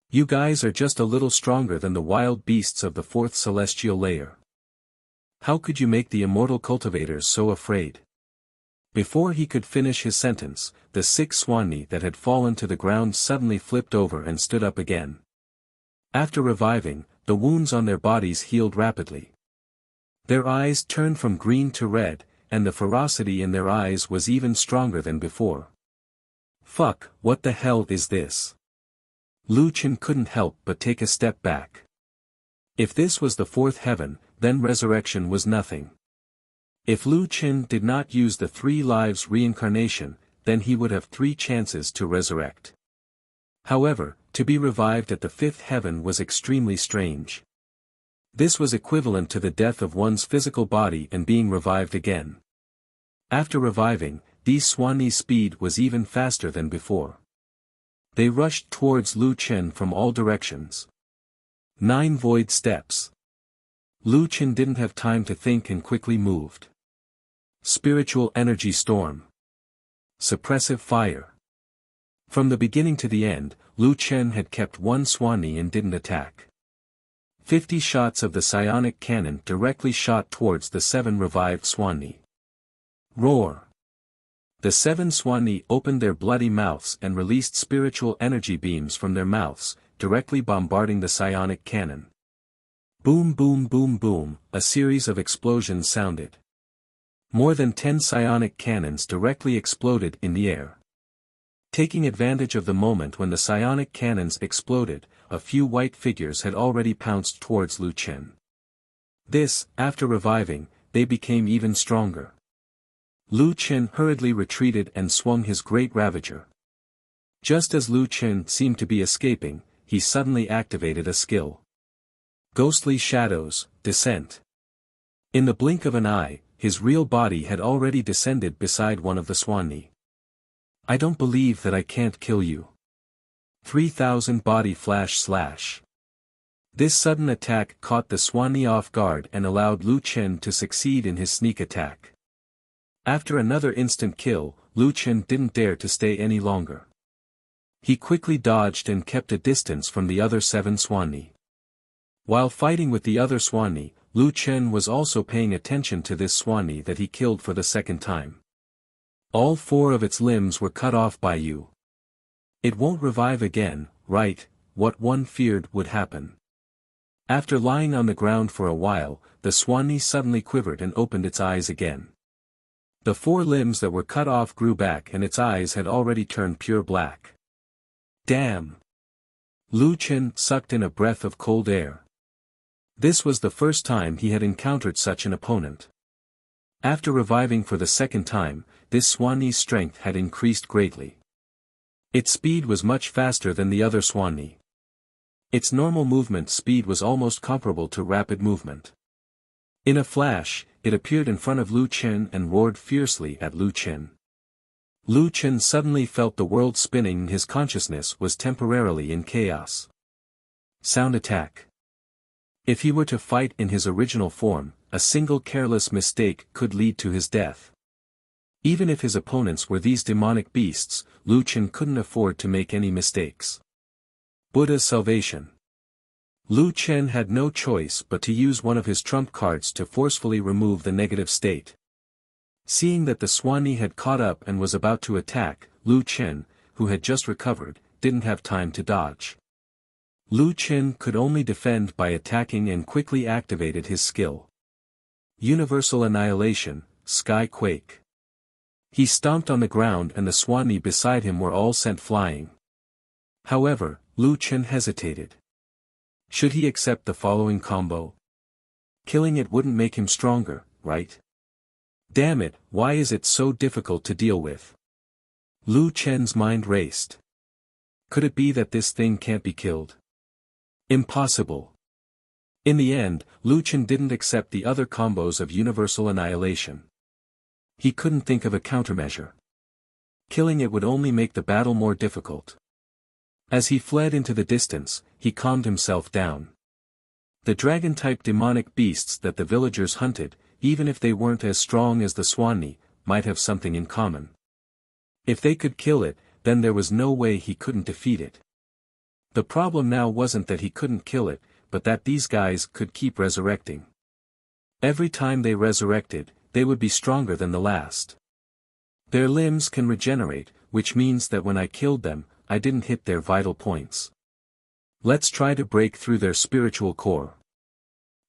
Speaker 1: You guys are just a little stronger than the wild beasts of the 4th celestial layer. How could you make the immortal cultivators so afraid? Before he could finish his sentence, the 6 Swanee that had fallen to the ground suddenly flipped over and stood up again. After reviving, the wounds on their bodies healed rapidly. Their eyes turned from green to red, and the ferocity in their eyes was even stronger than before. Fuck, what the hell is this? Lu Chen couldn't help but take a step back. If this was the 4th heaven, then resurrection was nothing. If Lu Chen did not use the 3 lives reincarnation, then he would have 3 chances to resurrect. However, to be revived at the 5th heaven was extremely strange. This was equivalent to the death of one's physical body and being revived again. After reviving, these Swanee's speed was even faster than before. They rushed towards Lu Chen from all directions. 9 void steps. Lu Chen didn't have time to think and quickly moved. Spiritual energy storm. Suppressive fire. From the beginning to the end, Lu Chen had kept one Swanee and didn't attack. 50 shots of the psionic cannon directly shot towards the 7 revived Swanee. Roar. The 7 Swanee opened their bloody mouths and released spiritual energy beams from their mouths, directly bombarding the psionic cannon. Boom boom boom boom, a series of explosions sounded. More than 10 psionic cannons directly exploded in the air. Taking advantage of the moment when the psionic cannons exploded, a few white figures had already pounced towards Lu Chen. This, after reviving, they became even stronger. Lu Chen hurriedly retreated and swung his great Ravager. Just as Lu Chen seemed to be escaping, he suddenly activated a skill. Ghostly Shadows, Descent. In the blink of an eye, his real body had already descended beside one of the Swanee. I don't believe that I can't kill you. 3000 body flash slash. This sudden attack caught the Swanee off guard and allowed Lu Chen to succeed in his sneak attack. After another instant kill, Lu Chen didn't dare to stay any longer. He quickly dodged and kept a distance from the other 7 Swanee. While fighting with the other Swanee, Lu Chen was also paying attention to this Swanee that he killed for the second time. All 4 of its limbs were cut off by you. It won't revive again, right? What one feared would happen. After lying on the ground for a while, the Swanee suddenly quivered and opened its eyes again. The 4 limbs that were cut off grew back and its eyes had already turned pure black. Damn! Lu Chen sucked in a breath of cold air. This was the first time he had encountered such an opponent. After reviving for the second time, this Swanee's strength had increased greatly. Its speed was much faster than the other Swanee. Its normal movement speed was almost comparable to rapid movement. In a flash, it appeared in front of Lu Chen and roared fiercely at Lu Chen. Lu Chen suddenly felt the world spinning and his consciousness was temporarily in chaos. Sound attack. If he were to fight in his original form, a single careless mistake could lead to his death. Even if his opponents were these demonic beasts, Lu Chen couldn't afford to make any mistakes. Buddha's Salvation. Lu Chen had no choice but to use one of his trump cards to forcefully remove the negative state. Seeing that the Swanee had caught up and was about to attack, Lu Chen, who had just recovered, didn't have time to dodge. Lu Chen could only defend by attacking and quickly activated his skill. Universal Annihilation, Sky Quake. He stomped on the ground and the Swanee beside him were all sent flying. However, Lu Chen hesitated. Should he accept the following combo? Killing it wouldn't make him stronger, right? Damn it, why is it so difficult to deal with? Lu Chen's mind raced. Could it be that this thing can't be killed? Impossible. In the end, Lu Chen didn't accept the other combos of Universal Annihilation. He couldn't think of a countermeasure. Killing it would only make the battle more difficult. As he fled into the distance, he calmed himself down. The dragon-type demonic beasts that the villagers hunted, even if they weren't as strong as the Swanee, might have something in common. If they could kill it, then there was no way he couldn't defeat it. The problem now wasn't that he couldn't kill it, but that these guys could keep resurrecting. Every time they resurrected, they would be stronger than the last. Their limbs can regenerate, which means that when I killed them, I didn't hit their vital points. Let's try to break through their spiritual core.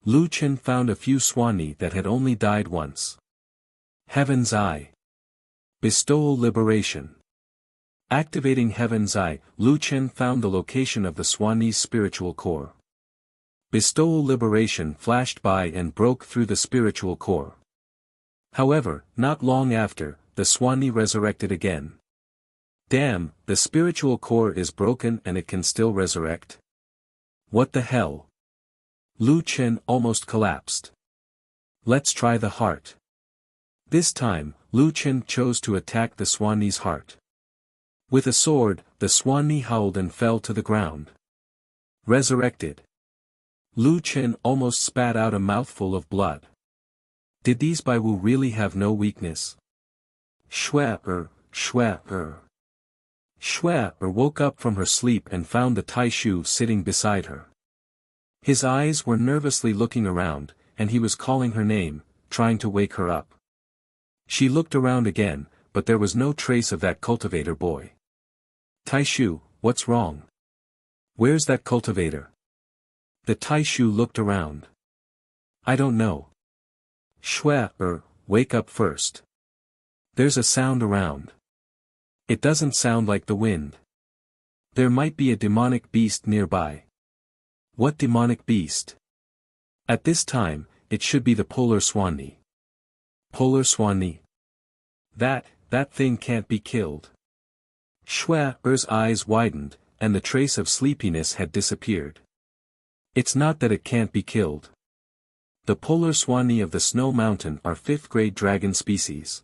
Speaker 1: Lu Chen found a few Swanee that had only died once. Heaven's Eye. Bestowal Liberation. Activating Heaven's Eye, Lu Chen found the location of the Swanee's spiritual core. Bestowal Liberation flashed by and broke through the spiritual core. However, not long after, the Swanee resurrected again. Damn, the spiritual core is broken and it can still resurrect? What the hell? Lu Chen almost collapsed. Let's try the heart. This time, Lu Chen chose to attack the Swanee's heart. With a sword, the Swanee howled and fell to the ground. Resurrected. Lu Chen almost spat out a mouthful of blood. Did these Baiwu really have no weakness? Shwe-er. Shwe-er woke up from her sleep and found the Taishu sitting beside her. His eyes were nervously looking around, and he was calling her name, trying to wake her up. She looked around again, but there was no trace of that cultivator boy. Taishu, what's wrong? Where's that cultivator? The Taishu looked around. I don't know. Shwe-er, wake up first. There's a sound around. It doesn't sound like the wind. There might be a demonic beast nearby. What demonic beast? At this time, it should be the polar Swanee. Polar Swanee? That thing can't be killed. Shwe-er's eyes widened, and the trace of sleepiness had disappeared. It's not that it can't be killed. The polar Swanee of the Snow Mountain are 5th-grade dragon species.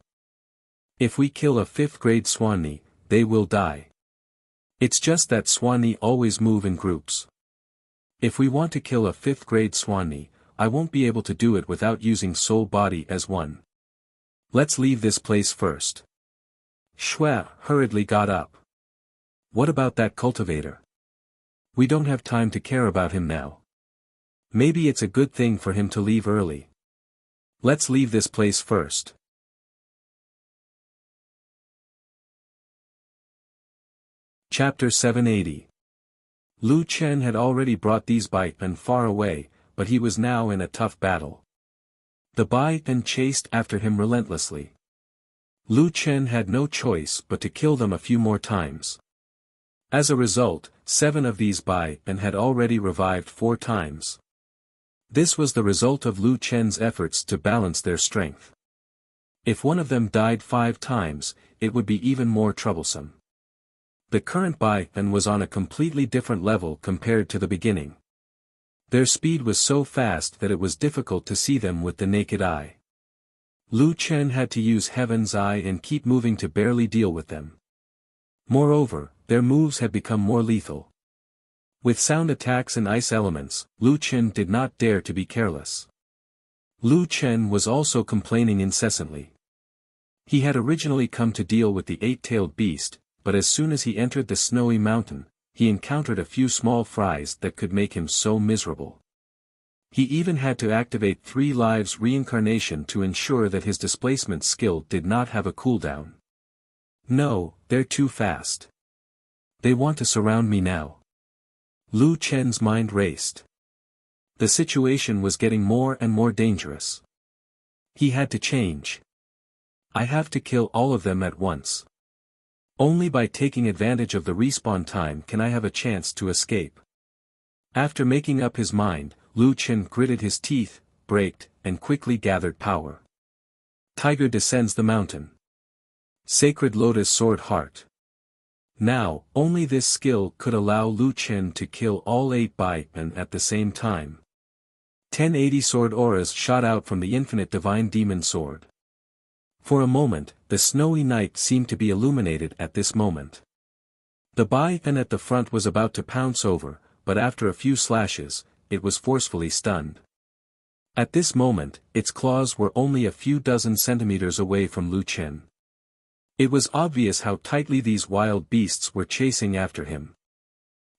Speaker 1: If we kill a 5th-grade Swanee, they will die. It's just that Swanee always move in groups. If we want to kill a 5th-grade Swanee, I won't be able to do it without using soul body as one. Let's leave this place first. Shwe hurriedly got up. What about that cultivator? We don't have time to care about him now. Maybe it's a good thing for him to leave early. Let's leave this place first. Chapter 780. Lu Chen had already brought these Baipan far away, but he was now in a tough battle. The Baipan chased after him relentlessly. Lu Chen had no choice but to kill them a few more times. As a result, 7 of these Baipan had already revived 4 times. This was the result of Lu Chen's efforts to balance their strength. If one of them died 5 times, it would be even more troublesome. The current Baipan was on a completely different level compared to the beginning. Their speed was so fast that it was difficult to see them with the naked eye. Lu Chen had to use Heaven's Eye and keep moving to barely deal with them. Moreover, their moves had become more lethal. With sound attacks and ice elements, Lu Chen did not dare to be careless. Lu Chen was also complaining incessantly. He had originally come to deal with the 8-tailed beast, but as soon as he entered the snowy mountain, he encountered a few small fries that could make him so miserable. He even had to activate 3 lives reincarnation to ensure that his displacement skill did not have a cooldown. No, they're too fast. They want to surround me now. Lu Chen's mind raced. The situation was getting more and more dangerous. He had to change. I have to kill all of them at once. Only by taking advantage of the respawn time can I have a chance to escape. After making up his mind, Lu Chen gritted his teeth, braked, and quickly gathered power. Tiger descends the mountain. Sacred Lotus Sword Heart. Now, only this skill could allow Lu Chen to kill all 8 Baipan at the same time. 1080 sword auras shot out from the infinite divine demon sword. For a moment, the snowy night seemed to be illuminated at this moment. The Baipan at the front was about to pounce over, but after a few slashes, it was forcefully stunned. At this moment, its claws were only a few dozen centimeters away from Lu Chen. It was obvious how tightly these wild beasts were chasing after him.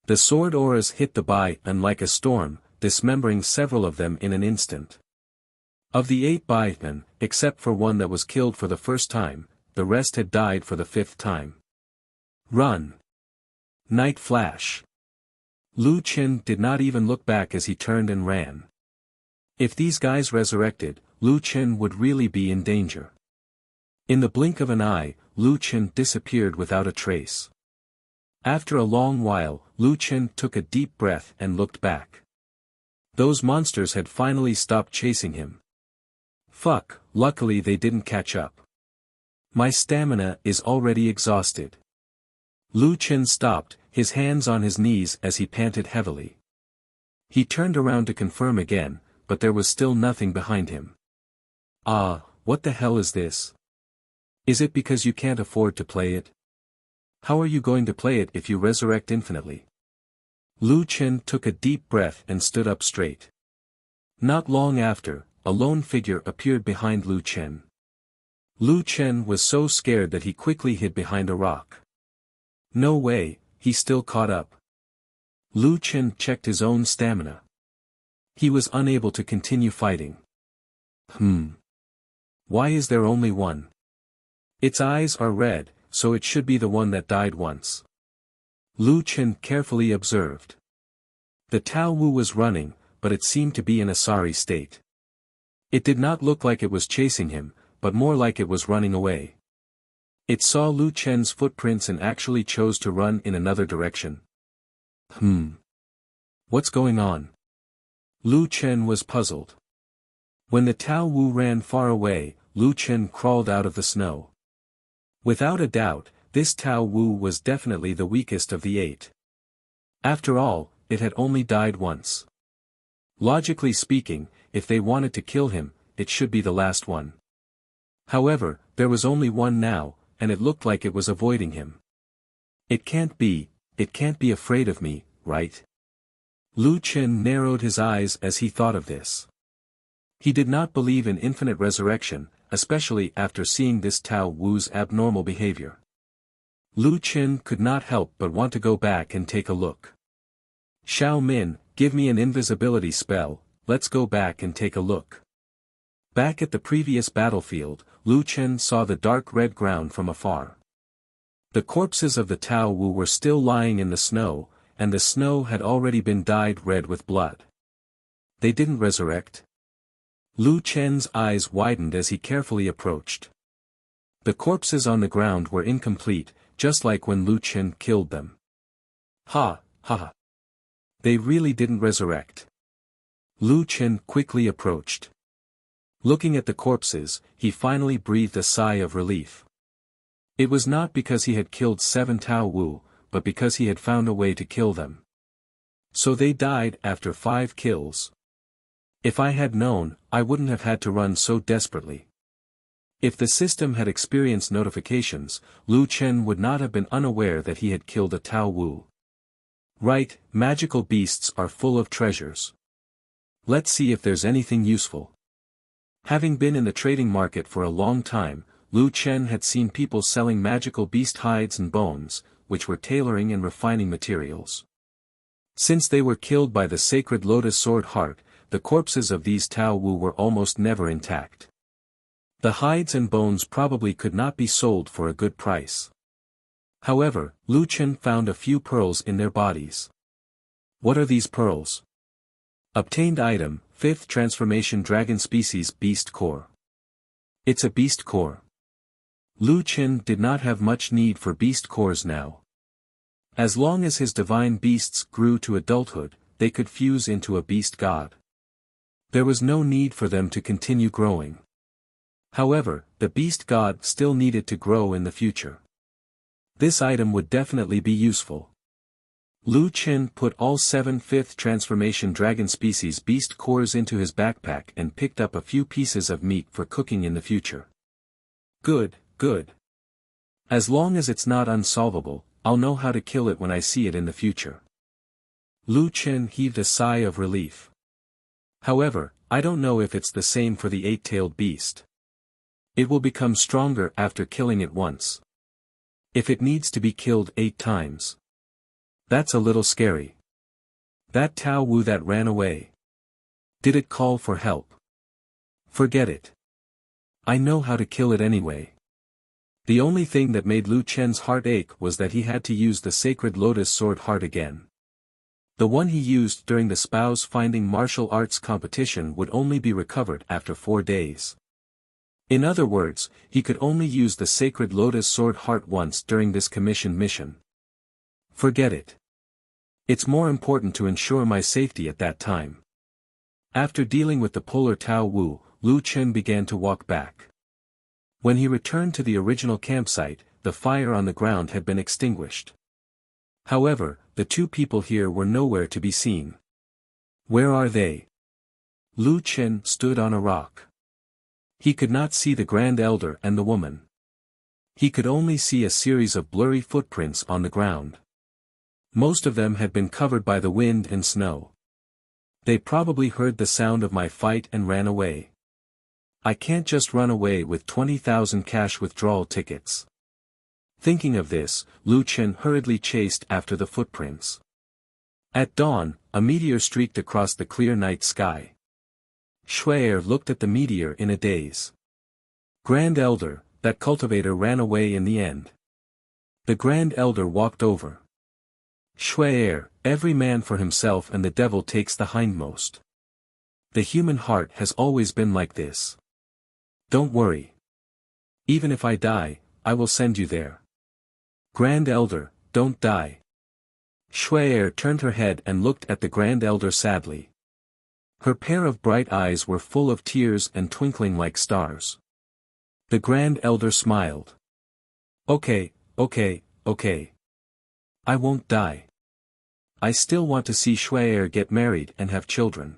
Speaker 1: The sword auras hit the Baipan like a storm, dismembering several of them in an instant. Of the 8 Baipan, except for one that was killed for the first time, the rest had died for the 5th time. Run! Night Flash! Lu Chen did not even look back as he turned and ran. If these guys resurrected, Lu Chen would really be in danger. In the blink of an eye, Lu Chen disappeared without a trace. After a long while, Lu Chen took a deep breath and looked back. Those monsters had finally stopped chasing him. Fuck, luckily they didn't catch up. My stamina is already exhausted. Lu Chen stopped, his hands on his knees as he panted heavily. He turned around to confirm again, but there was still nothing behind him. Ah, what the hell is this? Is it because you can't afford to play it? How are you going to play it if you resurrect infinitely? Lu Chen took a deep breath and stood up straight. Not long after, a lone figure appeared behind Lu Chen. Lu Chen was so scared that he quickly hid behind a rock. No way, he still caught up. Lu Chen checked his own stamina. He was unable to continue fighting. Why is there only one? Its eyes are red, so it should be the one that died once. Lu Chen carefully observed. The Tao Wu was running, but it seemed to be in a sorry state. It did not look like it was chasing him, but more like it was running away. It saw Lu Chen's footprints and actually chose to run in another direction. What's going on? Lu Chen was puzzled. When the Tao Wu ran far away, Lu Chen crawled out of the snow. Without a doubt, this Tao Wu was definitely the weakest of the 8. After all, it had only died once. Logically speaking, if they wanted to kill him, it should be the last one. However, there was only one now, and it looked like it was avoiding him. It can't be afraid of me, right? Lu Chen narrowed his eyes as he thought of this. He did not believe in infinite resurrection, especially after seeing this Tao Wu's abnormal behavior. Lu Chen could not help but want to go back and take a look. Xiao Min, give me an invisibility spell, let's go back and take a look. Back at the previous battlefield, Lu Chen saw the dark red ground from afar. The corpses of the Tao Wu were still lying in the snow, and the snow had already been dyed red with blood. They didn't resurrect. Lu Chen's eyes widened as he carefully approached. The corpses on the ground were incomplete, just like when Lu Chen killed them. Ha. They really didn't resurrect. Lu Chen quickly approached. Looking at the corpses, he finally breathed a sigh of relief. It was not because he had killed 7 Tao Wu, but because he had found a way to kill them. So they died after 5 kills. If I had known, I wouldn't have had to run so desperately. If the system had experienced notifications, Lu Chen would not have been unaware that he had killed a Tao Wu. Right, magical beasts are full of treasures. Let's see if there's anything useful. Having been in the trading market for a long time, Lu Chen had seen people selling magical beast hides and bones, which were tailoring and refining materials. Since they were killed by the sacred lotus sword heart, the corpses of these Tao Wu were almost never intact. The hides and bones probably could not be sold for a good price. However, Lu Chen found a few pearls in their bodies. What are these pearls? Obtained item, 5th transformation dragon species beast core. It's a beast core. Lu Chen did not have much need for beast cores now. As long as his divine beasts grew to adulthood, they could fuse into a beast god. There was no need for them to continue growing. However, the beast god still needed to grow in the future. This item would definitely be useful. Lu Chen put all 7 5th transformation dragon species beast cores into his backpack and picked up a few pieces of meat for cooking in the future. Good. As long as it's not unsolvable, I'll know how to kill it when I see it in the future. Lu Chen heaved a sigh of relief. However, I don't know if it's the same for the 8-tailed beast. It will become stronger after killing it once. If it needs to be killed 8 times. That's a little scary. That Tao Wu that ran away. Did it call for help? Forget it. I know how to kill it anyway. The only thing that made Lu Chen's heart ache was that he had to use the sacred lotus sword heart again. The one he used during the spouse finding martial arts competition would only be recovered after 4 days. In other words, he could only use the sacred lotus sword heart once during this commission mission. Forget it. It's more important to ensure my safety at that time. After dealing with the polar Tao Wu, Lu Chen began to walk back. When he returned to the original campsite, the fire on the ground had been extinguished. However, the 2 people here were nowhere to be seen. Where are they? Lu Chen stood on a rock. He could not see the Grand Elder and the woman. He could only see a series of blurry footprints on the ground. Most of them had been covered by the wind and snow. They probably heard the sound of my fight and ran away. I can't just run away with 20,000 cash withdrawal tickets. Thinking of this, Lu Chen hurriedly chased after the footprints. At dawn, a meteor streaked across the clear night sky. Shui'er looked at the meteor in a daze. Grand Elder, that cultivator ran away in the end. The Grand Elder walked over. Shui'er, every man for himself and the devil takes the hindmost. The human heart has always been like this. Don't worry. Even if I die, I will send you there. Grand Elder, don't die. Shui'er turned her head and looked at the Grand Elder sadly. Her pair of bright eyes were full of tears and twinkling like stars. The Grand Elder smiled. Okay. I won't die. I still want to see Shui'er get married and have children.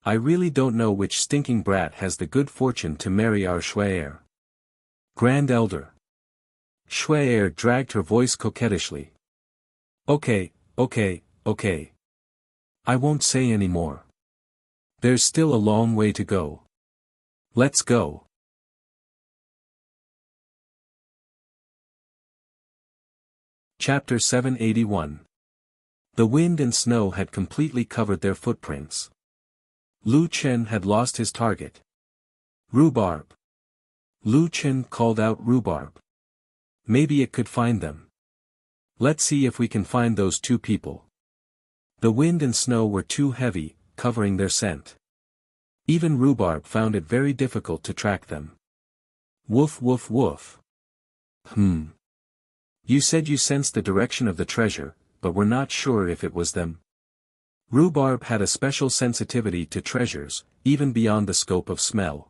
Speaker 1: I really don't know which stinking brat has the good fortune to marry our Shui'er. Grand Elder. Shui'er dragged her voice coquettishly. Okay. I won't say any more. There's still a long way to go. Let's go. Chapter 781. The wind and snow had completely covered their footprints. Lu Chen had lost his target. Rhubarb. Lu Chen called out rhubarb. Maybe it could find them. Let's see if we can find those two people. The wind and snow were too heavy, covering their scent. Even rhubarb found it very difficult to track them. Woof woof woof. You said you sensed the direction of the treasure, but were not sure if it was them. Rhubarb had a special sensitivity to treasures, even beyond the scope of smell.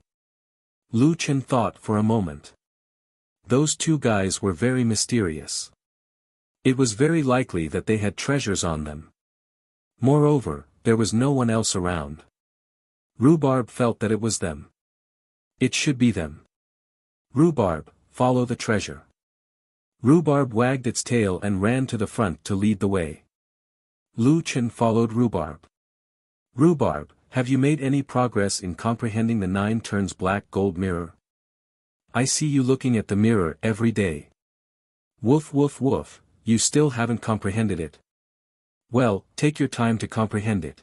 Speaker 1: Lu Chen thought for a moment. Those two guys were very mysterious. It was very likely that they had treasures on them. Moreover, there was no one else around. Rhubarb felt that it was them. It should be them. Rhubarb, follow the treasure. Rhubarb wagged its tail and ran to the front to lead the way. Lu Chen followed Rhubarb. Rhubarb, have you made any progress in comprehending the 9 turns black gold mirror? I see you looking at the mirror every day. Woof woof woof, you still haven't comprehended it. Well, take your time to comprehend it.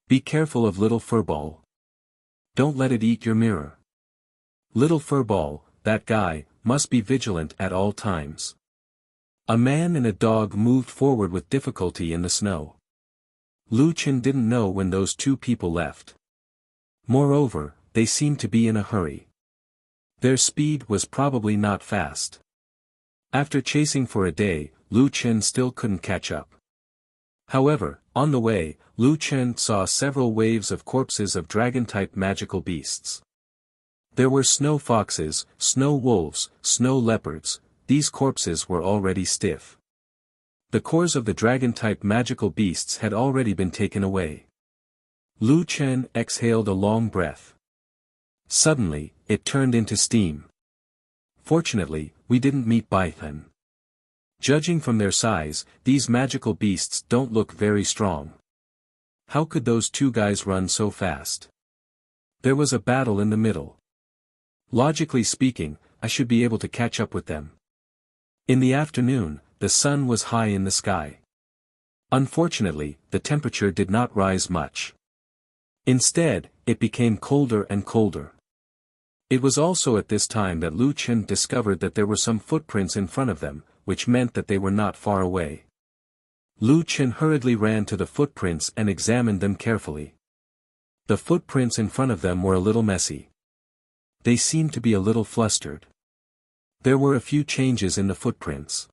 Speaker 1: Be careful of little furball. Don't let it eat your mirror. Little furball, that guy, must be vigilant at all times. A man and a dog moved forward with difficulty in the snow. Lu Chen didn't know when those two people left. Moreover, they seemed to be in a hurry. Their speed was probably not fast. After chasing for a day, Lu Chen still couldn't catch up. However, on the way, Lu Chen saw several waves of corpses of dragon-type magical beasts. There were snow foxes, snow wolves, snow leopards. These corpses were already stiff. The cores of the dragon-type magical beasts had already been taken away. Lu Chen exhaled a long breath. Suddenly, it turned into steam. Fortunately, we didn't meet Baithan. Judging from their size, these magical beasts don't look very strong. How could those two guys run so fast? There was a battle in the middle. Logically speaking, I should be able to catch up with them. In the afternoon, the sun was high in the sky. Unfortunately, the temperature did not rise much. Instead, it became colder and colder. It was also at this time that Lu Chen discovered that there were some footprints in front of them, which meant that they were not far away. Lu Chen hurriedly ran to the footprints and examined them carefully. The footprints in front of them were a little messy. They seemed to be a little flustered. There were a few changes in the footprints.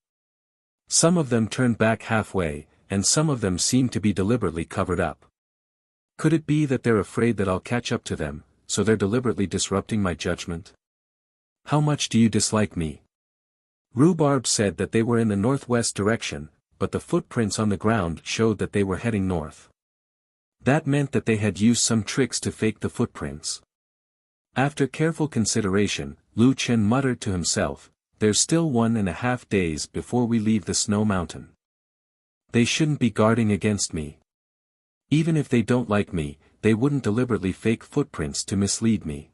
Speaker 1: Some of them turned back halfway, and some of them seemed to be deliberately covered up. Could it be that they're afraid that I'll catch up to them, so they're deliberately disrupting my judgment? How much do you dislike me? Rhubarb said that they were in the northwest direction, but the footprints on the ground showed that they were heading north. That meant that they had used some tricks to fake the footprints. After careful consideration, Lu Chen muttered to himself, there's still 1.5 days before we leave the snow mountain. They shouldn't be guarding against me. Even if they don't like me, they wouldn't deliberately fake footprints to mislead me.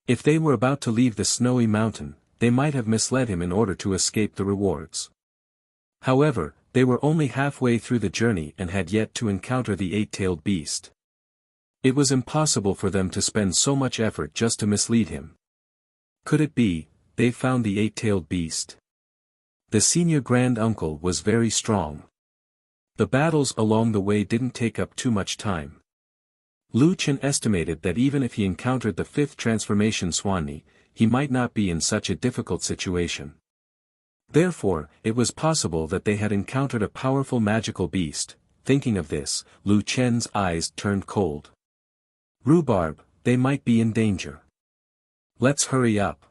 Speaker 1: If they were about to leave the snowy mountain, they might have misled him in order to escape the rewards. However, they were only halfway through the journey and had yet to encounter the eight-tailed beast. It was impossible for them to spend so much effort just to mislead him. Could it be, they found the eight-tailed beast? The senior grand-uncle was very strong. The battles along the way didn't take up too much time. Lu Chen estimated that even if he encountered the fifth transformation Swanni, he might not be in such a difficult situation. Therefore, it was possible that they had encountered a powerful magical beast. Thinking of this, Lu Chen's eyes turned cold. Rhubarb, they might be in danger. Let's hurry up.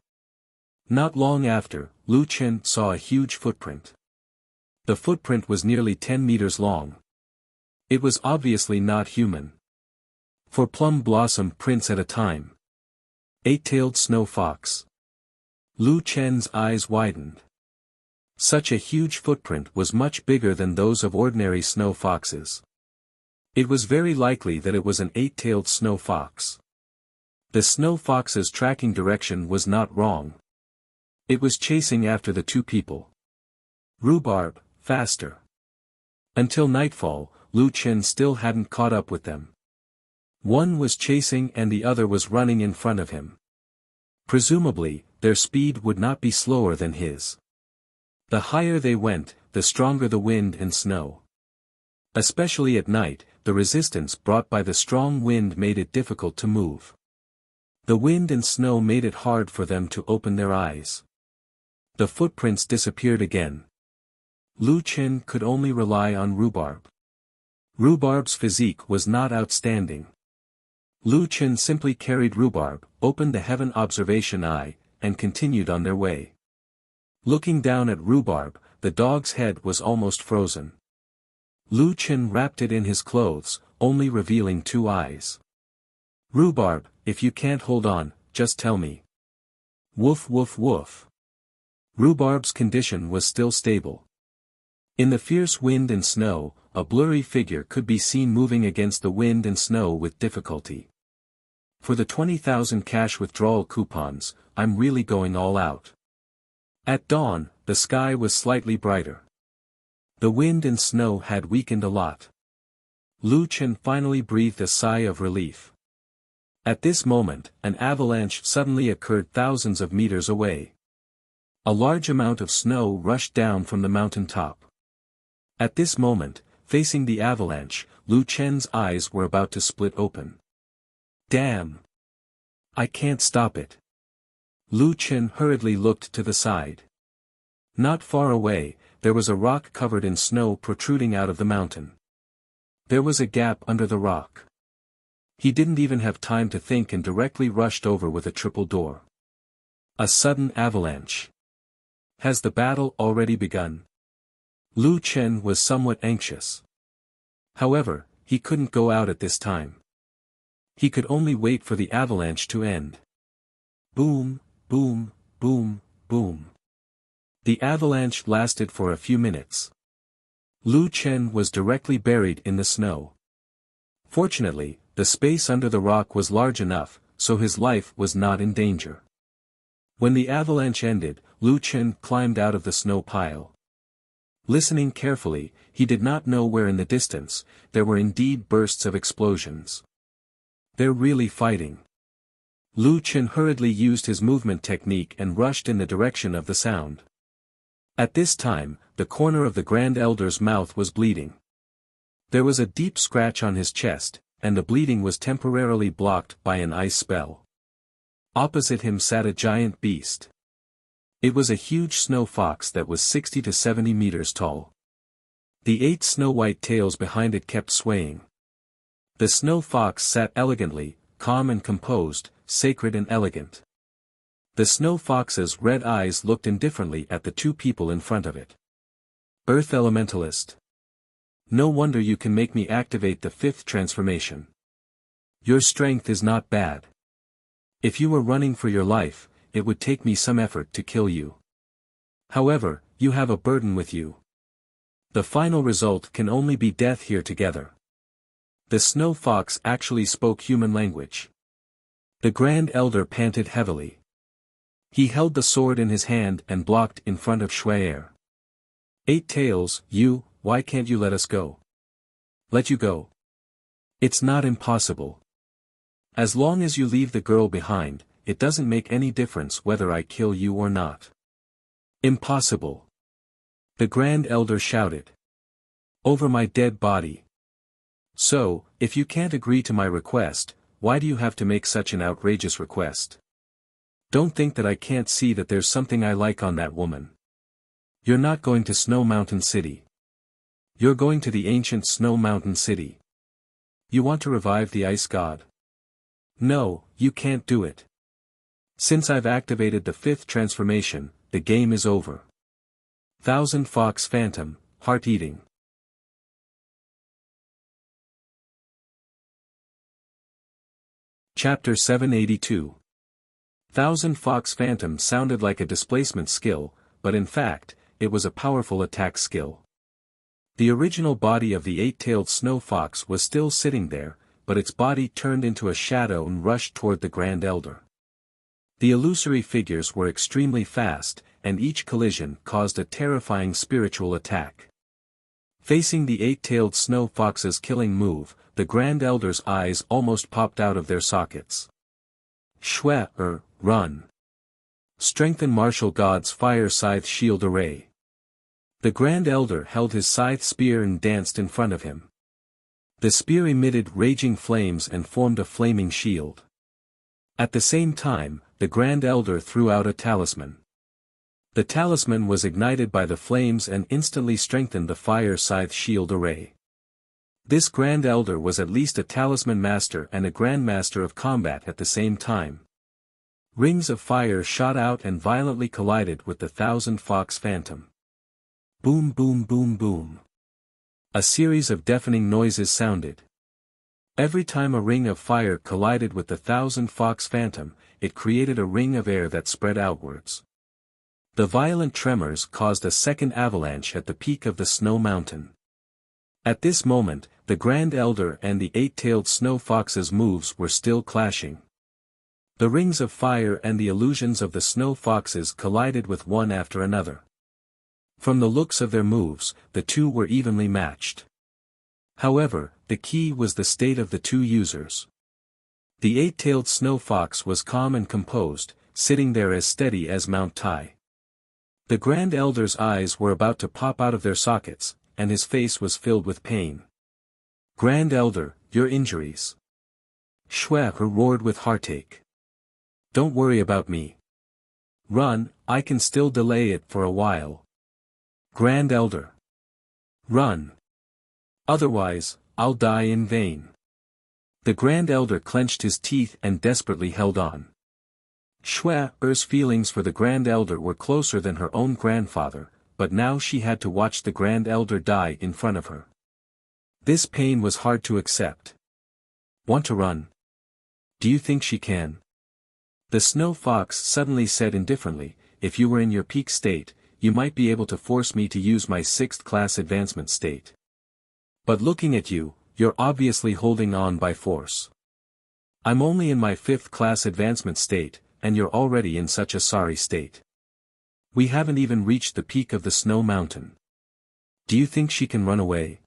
Speaker 1: Not long after, Lu Chen saw a huge footprint. The footprint was nearly 10 meters long. It was obviously not human. For plum blossom prints at a time. Eight-tailed snow fox. Lu Chen's eyes widened. Such a huge footprint was much bigger than those of ordinary snow foxes. It was very likely that it was an eight-tailed snow fox. The snow fox's tracking direction was not wrong. It was chasing after the two people. Rhubarb, faster. Until nightfall, Lu Chen still hadn't caught up with them. One was chasing and the other was running in front of him. Presumably, their speed would not be slower than his. The higher they went, the stronger the wind and snow. Especially at night, the resistance brought by the strong wind made it difficult to move. The wind and snow made it hard for them to open their eyes. The footprints disappeared again. Lu Chen could only rely on Rhubarb. Rhubarb's physique was not outstanding. Lu Chen simply carried Rhubarb, opened the heaven observation eye, and continued on their way. Looking down at Rhubarb, the dog's head was almost frozen. Lu Chen wrapped it in his clothes, only revealing two eyes. Rhubarb, if you can't hold on, just tell me. Woof woof woof. Rhubarb's condition was still stable. In the fierce wind and snow, a blurry figure could be seen moving against the wind and snow with difficulty. For the 20,000 cash withdrawal coupons, I'm really going all out. At dawn, the sky was slightly brighter. The wind and snow had weakened a lot. Lu Chen finally breathed a sigh of relief. At this moment, an avalanche suddenly occurred thousands of meters away. A large amount of snow rushed down from the mountain top. At this moment, facing the avalanche, Lu Chen's eyes were about to split open. Damn! I can't stop it. Lu Chen hurriedly looked to the side. Not far away, there was a rock covered in snow protruding out of the mountain. There was a gap under the rock. He didn't even have time to think and directly rushed over with a triple door. A sudden avalanche. Has the battle already begun? Lu Chen was somewhat anxious. However, he couldn't go out at this time. He could only wait for the avalanche to end. Boom, boom, boom, boom. The avalanche lasted for a few minutes. Lu Chen was directly buried in the snow. Fortunately, the space under the rock was large enough, so his life was not in danger. When the avalanche ended, Lu Chen climbed out of the snow pile. Listening carefully, he did not know where in the distance, there were indeed bursts of explosions. They're really fighting. Lu Chen hurriedly used his movement technique and rushed in the direction of the sound. At this time, the corner of the Grand Elder's mouth was bleeding. There was a deep scratch on his chest, and the bleeding was temporarily blocked by an ice spell. Opposite him sat a giant beast. It was a huge snow fox that was 60 to 70 meters tall. The 8 snow-white tails behind it kept swaying. The snow fox sat elegantly, calm and composed, sacred and elegant. The snow fox's red eyes looked indifferently at the two people in front of it. Earth Elementalist. No wonder you can make me activate the 5th transformation. Your strength is not bad. If you were running for your life, it would take me some effort to kill you. However, you have a burden with you. The final result can only be death here together. The snow fox actually spoke human language. The Grand Elder panted heavily. He held the sword in his hand and blocked in front of Shuaer. Eight Tails, why can't you let us go? Let you go. It's not impossible. As long as you leave the girl behind, it doesn't make any difference whether I kill you or not. Impossible. The Grand Elder shouted. Over my dead body. So, if you can't agree to my request, why do you have to make such an outrageous request? Don't think that I can't see that there's something I like on that woman. You're not going to Snow Mountain City. You're going to the ancient Snow Mountain City. You want to revive the ice god? No, you can't do it. Since I've activated the 5th transformation, the game is over. Thousand Fox Phantom, Heart-Eating. Chapter 782. Thousand Fox Phantom sounded like a displacement skill, but in fact, it was a powerful attack skill. The original body of the 8-tailed snow fox was still sitting there, but its body turned into a shadow and rushed toward the Grand Elder. The illusory figures were extremely fast, and each collision caused a terrifying spiritual attack. Facing the 8-tailed snow fox's killing move, the Grand Elder's eyes almost popped out of their sockets. Shuaer, run. Strengthen Martial God's Fire Scythe Shield Array. The Grand Elder held his scythe spear and danced in front of him. The spear emitted raging flames and formed a flaming shield. At the same time, the Grand Elder threw out a talisman. The talisman was ignited by the flames and instantly strengthened the Fire Scythe Shield Array. This Grand Elder was at least a talisman master and a grandmaster of combat at the same time. Rings of fire shot out and violently collided with the Thousand Fox Phantom. Boom boom boom boom. A series of deafening noises sounded. Every time a ring of fire collided with the Thousand Fox Phantom, it created a ring of air that spread outwards. The violent tremors caused a second avalanche at the peak of the snow mountain. At this moment, the Grand Elder and the 8-tailed snow fox's moves were still clashing. The rings of fire and the illusions of the snow foxes collided with one after another. From the looks of their moves, the two were evenly matched. However, the key was the state of the two users. The 8-tailed snow fox was calm and composed, sitting there as steady as Mount Tai. The Grand Elder's eyes were about to pop out of their sockets, and his face was filled with pain. Grand Elder, your injuries. Shuaer roared with heartache. Don't worry about me. Run, I can still delay it for a while. Grand Elder. Run. Otherwise, I'll die in vain. The Grand Elder clenched his teeth and desperately held on. Shuaer's feelings for the Grand Elder were closer than her own grandfather, but now she had to watch the Grand Elder die in front of her. This pain was hard to accept. Want to run? Do you think she can? The snow fox suddenly said indifferently, if you were in your peak state, you might be able to force me to use my 6th class advancement state. But looking at you, you're obviously holding on by force. I'm only in my 5th class advancement state, and you're already in such a sorry state. We haven't even reached the peak of the snow mountain. Do you think she can run away?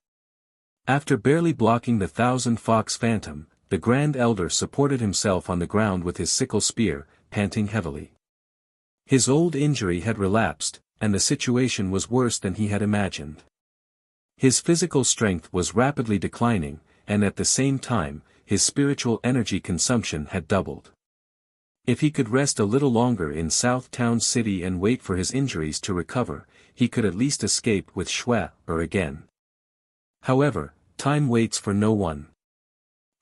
Speaker 1: After barely blocking the Thousand Fox Phantom, the Grand Elder supported himself on the ground with his sickle spear, panting heavily. His old injury had relapsed, and the situation was worse than he had imagined. His physical strength was rapidly declining, and at the same time, his spiritual energy consumption had doubled. If he could rest a little longer in South Town City and wait for his injuries to recover, he could at least escape with Shuaer again. However, time waits for no one.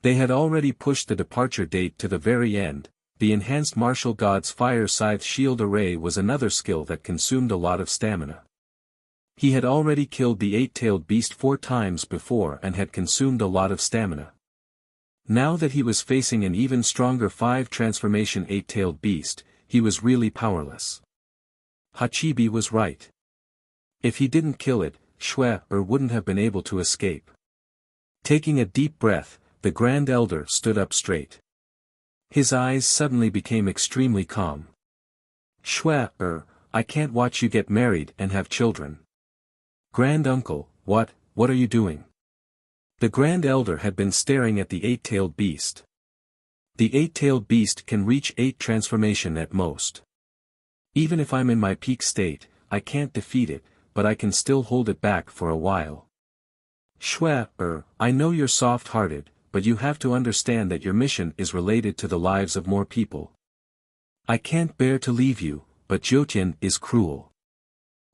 Speaker 1: They had already pushed the departure date to the very end. The enhanced martial god's Fire Scythe Shield Array was another skill that consumed a lot of stamina. He had already killed the 8-tailed beast 4 times before and had consumed a lot of stamina. Now that he was facing an even stronger 5 transformation 8-tailed beast, he was really powerless. Hachibi was right. If he didn't kill it, Shui wouldn't have been able to escape. Taking a deep breath, the Grand Elder stood up straight. His eyes suddenly became extremely calm. Shui, I can't watch you get married and have children. Grand Uncle, what are you doing? The Grand Elder had been staring at the eight-tailed beast. The eight-tailed beast can reach 8 transformation at most. Even if I'm in my peak state, I can't defeat it, but I can still hold it back for a while. Shui, I know you're soft-hearted, but you have to understand that your mission is related to the lives of more people. I can't bear to leave you, but Jiutian is cruel.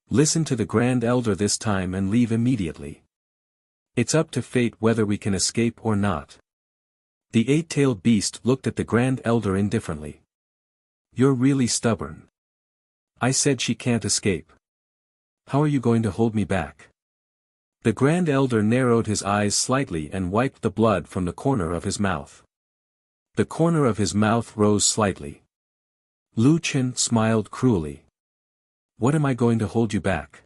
Speaker 1: Listen to the Grand Elder this time and leave immediately. It's up to fate whether we can escape or not. The eight-tailed beast looked at the Grand Elder indifferently. You're really stubborn. I said she can't escape. How are you going to hold me back? The Grand Elder narrowed his eyes slightly and wiped the blood from the corner of his mouth. The corner of his mouth rose slightly. Lu Chen smiled cruelly. What am I going to hold you back?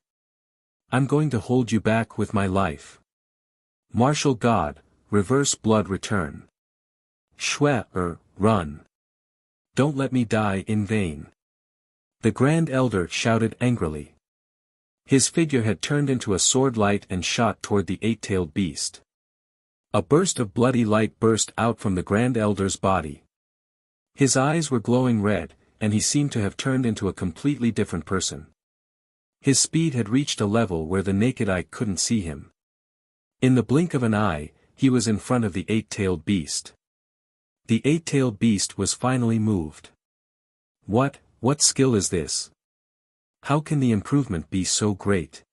Speaker 1: I'm going to hold you back with my life. Martial God, reverse blood return. Shui, run. Don't let me die in vain. The Grand Elder shouted angrily. His figure had turned into a sword light and shot toward the eight-tailed beast. A burst of bloody light burst out from the Grand Elder's body. His eyes were glowing red, and he seemed to have turned into a completely different person. His speed had reached a level where the naked eye couldn't see him. In the blink of an eye, he was in front of the eight-tailed beast. The eight-tailed beast was finally moved. What skill is this? How can the improvement be so great?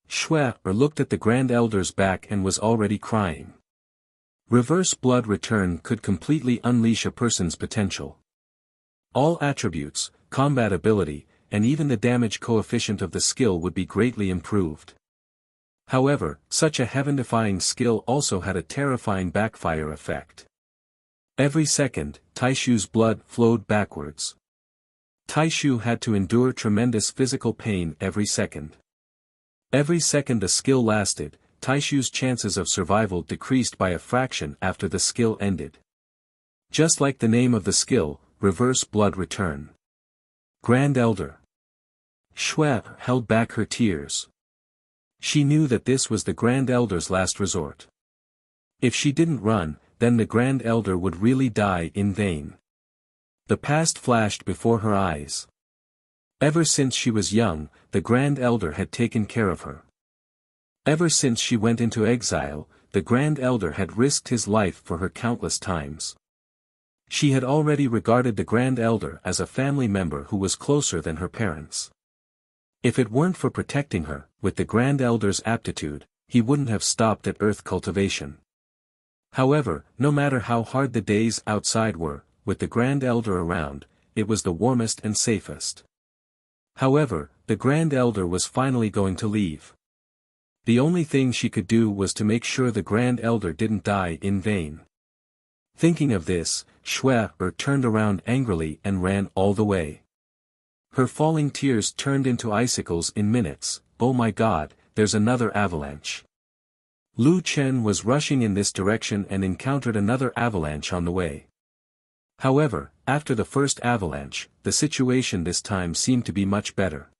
Speaker 1: Shui looked at the Grand Elder's back and was already crying. Reverse blood return could completely unleash a person's potential. All attributes, combat ability, and even the damage coefficient of the skill would be greatly improved. However, such a heaven-defying skill also had a terrifying backfire effect. Every second, Taishu's blood flowed backwards. Taishu had to endure tremendous physical pain every second. Every second the skill lasted, Taishu's chances of survival decreased by a fraction after the skill ended. Just like the name of the skill, reverse blood return. Grand Elder. Shui held back her tears. She knew that this was the Grand Elder's last resort. If she didn't run, then the Grand Elder would really die in vain. The past flashed before her eyes. Ever since she was young, the Grand Elder had taken care of her. Ever since she went into exile, the Grand Elder had risked his life for her countless times. She had already regarded the Grand Elder as a family member who was closer than her parents. If it weren't for protecting her, with the Grand Elder's aptitude, he wouldn't have stopped at earth cultivation. However, no matter how hard the days outside were, with the Grand Elder around, it was the warmest and safest. However, the Grand Elder was finally going to leave. The only thing she could do was to make sure the Grand Elder didn't die in vain. Thinking of this, Shui turned around angrily and ran all the way. Her falling tears turned into icicles in minutes. Oh my God, there's another avalanche. Lu Chen was rushing in this direction and encountered another avalanche on the way. However, after the first avalanche, the situation this time seemed to be much better.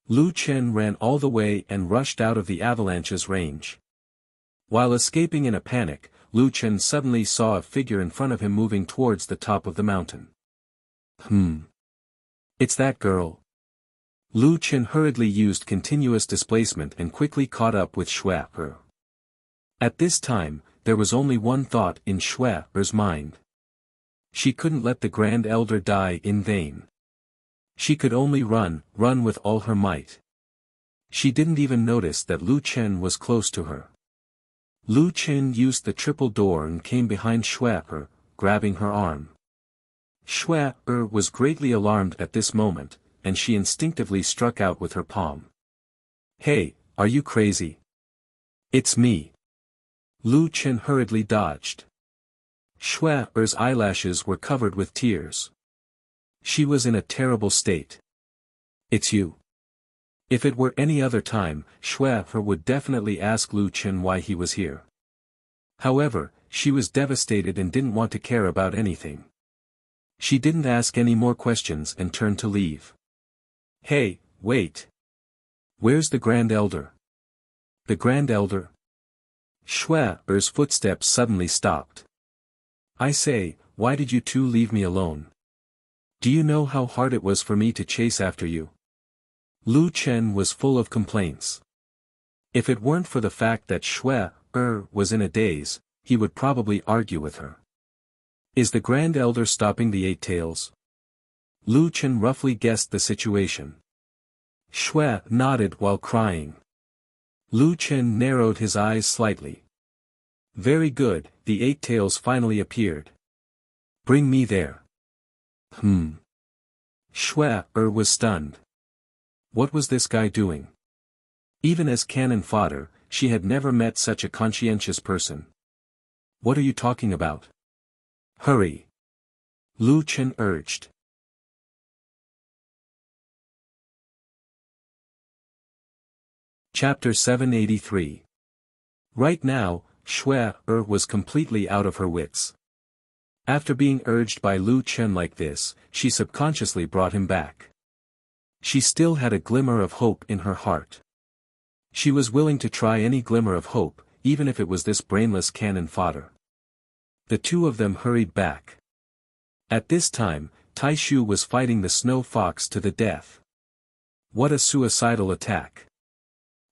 Speaker 1: Lu Chen ran all the way and rushed out of the avalanche's range. While escaping in a panic, Lu Chen suddenly saw a figure in front of him moving towards the top of the mountain. It's that girl. Lu Chen hurriedly used continuous displacement and quickly caught up with Shui. At this time, there was only one thought in Shui's mind. She couldn't let the Grand Elder die in vain. She could only run with all her might. She didn't even notice that Lu Chen was close to her. Lu Chen used the triple door and came behind Shui, grabbing her arm. Shui was greatly alarmed at this moment, and she instinctively struck out with her palm. Hey, are you crazy? It's me. Lu Chen hurriedly dodged. Shui's eyelashes were covered with tears. She was in a terrible state. It's you. If it were any other time, Shui would definitely ask Lu Chen why he was here. However, she was devastated and didn't want to care about anything. She didn't ask any more questions and turned to leave. Hey, wait. Where's the Grand Elder? The Grand Elder? Shui's footsteps suddenly stopped. I say, why did you two leave me alone? Do you know how hard it was for me to chase after you? Lu Chen was full of complaints. If it weren't for the fact that Shui was in a daze, he would probably argue with her. Is the Grand Elder stopping the Eight Tails? Lu Chen roughly guessed the situation. Shui nodded while crying. Lu Chen narrowed his eyes slightly. Very good, the Eight Tails finally appeared. Bring me there. Shui was stunned. What was this guy doing? Even as cannon fodder, she had never met such a conscientious person. What are you talking about? Hurry. Lu Chen urged. Chapter 783. Right now, Shui was completely out of her wits. After being urged by Lu Chen like this, she subconsciously brought him back. She still had a glimmer of hope in her heart. She was willing to try any glimmer of hope, even if it was this brainless cannon fodder. The two of them hurried back. At this time, Taishu was fighting the snow fox to the death. What a suicidal attack.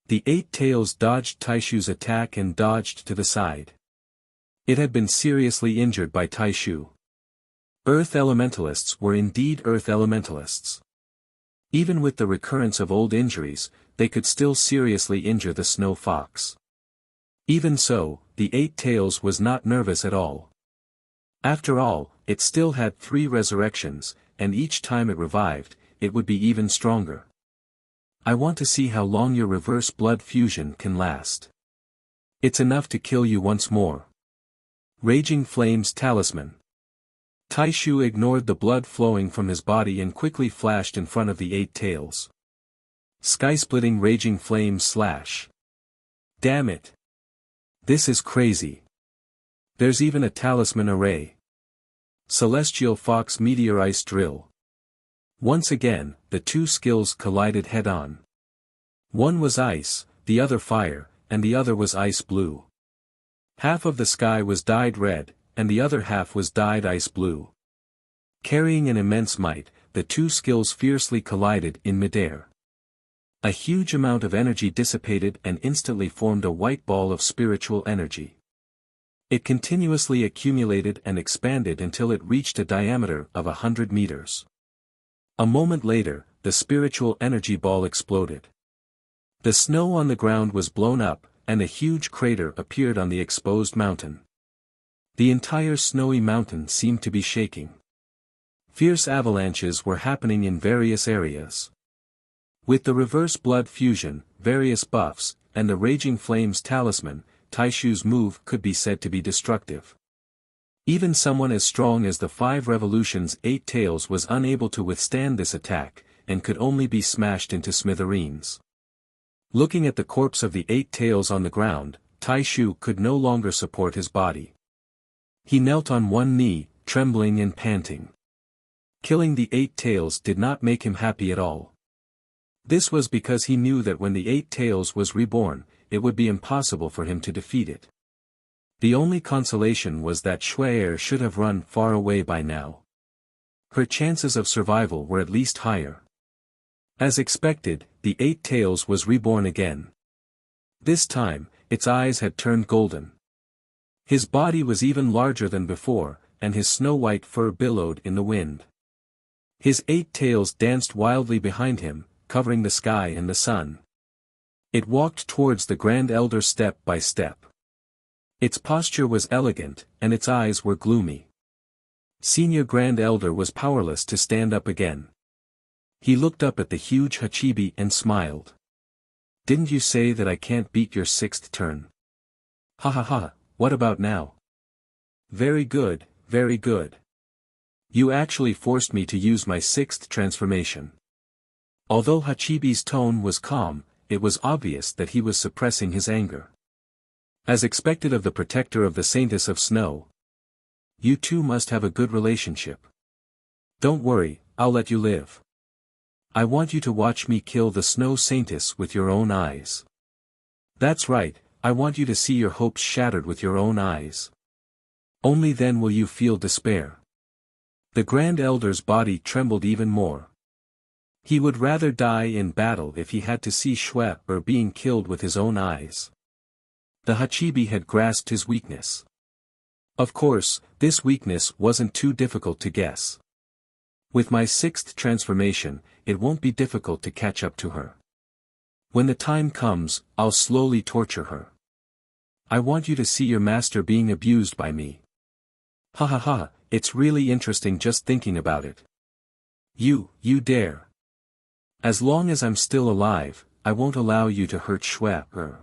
Speaker 1: The Eight Tails dodged Taishu's attack and dodged to the side. It had been seriously injured by Taishu. Earth elementalists were indeed earth elementalists. Even with the recurrence of old injuries, they could still seriously injure the snow fox. Even so, the Eight Tails was not nervous at all. After all, it still had 3 resurrections, and each time it revived, it would be even stronger. I want to see how long your reverse blood fusion can last. It's enough to kill you once more. Raging Flame's Talisman. Taishu ignored the blood flowing from his body and quickly flashed in front of the Eight Tails. Sky-splitting Raging Flame slash. Damn it. This is crazy. There's even a talisman array. Celestial Fox Meteor Ice Drill. Once again, the two skills collided head-on. One was ice, the other fire, and the other was ice blue. Half of the sky was dyed red, and the other half was dyed ice blue. Carrying an immense might, the two skills fiercely collided in midair. A huge amount of energy dissipated and instantly formed a white ball of spiritual energy. It continuously accumulated and expanded until it reached a diameter of 100 meters. A moment later, the spiritual energy ball exploded. The snow on the ground was blown up, and a huge crater appeared on the exposed mountain. The entire snowy mountain seemed to be shaking. Fierce avalanches were happening in various areas. With the reverse blood fusion, various buffs, and the Raging Flame's talisman, Taishu's move could be said to be destructive. Even someone as strong as the 5 Revolution's Eight Tails was unable to withstand this attack, and could only be smashed into smithereens. Looking at the corpse of the Eight Tails on the ground, Taishu could no longer support his body. He knelt on one knee, trembling and panting. Killing the Eight Tails did not make him happy at all. This was because he knew that when the Eight Tails was reborn, it would be impossible for him to defeat it. The only consolation was that Shui should have run far away by now. Her chances of survival were at least higher. As expected, the Eight Tails was reborn again. This time, its eyes had turned golden. His body was even larger than before, and his snow-white fur billowed in the wind. His 8 tails danced wildly behind him, covering the sky and the sun. It walked towards the Grand Elder step by step. Its posture was elegant, and its eyes were gloomy. Senior Grand Elder was powerless to stand up again. He looked up at the huge Hachibi and smiled. "Didn't you say that I can't beat your 6th turn? Ha ha ha, what about now? Very good, very good. You actually forced me to use my 6th transformation. Although Hachibi's tone was calm, it was obvious that he was suppressing his anger. As expected of the protector of the Saintess of Snow, you two must have a good relationship. Don't worry, I'll let you live. I want you to watch me kill the Snow Saintess with your own eyes. That's right, I want you to see your hopes shattered with your own eyes. Only then will you feel despair. The Grand Elder's body trembled even more. He would rather die in battle if he had to see Schweppe being killed with his own eyes. The Hachibi had grasped his weakness. Of course, this weakness wasn't too difficult to guess. With my 6th transformation, it won't be difficult to catch up to her. When the time comes, I'll slowly torture her. I want you to see your master being abused by me. Ha ha ha, it's really interesting just thinking about it. You dare. As long as I'm still alive, I won't allow you to hurt Schweppe.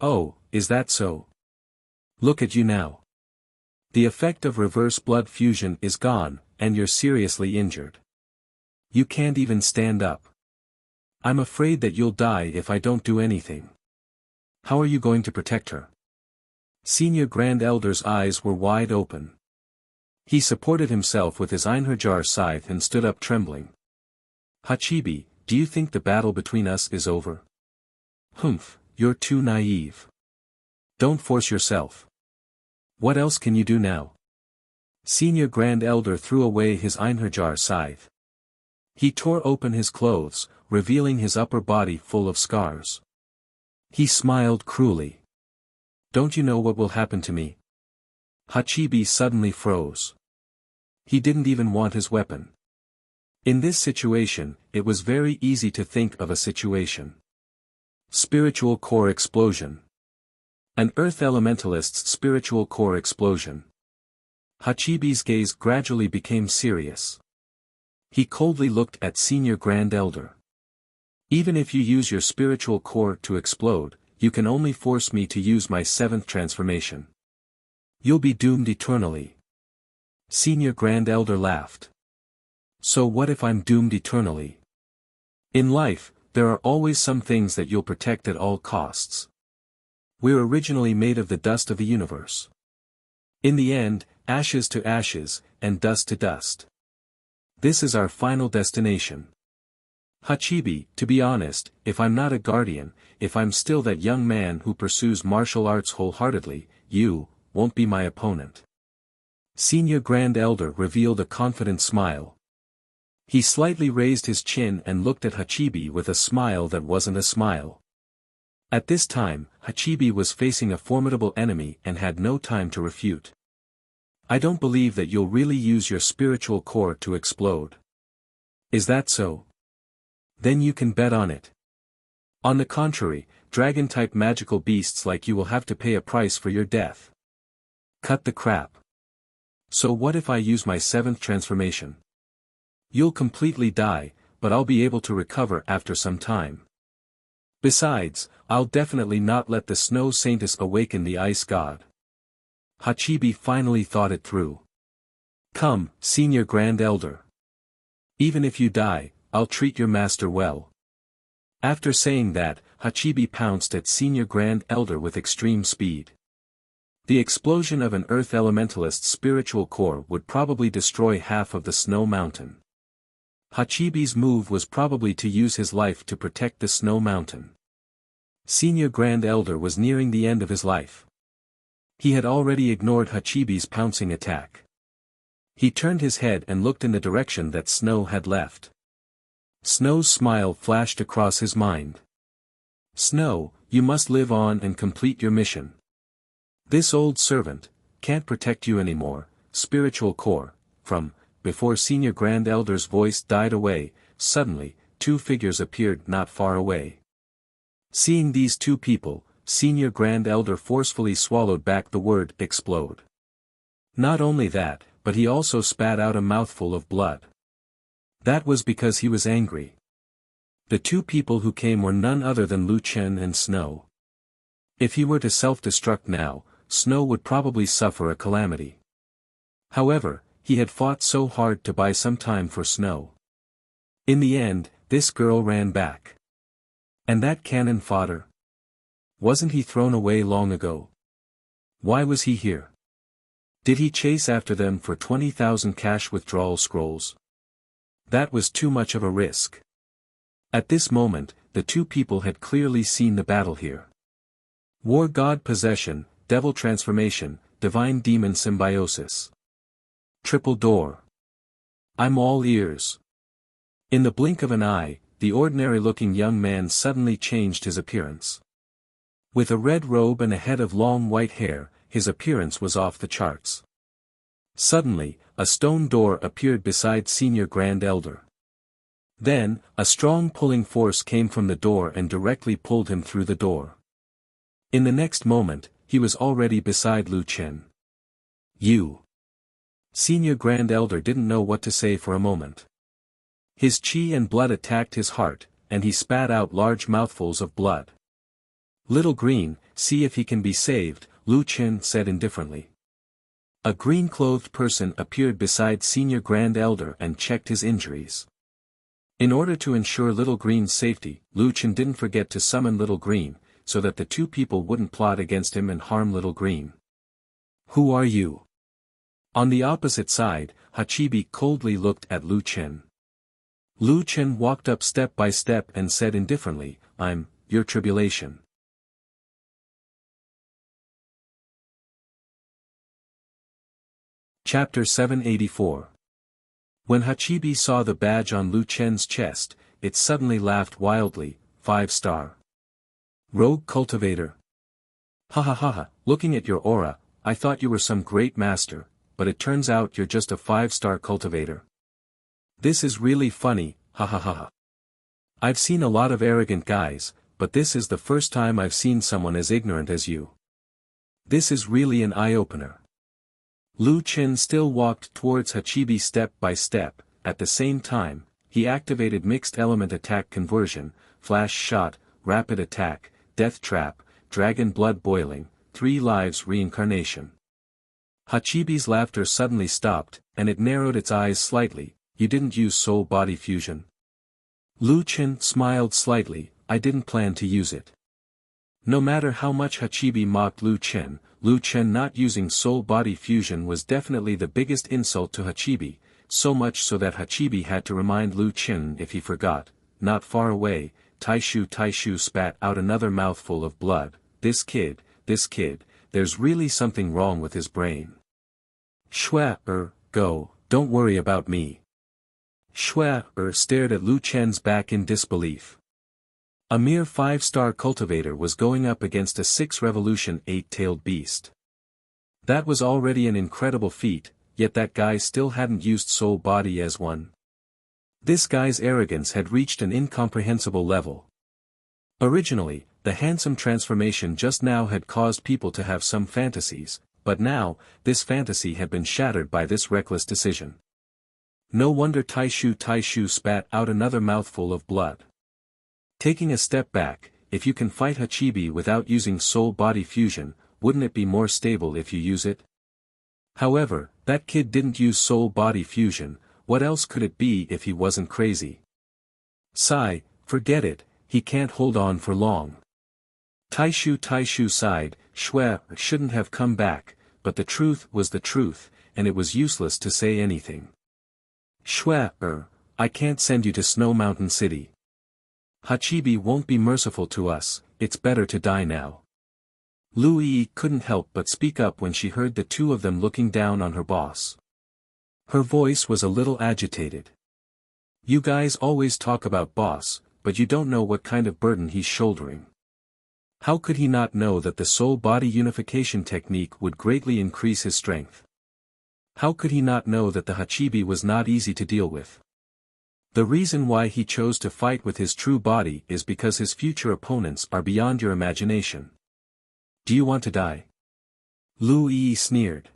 Speaker 1: Oh, is that so? Look at you now. The effect of reverse blood fusion is gone, and you're seriously injured. You can't even stand up. I'm afraid that you'll die if I don't do anything. How are you going to protect her? Senior Grand Elder's eyes were wide open. He supported himself with his Einherjar scythe and stood up trembling. Hachibi, do you think the battle between us is over? Humph, you're too naive. Don't force yourself. What else can you do now? Senior Grand Elder threw away his Einherjar scythe. He tore open his clothes, revealing his upper body full of scars. He smiled cruelly. Don't you know what will happen to me? Hachibi suddenly froze. He didn't even want his weapon. In this situation, it was very easy to think of a situation. Spiritual core explosion. An Earth Elementalist's spiritual core explosion. Hachibi's gaze gradually became serious. He coldly looked at Senior Grand Elder. Even if you use your spiritual core to explode, you can only force me to use my 7th transformation. You'll be doomed eternally. Senior Grand Elder laughed. So what if I'm doomed eternally? In life, there are always some things that you'll protect at all costs. We're originally made of the dust of the universe. In the end, ashes to ashes, and dust to dust. This is our final destination. Hachibi, to be honest, if I'm not a guardian, if I'm still that young man who pursues martial arts wholeheartedly, you won't be my opponent. Senior Grand Elder revealed a confident smile. He slightly raised his chin and looked at Hachibi with a smile that wasn't a smile. At this time, Hachibi was facing a formidable enemy and had no time to refute. I don't believe that you'll really use your spiritual core to explode. Is that so? Then you can bet on it. On the contrary, dragon-type magical beasts like you will have to pay a price for your death. Cut the crap. So what if I use my 7th transformation? You'll completely die, but I'll be able to recover after some time. Besides, I'll definitely not let the Snow Saintess awaken the Ice God. Hachibi finally thought it through. Come, Senior Grand Elder. Even if you die, I'll treat your master well. After saying that, Hachibi pounced at Senior Grand Elder with extreme speed. The explosion of an Earth Elementalist's spiritual core would probably destroy half of the Snow Mountain. Hachibi's move was probably to use his life to protect the Snow Mountain. Senior Grand Elder was nearing the end of his life. He had already ignored Hachibi's pouncing attack. He turned his head and looked in the direction that Snow had left. Snow's smile flashed across his mind. Snow, you must live on and complete your mission. This old servant can't protect you anymore, spiritual core. Before Senior Grand Elder's voice died away, suddenly, 2 figures appeared not far away. Seeing these 2 people, Senior Grand Elder forcefully swallowed back the word explode. Not only that, but he also spat out a mouthful of blood. That was because he was angry. The 2 people who came were none other than Wuxia and Snow. If he were to self-destruct now, Snow would probably suffer a calamity. However, he had fought so hard to buy some time for Snow. In the end, This girl ran back. And that cannon fodder? Wasn't he thrown away long ago? Why was he here? Did he chase after them for 20,000 cash withdrawal scrolls? That was too much of a risk. At this moment, the two people had clearly seen the battle here. War god possession, devil transformation, divine demon symbiosis. Triple door. I'm all ears. In the blink of an eye, the ordinary-looking young man suddenly changed his appearance. With a red robe and a head of long white hair, his appearance was off the charts. Suddenly, a stone door appeared beside Senior Grand Elder. Then, a strong pulling force came from the door and directly pulled him through the door. In the next moment, he was already beside Lu Chen. You. Senior Grand Elder didn't know what to say for a moment. His chi and blood attacked his heart, and he spat out large mouthfuls of blood. Little Green, see if he can be saved, Lu Chen said indifferently. A green-clothed person appeared beside Senior Grand Elder and checked his injuries. In order to ensure Little Green's safety, Lu Chen didn't forget to summon Little Green, so that the two people wouldn't plot against him and harm Little Green. Who are you? On the opposite side, Hachibi coldly looked at Lu Chen. Lu Chen walked up step by step and said indifferently, I'm your tribulation. Chapter 784. When Hachibi saw the badge on Lu Chen's chest, it suddenly laughed wildly, 5-star. Rogue cultivator. Ha ha ha ha, looking at your aura, I thought you were some great master, but it turns out you're just a 5-star cultivator. This is really funny, ha ha ha ha. I've seen a lot of arrogant guys, but this is the first time I've seen someone as ignorant as you. This is really an eye-opener. Lu Chen still walked towards Hachibi step by step. At the same time, he activated mixed element attack conversion, flash shot, rapid attack, death trap, dragon blood boiling, 3 lives reincarnation. Hachibi's laughter suddenly stopped, and it narrowed its eyes slightly. You didn't use soul body fusion? Lu Chen smiled slightly, I didn't plan to use it. No matter how much Hachibi mocked Lu Chen not using soul body fusion was definitely the biggest insult to Hachibi, so much so that Hachibi had to remind Lu Chen if he forgot. Not far away, Taishu spat out another mouthful of blood. This kid, there's really something wrong with his brain. Go, don't worry about me. Stared at Lu Chen's back in disbelief. A mere 5-star cultivator was going up against a 6-revolution 8-tailed beast. That was already an incredible feat, yet that guy still hadn't used soul body as one. This guy's arrogance had reached an incomprehensible level. Originally, the handsome transformation just now had caused people to have some fantasies, but now, this fantasy had been shattered by this reckless decision. No wonder Taishu spat out another mouthful of blood. Taking a step back, if you can fight Hachibi without using soul body fusion, wouldn't it be more stable if you use it? However, that kid didn't use soul body fusion, what else could it be if he wasn't crazy? Sigh, forget it, he can't hold on for long. Taishu sighed, shouldn't have come back, but the truth was the truth, and it was useless to say anything. I can't send you to Snow Mountain City. Hachibi won't be merciful to us, it's better to die now. Lu Yi couldn't help but speak up when she heard the two of them looking down on her boss. Her voice was a little agitated. You guys always talk about boss, but you don't know what kind of burden he's shouldering. How could he not know that the soul-body unification technique would greatly increase his strength? How could he not know that the Hachibi was not easy to deal with? The reason why he chose to fight with his true body is because his future opponents are beyond your imagination. Do you want to die? Lu Yi sneered.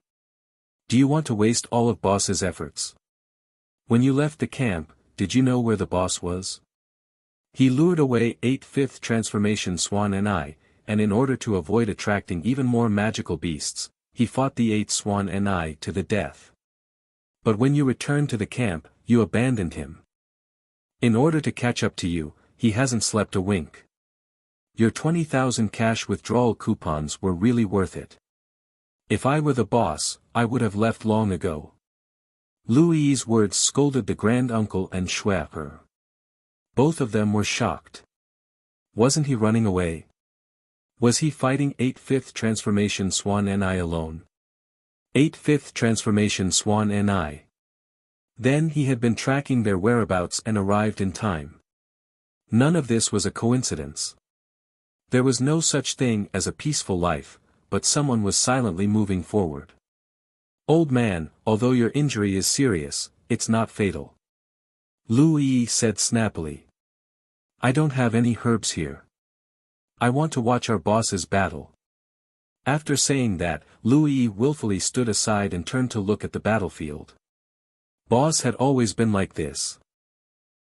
Speaker 1: Do you want to waste all of boss's efforts? When you left the camp, did you know where the boss was? He lured away 8th transformation Swan and in order to avoid attracting even more magical beasts, he fought the 8th Swan to the death. But when you returned to the camp, you abandoned him. In order to catch up to you, he hasn't slept a wink. Your 20,000 cash withdrawal coupons were really worth it. If I were the boss, I would have left long ago. Louis's words scolded the grand-uncle and Schwapper. Both of them were shocked. Wasn't he running away? Was he fighting 8th Transformation Swan Ni alone? 8th Transformation Swan Ni. Then he had been tracking their whereabouts and arrived in time. None of this was a coincidence. There was no such thing as a peaceful life, but someone was silently moving forward. Old man, although your injury is serious, it's not fatal. Louis said snappily. I don't have any herbs here. I want to watch our bosses battle. After saying that, Louis willfully stood aside and turned to look at the battlefield. Boss had always been like this.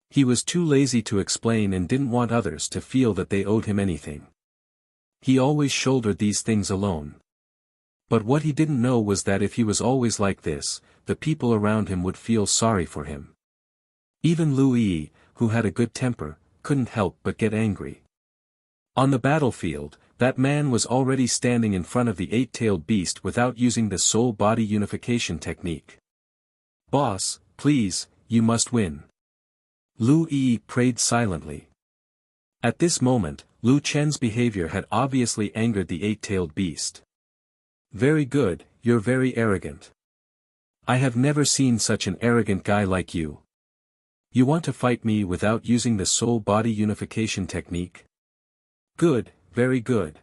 Speaker 1: He was too lazy to explain and didn't want others to feel that they owed him anything. He always shouldered these things alone. But what he didn't know was that if he was always like this, the people around him would feel sorry for him. Even Louis, who had a good temper, couldn't help but get angry. On the battlefield, that man was already standing in front of the eight-tailed beast without using the soul-body unification technique. Boss, please, you must win. Louis prayed silently. At this moment, Lu Chen's behavior had obviously angered the eight-tailed beast. Very good, you're very arrogant. I have never seen such an arrogant guy like you. You want to fight me without using the soul-body unification technique? Good, very good.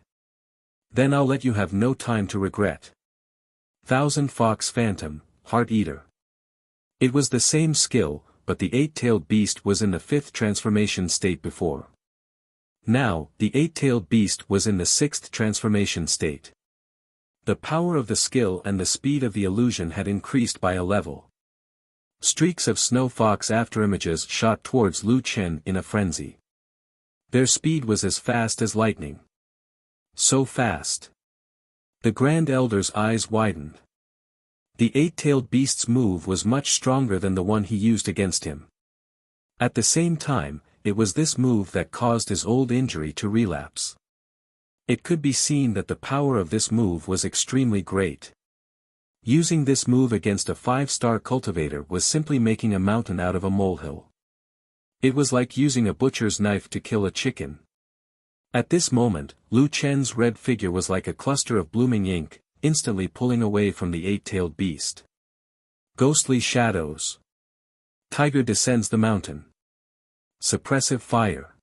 Speaker 1: Then I'll let you have no time to regret. Thousand Fox Phantom, Heart Eater. It was the same skill, but the eight-tailed beast was in the 5th transformation state before. Now, the eight-tailed beast was in the 6th transformation state. The power of the skill and the speed of the illusion had increased by a level. Streaks of snow fox afterimages shot towards Lu Chen in a frenzy. Their speed was as fast as lightning. So fast. The Grand Elder's eyes widened. The eight-tailed beast's move was much stronger than the one he used against him. At the same time, it was this move that caused his old injury to relapse. It could be seen that the power of this move was extremely great. Using this move against a 5-star cultivator was simply making a mountain out of a molehill. It was like using a butcher's knife to kill a chicken. At this moment, Lu Chen's red figure was like a cluster of blooming ink, instantly pulling away from the eight-tailed beast. Ghostly shadows. Tiger descends the mountain. Suppressive fire.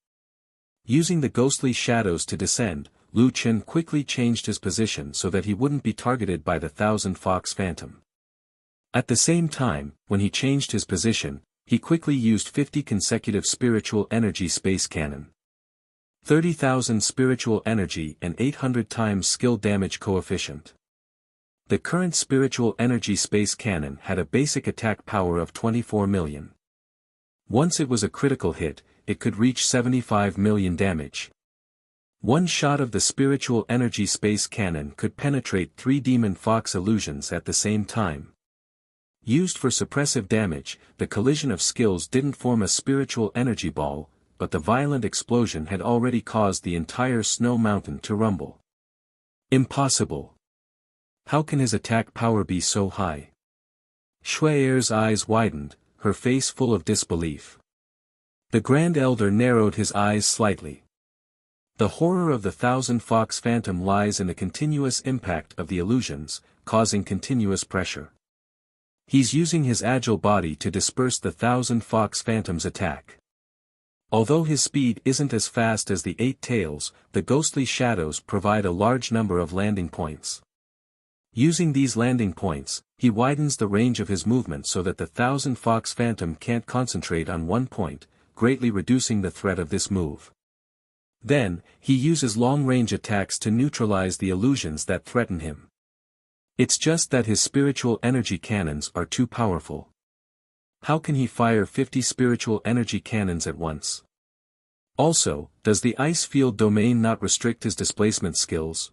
Speaker 1: Using the ghostly shadows to descend, Lu Chen quickly changed his position so that he wouldn't be targeted by the Thousand Fox Phantom. At the same time, when he changed his position, he quickly used 50 consecutive spiritual energy space cannon. 30,000 spiritual energy and 800 times skill damage coefficient. The current spiritual energy space cannon had a basic attack power of 24 million. Once it was a critical hit, it could reach 75 million damage. One shot of the spiritual energy space cannon could penetrate 3 demon fox illusions at the same time. Used for suppressive damage, the collision of skills didn't form a spiritual energy ball, but the violent explosion had already caused the entire snow mountain to rumble. Impossible. How can his attack power be so high? Shui'er's eyes widened, her face full of disbelief. The Grand Elder narrowed his eyes slightly. The horror of the Thousand Fox Phantom lies in the continuous impact of the illusions, causing continuous pressure. He's using his agile body to disperse the Thousand Fox Phantom's attack. Although his speed isn't as fast as the Eight Tails, the ghostly shadows provide a large number of landing points. Using these landing points, he widens the range of his movement so that the Thousand Fox Phantom can't concentrate on one point, greatly reducing the threat of this move. Then, he uses long-range attacks to neutralize the illusions that threaten him. It's just that his spiritual energy cannons are too powerful. How can he fire 50 spiritual energy cannons at once? Also, does the ice field domain not restrict his displacement skills?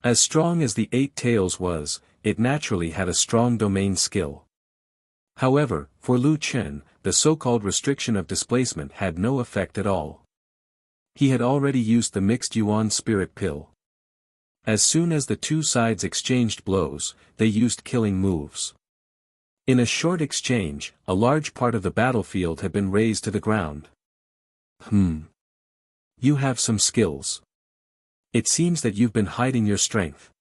Speaker 1: As strong as the Eight Tails was, it naturally had a strong domain skill. However, for Lu Chen, the so-called restriction of displacement had no effect at all. He had already used the mixed yuan spirit pill. As soon as the two sides exchanged blows, they used killing moves. In a short exchange, a large part of the battlefield had been razed to the ground. You have some skills. It seems that you've been hiding your strength.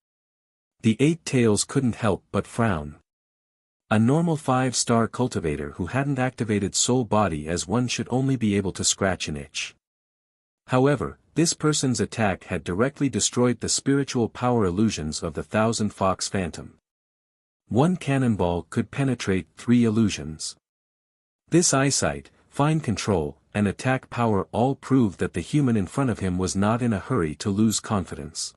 Speaker 1: The Eight Tails couldn't help but frown. A normal 5-star cultivator who hadn't activated soul body as one should only be able to scratch an itch. However, this person's attack had directly destroyed the spiritual power illusions of the Thousand Fox Phantom. One cannonball could penetrate 3 illusions. This eyesight, fine control, and attack power all proved that the human in front of him was not in a hurry to lose confidence.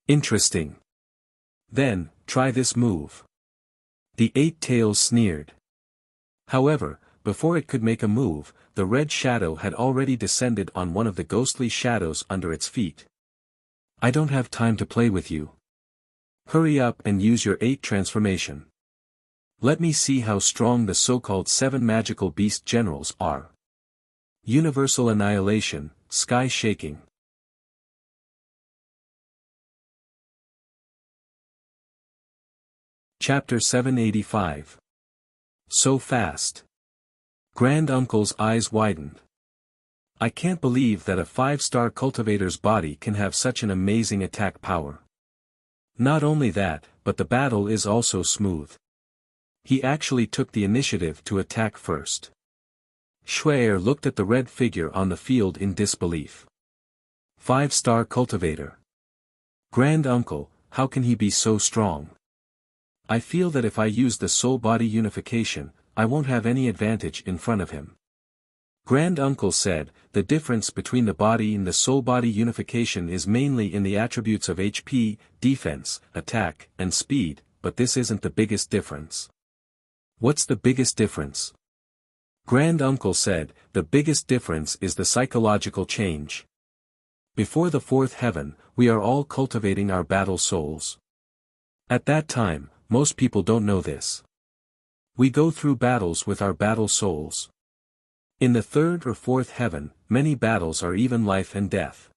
Speaker 1: Interesting. Then, try this move. The Eight Tails sneered. However, before it could make a move, the red shadow had already descended on one of the ghostly shadows under its feet. I don't have time to play with you. Hurry up and use your 8 transformation. Let me see how strong the so-called 7 magical beast generals are. Universal annihilation, sky shaking. Chapter 785. So fast. Grand Uncle's eyes widened. I can't believe that a 5-star cultivator's body can have such an amazing attack power. Not only that, but the battle is also smooth. He actually took the initiative to attack first. Shui'er looked at the red figure on the field in disbelief. 5-star cultivator. Grand Uncle, how can he be so strong? I feel that if I use the soul-body unification, I won't have any advantage in front of him. Grand Uncle said, the difference between the body and the soul-body unification is mainly in the attributes of HP, defense, attack, and speed, but this isn't the biggest difference. What's the biggest difference? Grand Uncle said, the biggest difference is the psychological change. Before the 4th heaven, we are all cultivating our battle souls. At that time, most people don't know this. We go through battles with our battle souls. In the 3rd or 4th heaven, many battles are even life and death.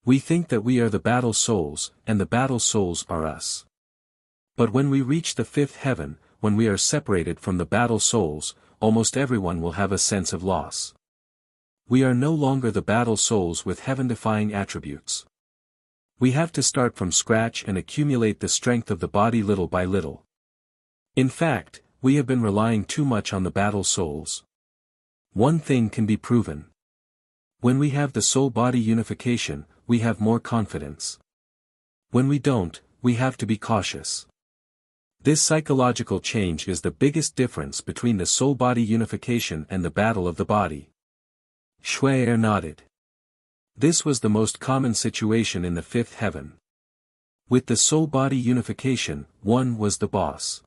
Speaker 1: We think that we are the battle souls, and the battle souls are us. But when we reach the 5th heaven, when we are separated from the battle souls, almost everyone will have a sense of loss. We are no longer the battle souls with heaven-defying attributes. We have to start from scratch and accumulate the strength of the body little by little. In fact, we have been relying too much on the battle souls. One thing can be proven. When we have the soul-body unification, we have more confidence. When we don't, we have to be cautious. This psychological change is the biggest difference between the soul-body unification and the battle of the body. Shui'er nodded. This was the most common situation in the 5th heaven. With the soul-body unification, one was the boss.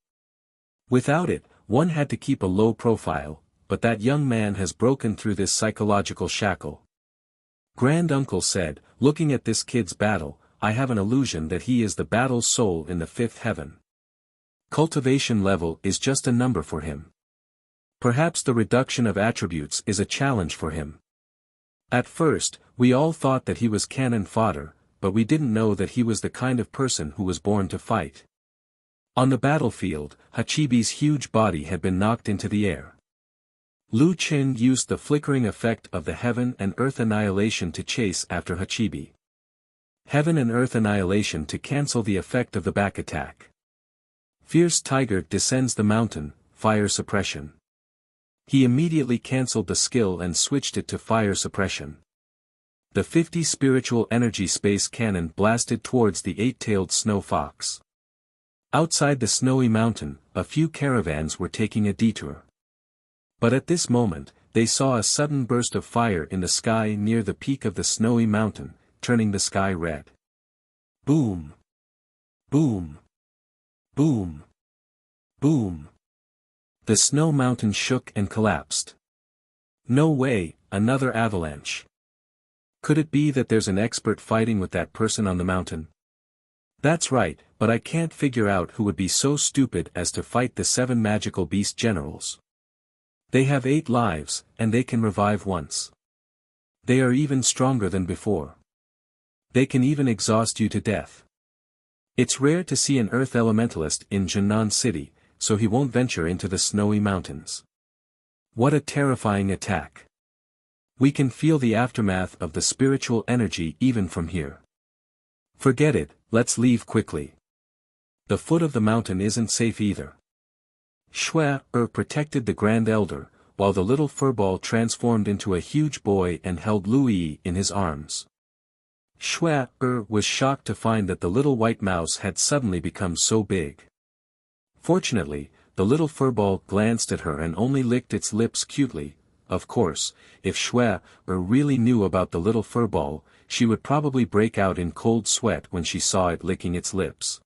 Speaker 1: Without it, one had to keep a low profile, but that young man has broken through this psychological shackle. Grand Uncle said, looking at this kid's battle, I have an illusion that he is the battle soul in the 5th heaven. Cultivation level is just a number for him. Perhaps the reduction of attributes is a challenge for him. At first, we all thought that he was cannon fodder, but we didn't know that he was the kind of person who was born to fight. On the battlefield, Hachibi's huge body had been knocked into the air. Lu Chen used the flickering effect of the heaven and earth annihilation to chase after Hachibi. Heaven and earth annihilation to cancel the effect of the back attack. Fierce Tiger descends the mountain, fire suppression. He immediately cancelled the skill and switched it to fire suppression. The 50 spiritual energy space cannon blasted towards the 8-tailed snow fox. Outside the snowy mountain, a few caravans were taking a detour. But at this moment, they saw a sudden burst of fire in the sky near the peak of the snowy mountain, turning the sky red. Boom! Boom! Boom! Boom! The snow mountain shook and collapsed. No way, another avalanche. Could it be that there's an expert fighting with that person on the mountain? That's right, but I can't figure out who would be so stupid as to fight the 7 magical beast generals. They have 8 lives, and they can revive once. They are even stronger than before. They can even exhaust you to death. It's rare to see an earth elementalist in Jinan City, so he won't venture into the snowy mountains. What a terrifying attack. We can feel the aftermath of the spiritual energy even from here. Forget it, let's leave quickly. The foot of the mountain isn't safe either. Shui protected the Grand Elder, while the little furball transformed into a huge boy and held Lu Yi in his arms. Shui was shocked to find that the little white mouse had suddenly become so big. Fortunately, the little furball glanced at her and only licked its lips cutely. Of course, if Shui really knew about the little furball, she would probably break out in cold sweat when she saw it licking its lips.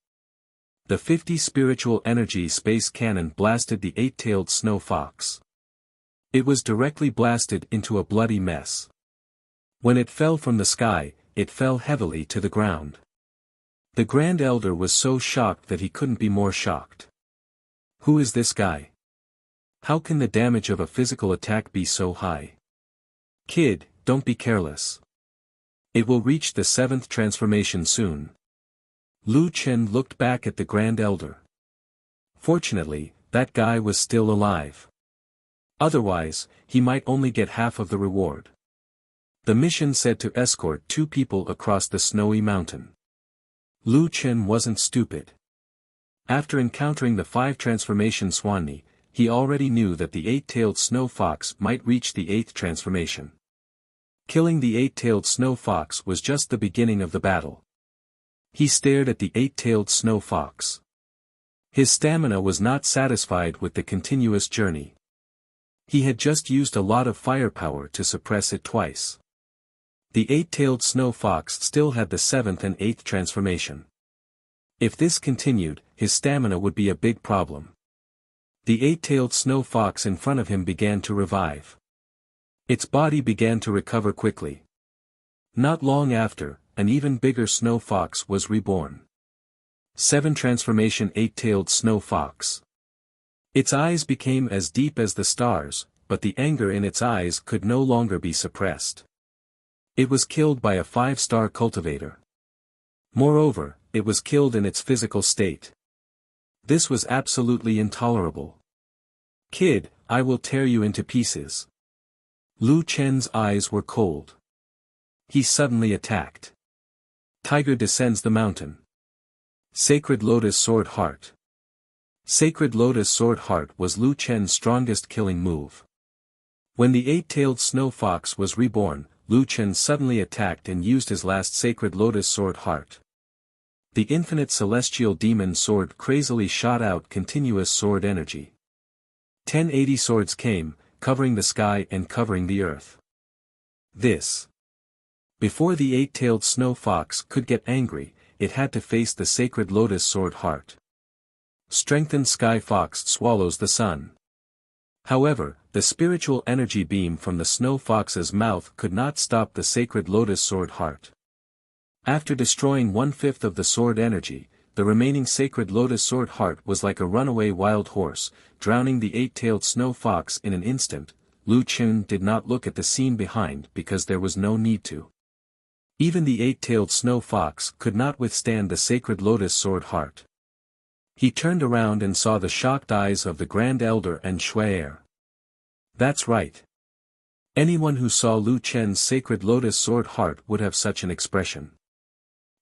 Speaker 1: The 50 spiritual energy space cannon blasted the 8-tailed snow fox. It was directly blasted into a bloody mess. When it fell from the sky, it fell heavily to the ground. The Grand Elder was so shocked that he couldn't be more shocked. Who is this guy? How can the damage of a physical attack be so high? Kid, don't be careless. It will reach the 7th transformation soon. Lu Chen looked back at the Grand Elder. Fortunately, that guy was still alive. Otherwise, he might only get half of the reward. The mission said to escort 2 people across the snowy mountain. Lu Chen wasn't stupid. After encountering the 5 transformation Swanni, he already knew that the 8-tailed snow fox might reach the 8th transformation. Killing the 8-tailed snow fox was just the beginning of the battle. He stared at the 8-tailed snow fox. His stamina was not satisfied with the continuous journey. He had just used a lot of firepower to suppress it twice. The 8-tailed snow fox still had the 7th and 8th transformation. If this continued, his stamina would be a big problem. The 8-tailed snow fox in front of him began to revive. Its body began to recover quickly. Not long after, an even bigger snow fox was reborn. 7 transformation 8-tailed snow fox. Its eyes became as deep as the stars, but the anger in its eyes could no longer be suppressed. It was killed by a 5-star cultivator. Moreover, it was killed in its physical state. This was absolutely intolerable. Kid, I will tear you into pieces. Lu Chen's eyes were cold. He suddenly attacked. Tiger descends the mountain. Sacred Lotus Sword Heart. Sacred Lotus Sword Heart was Lu Chen's strongest killing move. When the 8-tailed snow fox was reborn, Lu Chen suddenly attacked and used his last Sacred Lotus Sword Heart. The infinite celestial demon sword crazily shot out continuous sword energy. 1080 swords came, covering the sky and covering the earth. This. Before the 8-tailed snow fox could get angry, it had to face the Sacred Lotus Sword Heart. Strengthened Sky Fox swallows the sun. However, the spiritual energy beam from the snow fox's mouth could not stop the Sacred Lotus Sword Heart. After destroying 1/5 of the sword energy, the remaining Sacred Lotus Sword Heart was like a runaway wild horse, drowning the 8-tailed snow fox in an instant. Lu Chen did not look at the scene behind because there was no need to. Even the 8-tailed snow fox could not withstand the Sacred Lotus Sword Heart. He turned around and saw the shocked eyes of the Grand Elder and Shui. That's right. Anyone who saw Lu Chen's Sacred Lotus Sword Heart would have such an expression.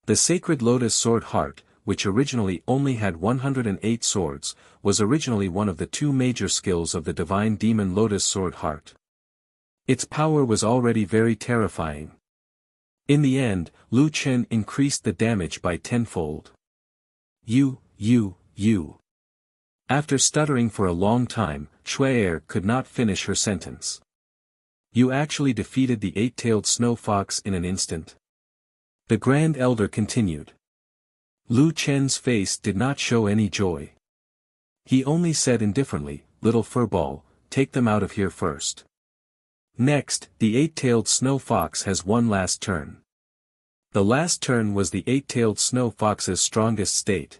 Speaker 1: The Sacred Lotus Sword Heart, which originally only had 108 swords, was originally one of the 2 major skills of the Divine Demon Lotus Sword Heart. Its power was already very terrifying. In the end, Lu Chen increased the damage by 10-fold. You. After stuttering for a long time, Shui could not finish her sentence. You actually defeated the 8-tailed snow fox in an instant. The Grand Elder continued. Lu Chen's face did not show any joy. He only said indifferently, Little furball, take them out of here first. Next, the 8-tailed snow fox has one last turn. The last turn was the 8-tailed snow fox's strongest state.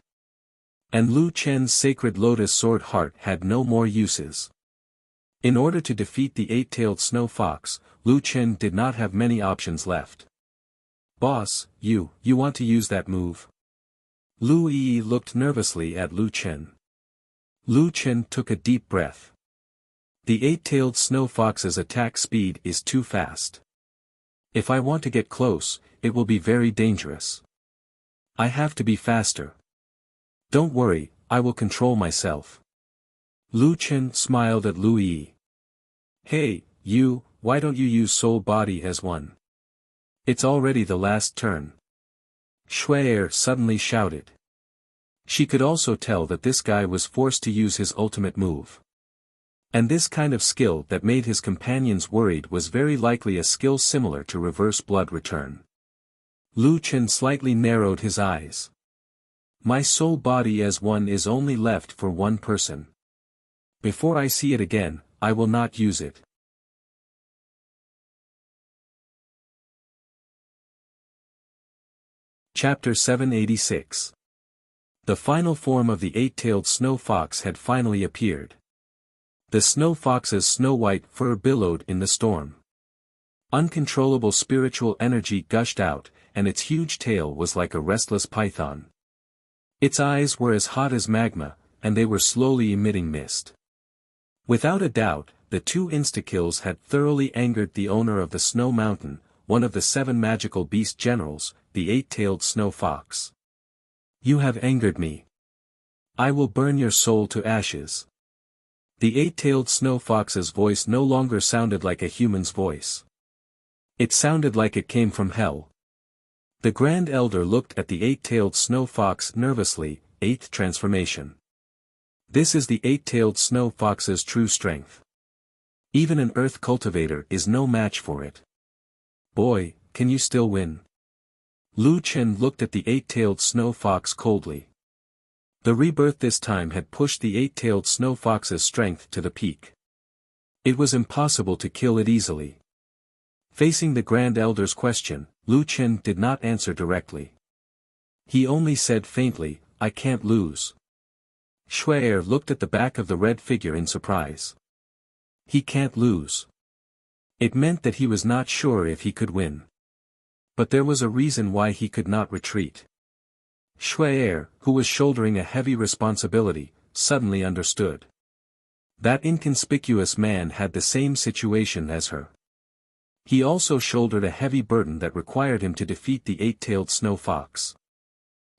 Speaker 1: And Lu Chen's sacred lotus sword heart had no more uses. In order to defeat the eight-tailed snow fox, Lu Chen did not have many options left. Boss, you want to use that move? Lu Yi looked nervously at Lu Chen. Lu Chen took a deep breath. The eight-tailed snow fox's attack speed is too fast. If I want to get close, it will be very dangerous. I have to be faster. Don't worry, I will control myself. Lu Chen smiled at Lu Yi. Hey, you, why don't you use soul body as one? It's already the last turn. Shui suddenly shouted. She could also tell that this guy was forced to use his ultimate move. And this kind of skill that made his companions worried was very likely a skill similar to reverse blood return. Lu Chen slightly narrowed his eyes. My soul body as one is only left for one person. Before I see it again, I will not use it. Chapter 786. The final form of the eight-tailed snow fox had finally appeared. The snow fox's snow-white fur billowed in the storm. Uncontrollable spiritual energy gushed out, and its huge tail was like a restless python. Its eyes were as hot as magma, and they were slowly emitting mist. Without a doubt, the two insta-kills had thoroughly angered the owner of the Snow Mountain, one of the 7 magical beast generals, the eight-tailed snow fox. You have angered me. I will burn your soul to ashes. The eight-tailed snow fox's voice no longer sounded like a human's voice. It sounded like it came from hell. The Grand Elder looked at the eight-tailed snow fox nervously. 8th transformation. This is the eight-tailed snow fox's true strength. Even an earth cultivator is no match for it. Boy, can you still win? Lu Chen looked at the eight-tailed snow fox coldly. The rebirth this time had pushed the eight-tailed snow fox's strength to the peak. It was impossible to kill it easily. Facing the Grand Elder's question, Lu Chen did not answer directly. He only said faintly, I can't lose. Shui looked at the back of the red figure in surprise. He can't lose. It meant that he was not sure if he could win. But there was a reason why he could not retreat. Shui, who was shouldering a heavy responsibility, suddenly understood. That inconspicuous man had the same situation as her. He also shouldered a heavy burden that required him to defeat the eight-tailed snow fox.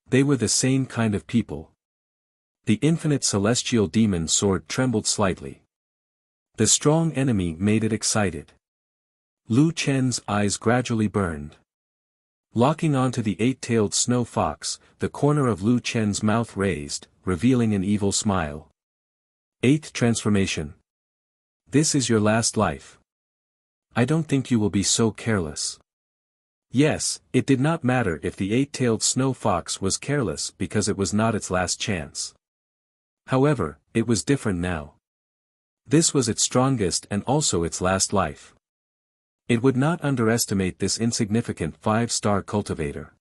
Speaker 1: They were the same kind of people. The infinite celestial demon sword trembled slightly. The strong enemy made it excited. Lu Chen's eyes gradually burned. Locking onto the eight-tailed snow fox, the corner of Lu Chen's mouth raised, revealing an evil smile. 8th transformation. This is your last life. I don't think you will be so careless. Yes, it did not matter if the eight-tailed snow fox was careless because it was not its last chance. However, it was different now. This was its strongest and also its last life. It would not underestimate this insignificant 5-star cultivator.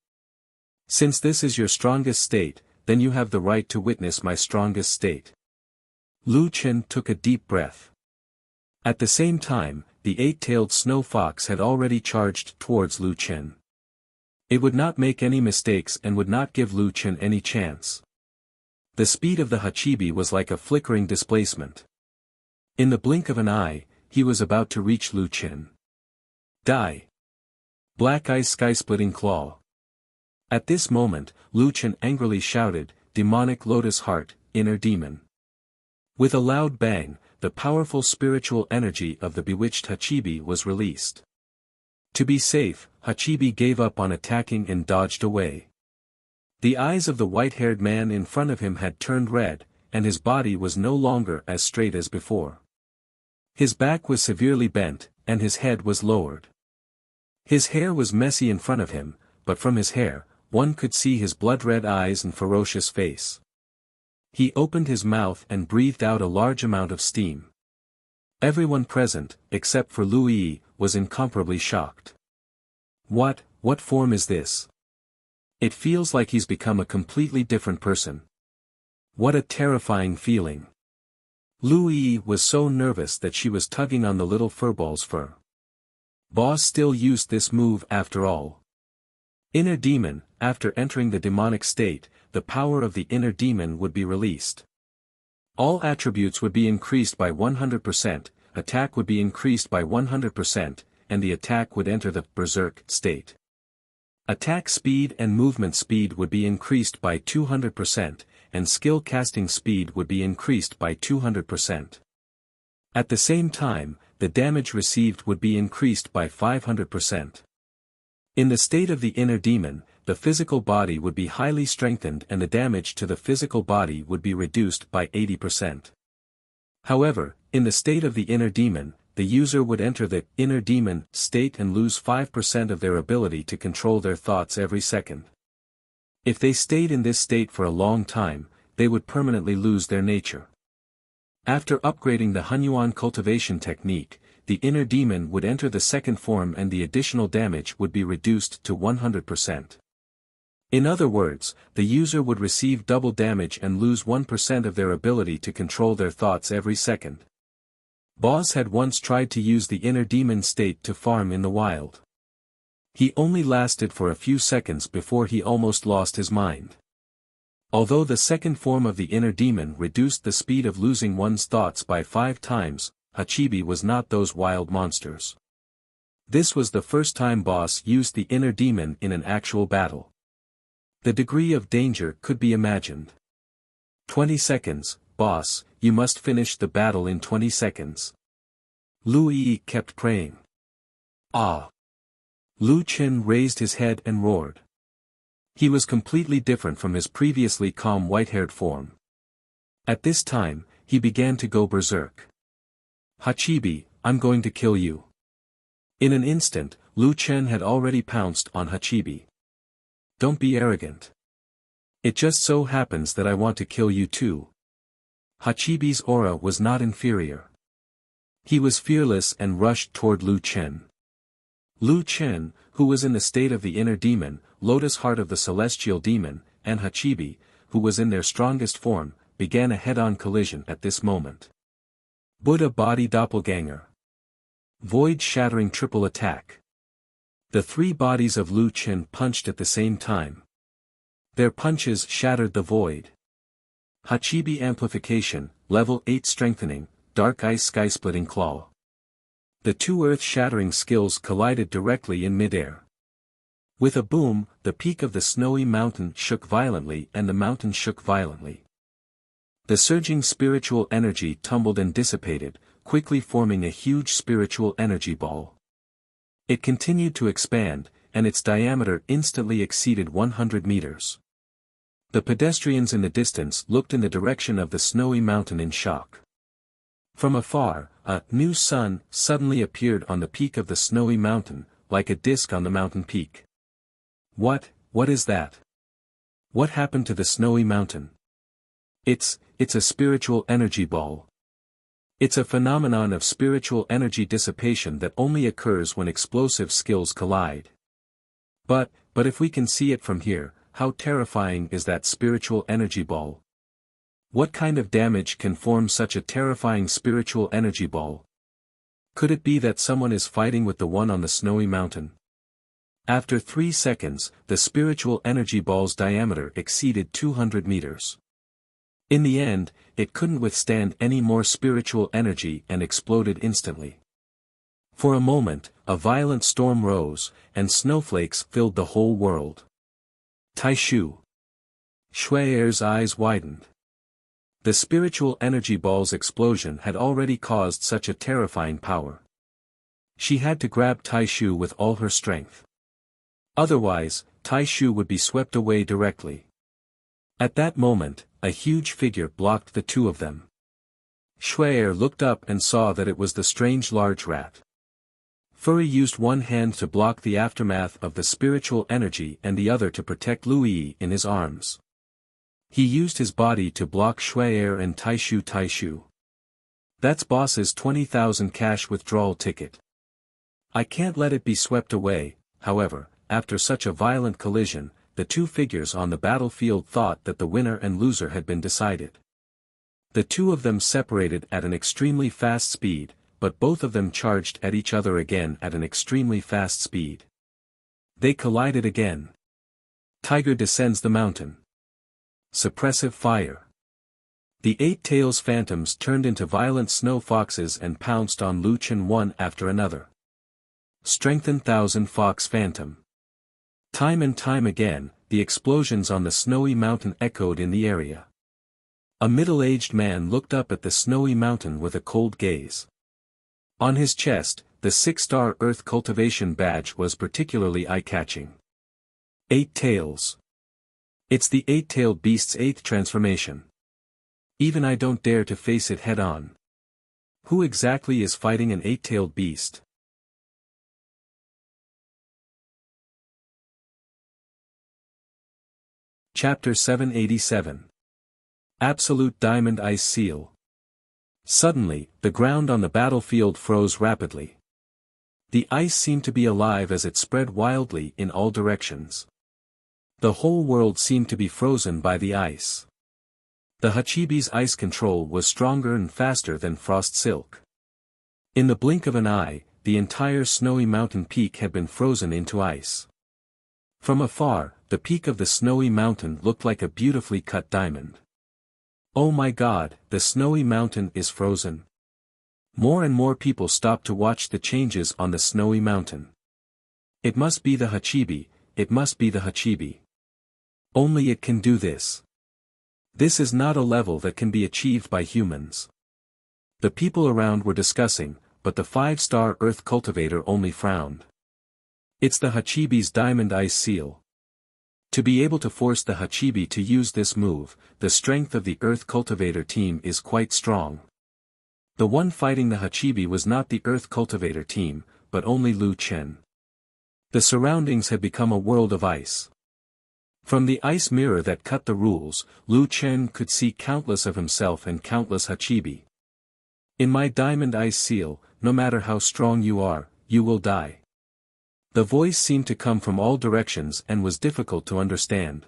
Speaker 1: Since this is your strongest state, then you have the right to witness my strongest state. Lu Chen took a deep breath. At the same time, the eight-tailed snow fox had already charged towards Lu Chen. It would not make any mistakes and would not give Lu Chen any chance. The speed of the Hachibi was like a flickering displacement. In the blink of an eye, he was about to reach Lu Chen. Die! Black Ice Sky-Splitting Claw. At this moment, Lu Chen angrily shouted, Demonic Lotus Heart, Inner Demon. With a loud bang, the powerful spiritual energy of the bewitched Hachibi was released. To be safe, Hachibi gave up on attacking and dodged away. The eyes of the white-haired man in front of him had turned red, and his body was no longer as straight as before. His back was severely bent, and his head was lowered. His hair was messy in front of him, but from his hair, one could see his blood-red eyes and ferocious face. He opened his mouth and breathed out a large amount of steam. Everyone present, except for Lu Yi, was incomparably shocked. What form is this? It feels like he's become a completely different person. What a terrifying feeling. Lu Yi was so nervous that she was tugging on the little furball's fur. Boss still used this move after all. Inner demon, after entering the demonic state, the power of the inner demon would be released. All attributes would be increased by 100%, attack would be increased by 100%, and the attack would enter the berserk state. Attack speed and movement speed would be increased by 200%, and skill casting speed would be increased by 200%. At the same time, the damage received would be increased by 500%. In the state of the inner demon, the physical body would be highly strengthened and the damage to the physical body would be reduced by 80%. However, in the state of the inner demon, the user would enter the inner demon state and lose 5% of their ability to control their thoughts every second. If they stayed in this state for a long time, they would permanently lose their nature. After upgrading the Hunyuan cultivation technique, the inner demon would enter the second form and the additional damage would be reduced to 100%. In other words, the user would receive double damage and lose 1% of their ability to control their thoughts every second. Boss had once tried to use the inner demon state to farm in the wild. He only lasted for a few seconds before he almost lost his mind. Although the second form of the inner demon reduced the speed of losing one's thoughts by 5 times, Hachibi was not those wild monsters. This was the first time Boss used the inner demon in an actual battle. The degree of danger could be imagined. 20 seconds, Boss, you must finish the battle in 20 seconds. Lu Yi kept praying. Ah! Lu Qin raised his head and roared. He was completely different from his previously calm white-haired form. At this time, he began to go berserk. Hachibi, I'm going to kill you. In an instant, Lu Chen had already pounced on Hachibi. Don't be arrogant. It just so happens that I want to kill you too. Hachibi's aura was not inferior. He was fearless and rushed toward Lu Chen. Lu Chen, who was in the state of the inner demon, Lotus Heart of the celestial demon, and Hachibi, who was in their strongest form, began a head-on collision at this moment. Buddha body doppelganger. Void-shattering triple attack. The 3 bodies of Lu Chen punched at the same time. Their punches shattered the void. Hachibi amplification, level 8 strengthening, dark ice sky-splitting claw. The 2 earth-shattering skills collided directly in midair. With a boom, the peak of the snowy mountain shook violently and the mountain shook violently. The surging spiritual energy tumbled and dissipated, quickly forming a huge spiritual energy ball. It continued to expand, and its diameter instantly exceeded 100 meters. The pedestrians in the distance looked in the direction of the snowy mountain in shock. From afar, a new sun suddenly appeared on the peak of the snowy mountain, like a disk on the mountain peak. What is that? What happened to the snowy mountain? It's a spiritual energy ball. It's a phenomenon of spiritual energy dissipation that only occurs when explosive skills collide. But if we can see it from here, how terrifying is that spiritual energy ball? What kind of damage can form such a terrifying spiritual energy ball? Could it be that someone is fighting with the one on the snowy mountain? After 3 seconds, the spiritual energy ball's diameter exceeded 200 meters. In the end, it couldn't withstand any more spiritual energy and exploded instantly. For a moment, a violent storm rose, and snowflakes filled the whole world. Taishu. Shui'er's eyes widened. The spiritual energy ball's explosion had already caused such a terrifying power. She had to grab Taishu with all her strength. Otherwise, Taishu would be swept away directly. At that moment, a huge figure blocked the two of them. Shui'er looked up and saw that it was the strange large rat. Furry used one hand to block the aftermath of the spiritual energy and the other to protect Lu Yi in his arms. He used his body to block Shui'er and Taishu. That's boss's 20,000 cash withdrawal ticket. I can't let it be swept away. However, after such a violent collision, the two figures on the battlefield thought that the winner and loser had been decided. The two of them separated at an extremely fast speed, but both of them charged at each other again at an extremely fast speed. They collided again. Tiger descends the mountain. Suppressive fire. The Eight Tails phantoms turned into violent snow foxes and pounced on Lu Chen one after another. Strengthened Thousand Fox Phantom. Time and time again, the explosions on the snowy mountain echoed in the area. A middle-aged man looked up at the snowy mountain with a cold gaze. On his chest, the 6-star Earth Cultivation badge was particularly eye-catching. 8 Tails. It's the 8-tailed beast's 8th transformation. Even I don't dare to face it head-on. Who exactly is fighting an 8-tailed beast? Chapter 787. Absolute Diamond Ice Seal. Suddenly, the ground on the battlefield froze rapidly. The ice seemed to be alive as it spread wildly in all directions. The whole world seemed to be frozen by the ice. The Hachibi's ice control was stronger and faster than frost silk. In the blink of an eye, the entire snowy mountain peak had been frozen into ice. From afar, the peak of the snowy mountain looked like a beautifully cut diamond. Oh my God, the snowy mountain is frozen. More and more people stopped to watch the changes on the snowy mountain. It must be the Hachibi, it must be the Hachibi. Only it can do this. This is not a level that can be achieved by humans. The people around were discussing, but the 5-star Earth Cultivator only frowned. It's the Hachibi's Diamond Ice Seal. To be able to force the Hachibi to use this move, the strength of the Earth Cultivator team is quite strong. The one fighting the Hachibi was not the Earth Cultivator team, but only Lu Chen. The surroundings had become a world of ice. From the ice mirror that cut the rules, Lu Chen could see countless of himself and countless Hachibi. In my Diamond Ice Seal, no matter how strong you are, you will die. The voice seemed to come from all directions and was difficult to understand.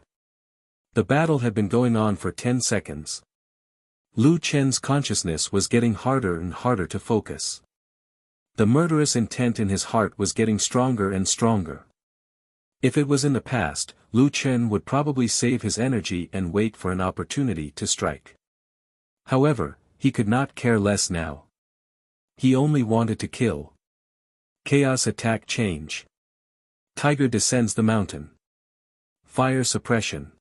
Speaker 1: The battle had been going on for 10 seconds. Lu Chen's consciousness was getting harder and harder to focus. The murderous intent in his heart was getting stronger and stronger. If it was in the past, Lu Chen would probably save his energy and wait for an opportunity to strike. However, he could not care less now. He only wanted to kill. Chaos Attack Change. Tiger descends the mountain. Fire suppression.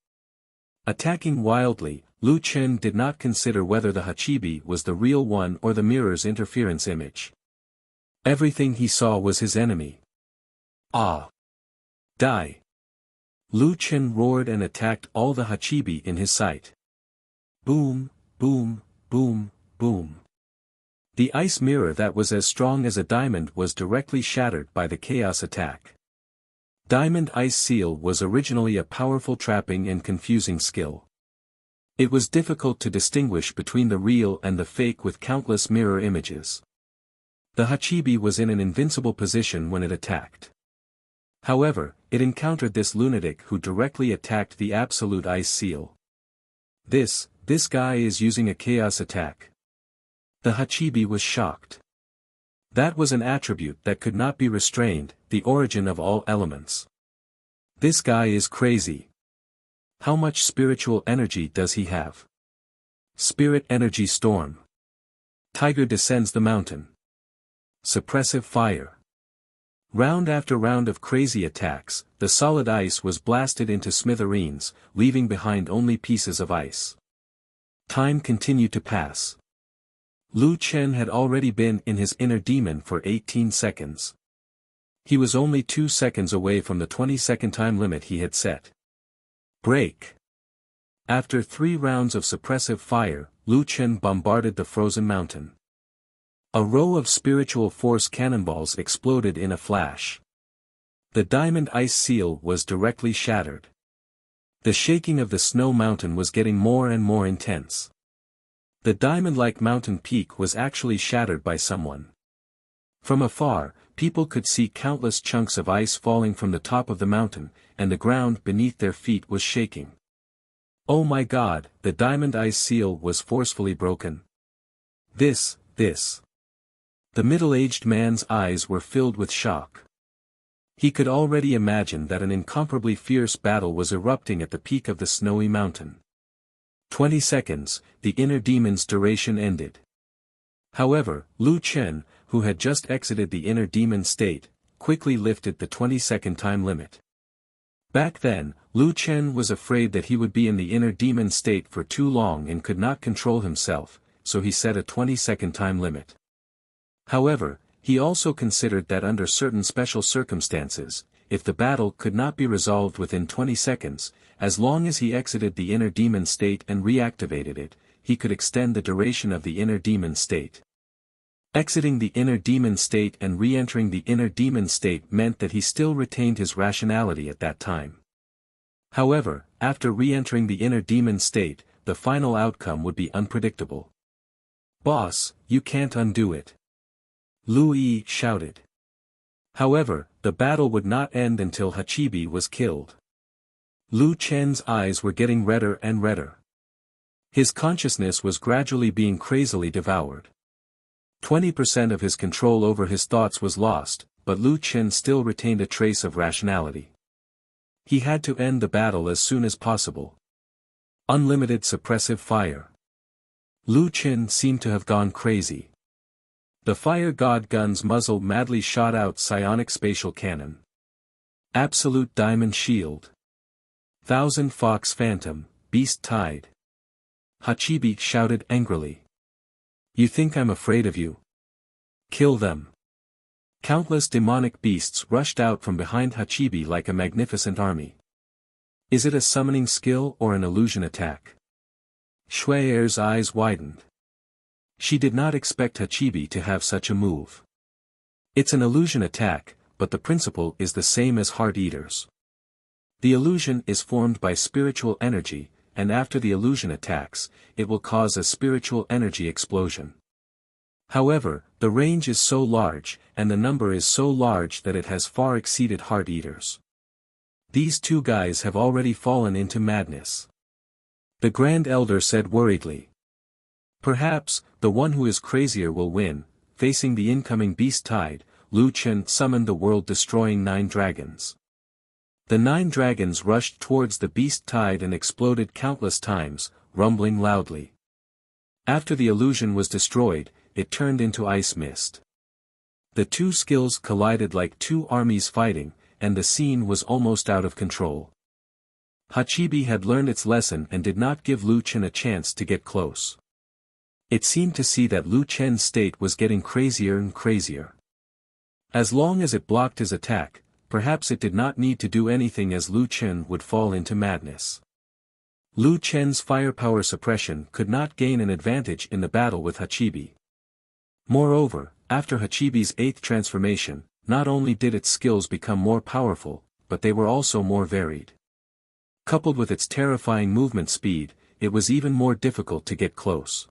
Speaker 1: Attacking wildly, Lu Chen did not consider whether the Hachibi was the real one or the mirror's interference image. Everything he saw was his enemy. Ah! Die! Lu Chen roared and attacked all the Hachibi in his sight. Boom, boom, boom, boom. The ice mirror that was as strong as a diamond was directly shattered by the chaos attack. Diamond Ice Seal was originally a powerful trapping and confusing skill. It was difficult to distinguish between the real and the fake with countless mirror images. The Hachibi was in an invincible position when it attacked. However, it encountered this lunatic who directly attacked the Absolute Ice Seal. This guy is using a chaos attack. The Hachibi was shocked. That was an attribute that could not be restrained, the origin of all elements. This guy is crazy. How much spiritual energy does he have? Spirit Energy Storm. Tiger descends the mountain. Suppressive fire. Round after round of crazy attacks, the solid ice was blasted into smithereens, leaving behind only pieces of ice. Time continued to pass. Lu Chen had already been in his inner demon for 18 seconds. He was only 2 seconds away from the 20-second time limit he had set. Break. After 3 rounds of suppressive fire, Lu Chen bombarded the frozen mountain. A row of spiritual force cannonballs exploded in a flash. The Diamond Ice Seal was directly shattered. The shaking of the snow mountain was getting more and more intense. The diamond-like mountain peak was actually shattered by someone. From afar, people could see countless chunks of ice falling from the top of the mountain, and the ground beneath their feet was shaking. Oh my God, the diamond ice seal was forcefully broken. This. The middle-aged man's eyes were filled with shock. He could already imagine that an incomparably fierce battle was erupting at the peak of the snowy mountain. 20 seconds, the inner demon's duration ended. However, Lu Chen, who had just exited the inner demon state, quickly lifted the 20-second time limit. Back then, Lu Chen was afraid that he would be in the inner demon state for too long and could not control himself, so he set a 20-second time limit. However, he also considered that under certain special circumstances, if the battle could not be resolved within 20 seconds, as long as he exited the inner demon state and reactivated it, he could extend the duration of the inner demon state. Exiting the inner demon state and re-entering the inner demon state meant that he still retained his rationality at that time. However, after re-entering the inner demon state, the final outcome would be unpredictable. "Boss, you can't undo it," Lu Yi shouted. However, the battle would not end until Hachibi was killed. Lu Chen's eyes were getting redder and redder. His consciousness was gradually being crazily devoured. 20% of his control over his thoughts was lost, but Lu Chen still retained a trace of rationality. He had to end the battle as soon as possible. Unlimited suppressive fire. Lu Chen seemed to have gone crazy. The fire god gun's muzzle madly shot out psionic spatial cannon. Absolute diamond shield. Thousand fox phantom, beast tide. Hachibi shouted angrily. "You think I'm afraid of you? Kill them." Countless demonic beasts rushed out from behind Hachibi like a magnificent army. Is it a summoning skill or an illusion attack? Shui'er's eyes widened. She did not expect Hachibi to have such a move. It's an illusion attack, but the principle is the same as Heart Eaters. The illusion is formed by spiritual energy, and after the illusion attacks, it will cause a spiritual energy explosion. However, the range is so large, and the number is so large that it has far exceeded Heart Eaters. These two guys have already fallen into madness. The Grand Elder said worriedly. Perhaps, the one who is crazier will win. Facing the incoming beast tide, Lu Chen summoned the world-destroying 9 dragons. The 9 dragons rushed towards the beast tide and exploded countless times, rumbling loudly. After the illusion was destroyed, it turned into ice mist. The two skills collided like two armies fighting, and the scene was almost out of control. Hachibi had learned its lesson and did not give Lu Chen a chance to get close. It seemed to see that Lu Chen's state was getting crazier and crazier. As long as it blocked his attack, perhaps it did not need to do anything as Lu Chen would fall into madness. Lu Chen's firepower suppression could not gain an advantage in the battle with Hachibi. Moreover, after Hachibi's 8th transformation, not only did its skills become more powerful, but they were also more varied. Coupled with its terrifying movement speed, it was even more difficult to get close.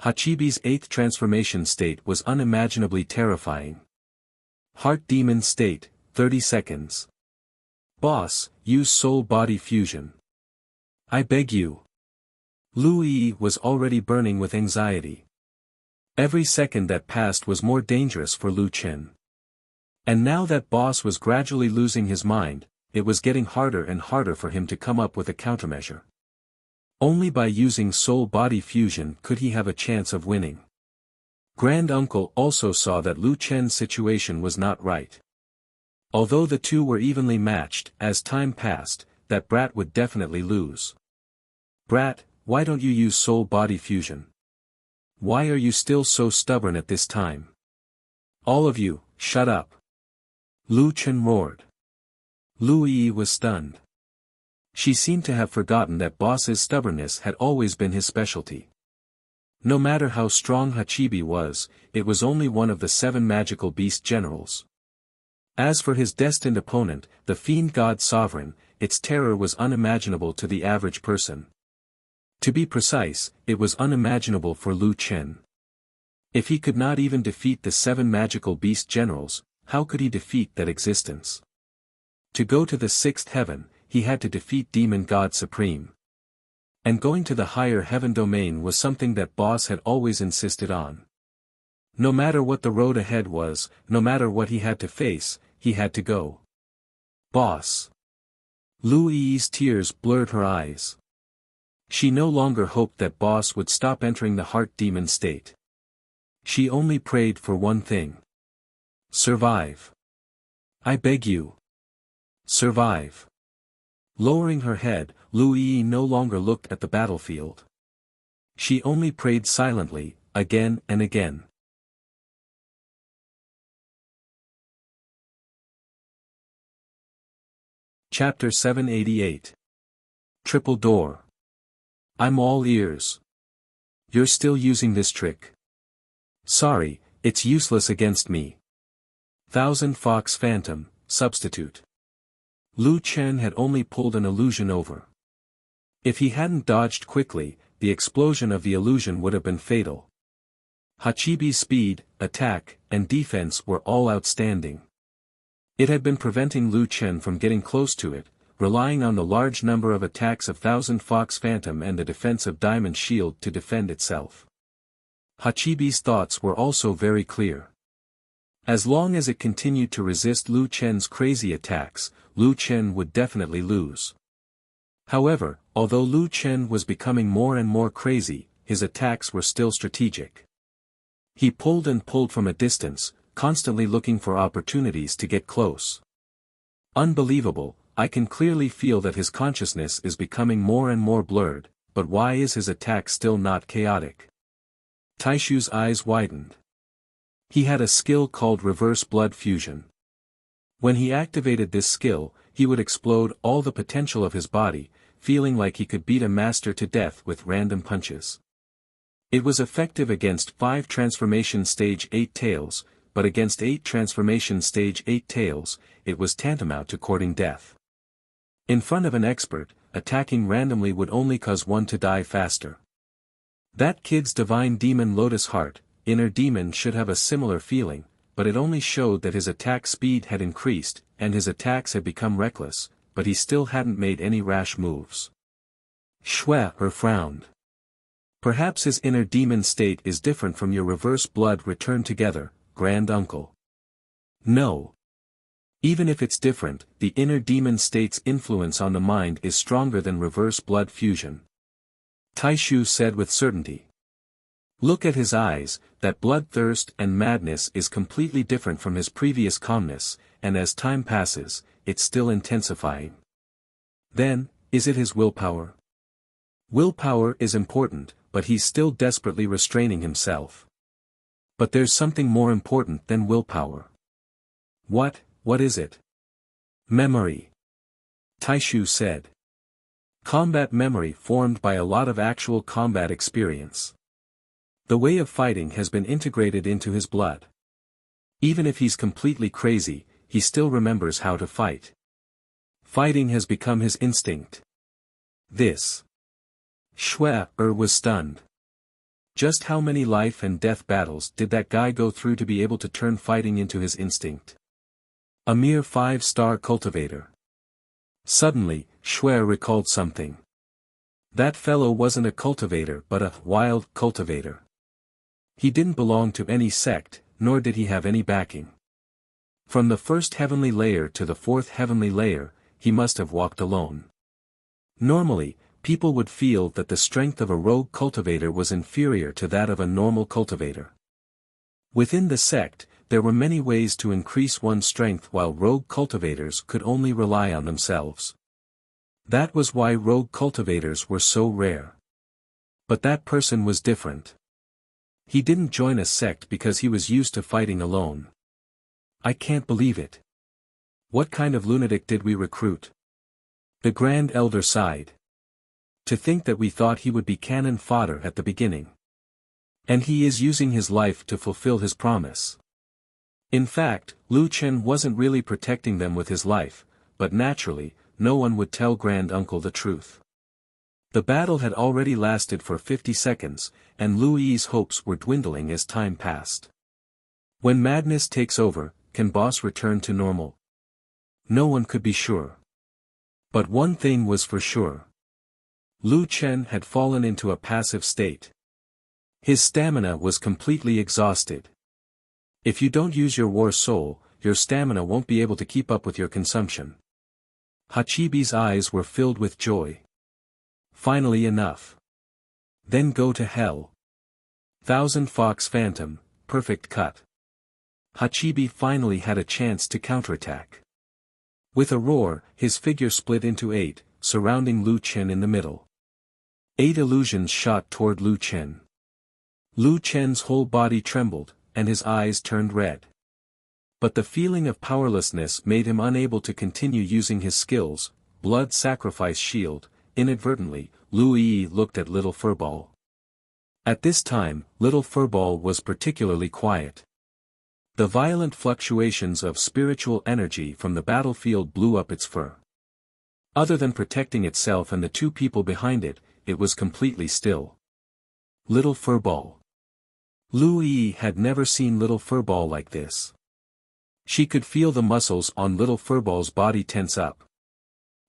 Speaker 1: Hachibi's 8th transformation state was unimaginably terrifying. Heart Demon State, 30 seconds. Boss, use soul-body fusion. I beg you. Lu Yi was already burning with anxiety. Every second that passed was more dangerous for Lu Chen. And now that boss was gradually losing his mind, it was getting harder and harder for him to come up with a countermeasure. Only by using soul-body fusion could he have a chance of winning. Grand Uncle also saw that Lu Chen's situation was not right. Although the two were evenly matched, as time passed, that brat would definitely lose. Brat, why don't you use soul-body fusion? Why are you still so stubborn at this time? All of you, shut up. Lu Chen roared. Lu Yi was stunned. She seemed to have forgotten that boss's stubbornness had always been his specialty. No matter how strong Hachibi was, it was only one of the 7 magical beast generals. As for his destined opponent, the Fiend God Sovereign, its terror was unimaginable to the average person. To be precise, it was unimaginable for Lu Chen. If he could not even defeat the 7 magical beast generals, how could he defeat that existence? To go to the 6th heaven, he had to defeat Demon God Supreme. And going to the higher heaven domain was something that Boss had always insisted on. No matter what the road ahead was, no matter what he had to face, he had to go. Boss. Lu Yi's tears blurred her eyes. She no longer hoped that Boss would stop entering the heart demon state. She only prayed for one thing. Survive. I beg you. Survive. Lowering her head, Lu Yi no longer looked at the battlefield. She only prayed silently, again and again. Chapter 788. Triple Door. I'm all ears. You're still using this trick. Sorry, it's useless against me. Thousand Fox Phantom, substitute. Lu Chen had only pulled an illusion over. If he hadn't dodged quickly, the explosion of the illusion would have been fatal. Hachibi's speed, attack, and defense were all outstanding. It had been preventing Lu Chen from getting close to it, relying on the large number of attacks of Thousand Fox Phantom and the defense of Diamond Shield to defend itself. Hachibi's thoughts were also very clear. As long as it continued to resist Lu Chen's crazy attacks, Lu Chen would definitely lose. However, although Lu Chen was becoming more and more crazy, his attacks were still strategic. He pulled and pulled from a distance, constantly looking for opportunities to get close. Unbelievable, I can clearly feel that his consciousness is becoming more and more blurred, but why is his attack still not chaotic? Taishu's eyes widened. He had a skill called Reverse Blood Fusion. When he activated this skill, he would explode all the potential of his body, feeling like he could beat a master to death with random punches. It was effective against 5 Transformation Stage 8 tails, but against 8 Transformation Stage 8 tails, it was tantamount to courting death. In front of an expert, attacking randomly would only cause one to die faster. That kid's divine demon Lotus Heart, inner demon should have a similar feeling, but it only showed that his attack speed had increased, and his attacks had become reckless, but he still hadn't made any rash moves. Shui frowned. Perhaps his inner demon state is different from your reverse blood return together, Grand Uncle. No. Even if it's different, the inner demon state's influence on the mind is stronger than reverse blood fusion. Taishu said with certainty. Look at his eyes, that bloodthirst and madness is completely different from his previous calmness, and as time passes, it's still intensifying. Then, is it his willpower? Willpower is important, but he's still desperately restraining himself. But there's something more important than willpower. What is it? Memory. Taishu said. Combat memory formed by a lot of actual combat experience. The way of fighting has been integrated into his blood. Even if he's completely crazy, he still remembers how to fight. Fighting has become his instinct. This. Shui was stunned. Just how many life and death battles did that guy go through to be able to turn fighting into his instinct? A mere 5-star cultivator. Suddenly, Shui recalled something. That fellow wasn't a cultivator but a wild cultivator. He didn't belong to any sect, nor did he have any backing. From the 1st heavenly layer to the 4th heavenly layer, he must have walked alone. Normally, people would feel that the strength of a rogue cultivator was inferior to that of a normal cultivator. Within the sect, there were many ways to increase one's strength while rogue cultivators could only rely on themselves. That was why rogue cultivators were so rare. But that person was different. He didn't join a sect because he was used to fighting alone. I can't believe it. What kind of lunatic did we recruit? The Grand Elder sighed. To think that we thought he would be cannon fodder at the beginning. And he is using his life to fulfill his promise. In fact, Lu Chen wasn't really protecting them with his life, but naturally, no one would tell Grand Uncle the truth. The battle had already lasted for 50 seconds, and Lu Yi's hopes were dwindling as time passed. When madness takes over, can boss return to normal? No one could be sure. But one thing was for sure. Lu Chen had fallen into a passive state. His stamina was completely exhausted. If you don't use your war soul, your stamina won't be able to keep up with your consumption. Hachibi's eyes were filled with joy. Finally enough. Then go to hell. Thousand Fox Phantom, perfect cut. Hachibi finally had a chance to counterattack. With a roar, his figure split into 8, surrounding Lu Chen in the middle. 8 illusions shot toward Lu Chen. Lu Chen's whole body trembled, and his eyes turned red. But the feeling of powerlessness made him unable to continue using his skills. Blood sacrifice shield. Inadvertently, Lu Yi looked at Little Furball. At this time, Little Furball was particularly quiet. The violent fluctuations of spiritual energy from the battlefield blew up its fur. Other than protecting itself and the 2 people behind it, it was completely still. Little Furball. Lu Yi had never seen Little Furball like this. She could feel the muscles on Little Furball's body tense up.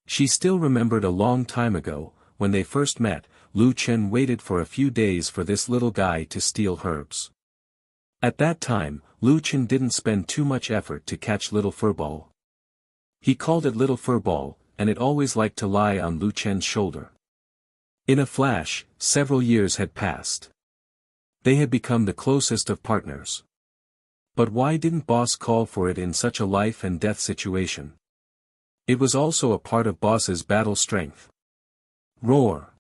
Speaker 1: She still remembered a long time ago, when they first met, Lu Chen waited for a few days for this little guy to steal herbs. At that time, Lu Chen didn't spend too much effort to catch Little Furball. He called it Little Furball, and it always liked to lie on Lu Chen's shoulder. In a flash, several years had passed. They had become the closest of partners. But why didn't Boss call for it in such a life and death situation? It was also a part of Boss's battle strength. Roar!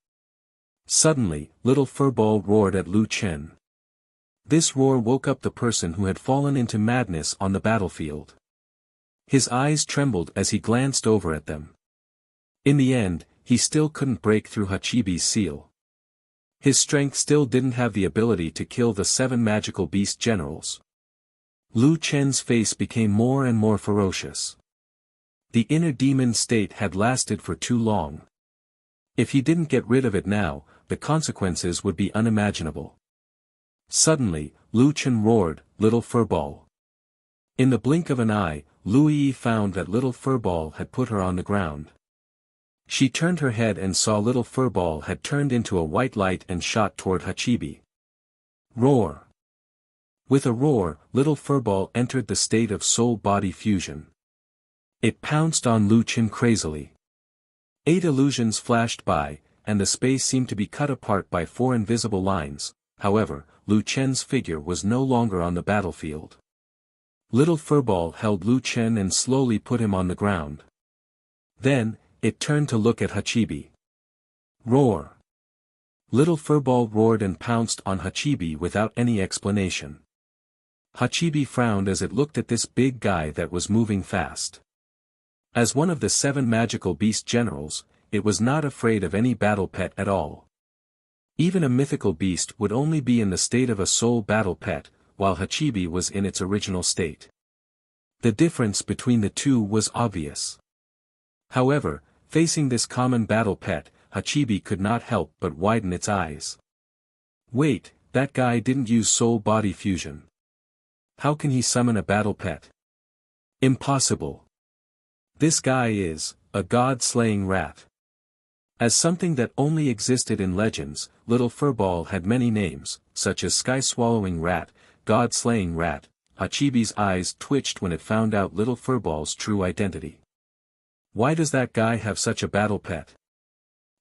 Speaker 1: Suddenly, Little Furball roared at Lu Chen. This roar woke up the person who had fallen into madness on the battlefield. His eyes trembled as he glanced over at them. In the end, he still couldn't break through Hachibi's seal. His strength still didn't have the ability to kill the 7 magical beast generals. Lu Chen's face became more and more ferocious. The inner demon state had lasted for too long. If he didn't get rid of it now, the consequences would be unimaginable. Suddenly, Lu Chen roared, Little Furball. In the blink of an eye, Lu Yi found that Little Furball had put her on the ground. She turned her head and saw Little Furball had turned into a white light and shot toward Hachibi. Roar! With a roar, Little Furball entered the state of soul-body fusion. It pounced on Lu Chen crazily. 8 illusions flashed by, and the space seemed to be cut apart by 4 invisible lines. However, Lu Chen's figure was no longer on the battlefield. Little Furball held Lu Chen and slowly put him on the ground. Then, it turned to look at Hachibi. Roar! Little Furball roared and pounced on Hachibi without any explanation. Hachibi frowned as it looked at this big guy that was moving fast. As one of the 7 magical beast generals, it was not afraid of any battle pet at all. Even a mythical beast would only be in the state of a soul battle pet, while Hachibi was in its original state. The difference between the 2 was obvious. However, facing this common battle pet, Hachibi could not help but widen its eyes. Wait, that guy didn't use soul-body fusion. How can he summon a battle pet? Impossible. This guy is a god-slaying rat. As something that only existed in legends, Little Furball had many names, such as Sky-Swallowing Rat, God-Slaying Rat. Hachibi's eyes twitched when it found out Little Furball's true identity. Why does that guy have such a battle pet?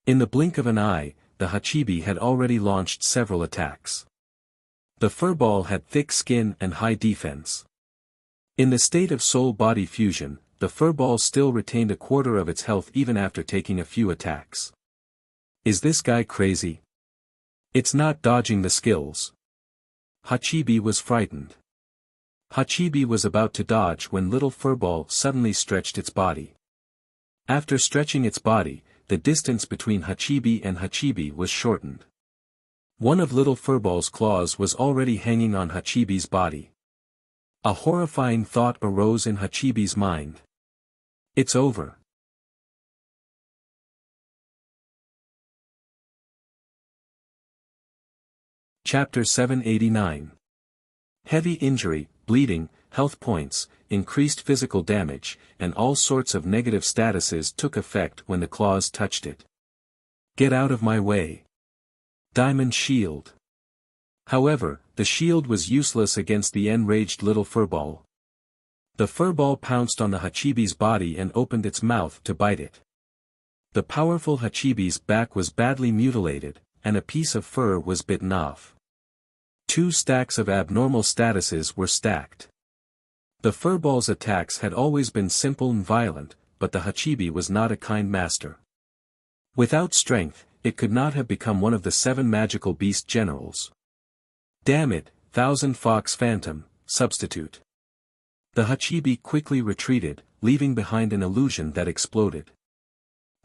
Speaker 1: In the blink of an eye, the Hachibi had already launched several attacks. The Furball had thick skin and high defense. In the state of soul-body fusion, the Furball still retained a quarter of its health even after taking a few attacks. Is this guy crazy? It's not dodging the skills. Hachibi was frightened. Hachibi was about to dodge when Little Furball suddenly stretched its body. After stretching its body, the distance between Hachibi and Hachibi was shortened. One of Little Furball's claws was already hanging on Hachibi's body. A horrifying thought arose in Hachibi's mind. It's over. Chapter 789. Heavy injury, bleeding, health points, increased physical damage, and all sorts of negative statuses took effect when the claws touched it. Get out of my way. Diamond shield. However, the shield was useless against the enraged little furball. The furball pounced on the Hachibi's body and opened its mouth to bite it. The powerful Hachibi's back was badly mutilated, and a piece of fur was bitten off. 2 stacks of abnormal statuses were stacked. The furball's attacks had always been simple and violent, but the Hachibi was not a kind master. Without strength, it could not have become one of the 7 magical beast generals. Damn it, Thousand Fox Phantom, substitute. The Hachibi quickly retreated, leaving behind an illusion that exploded.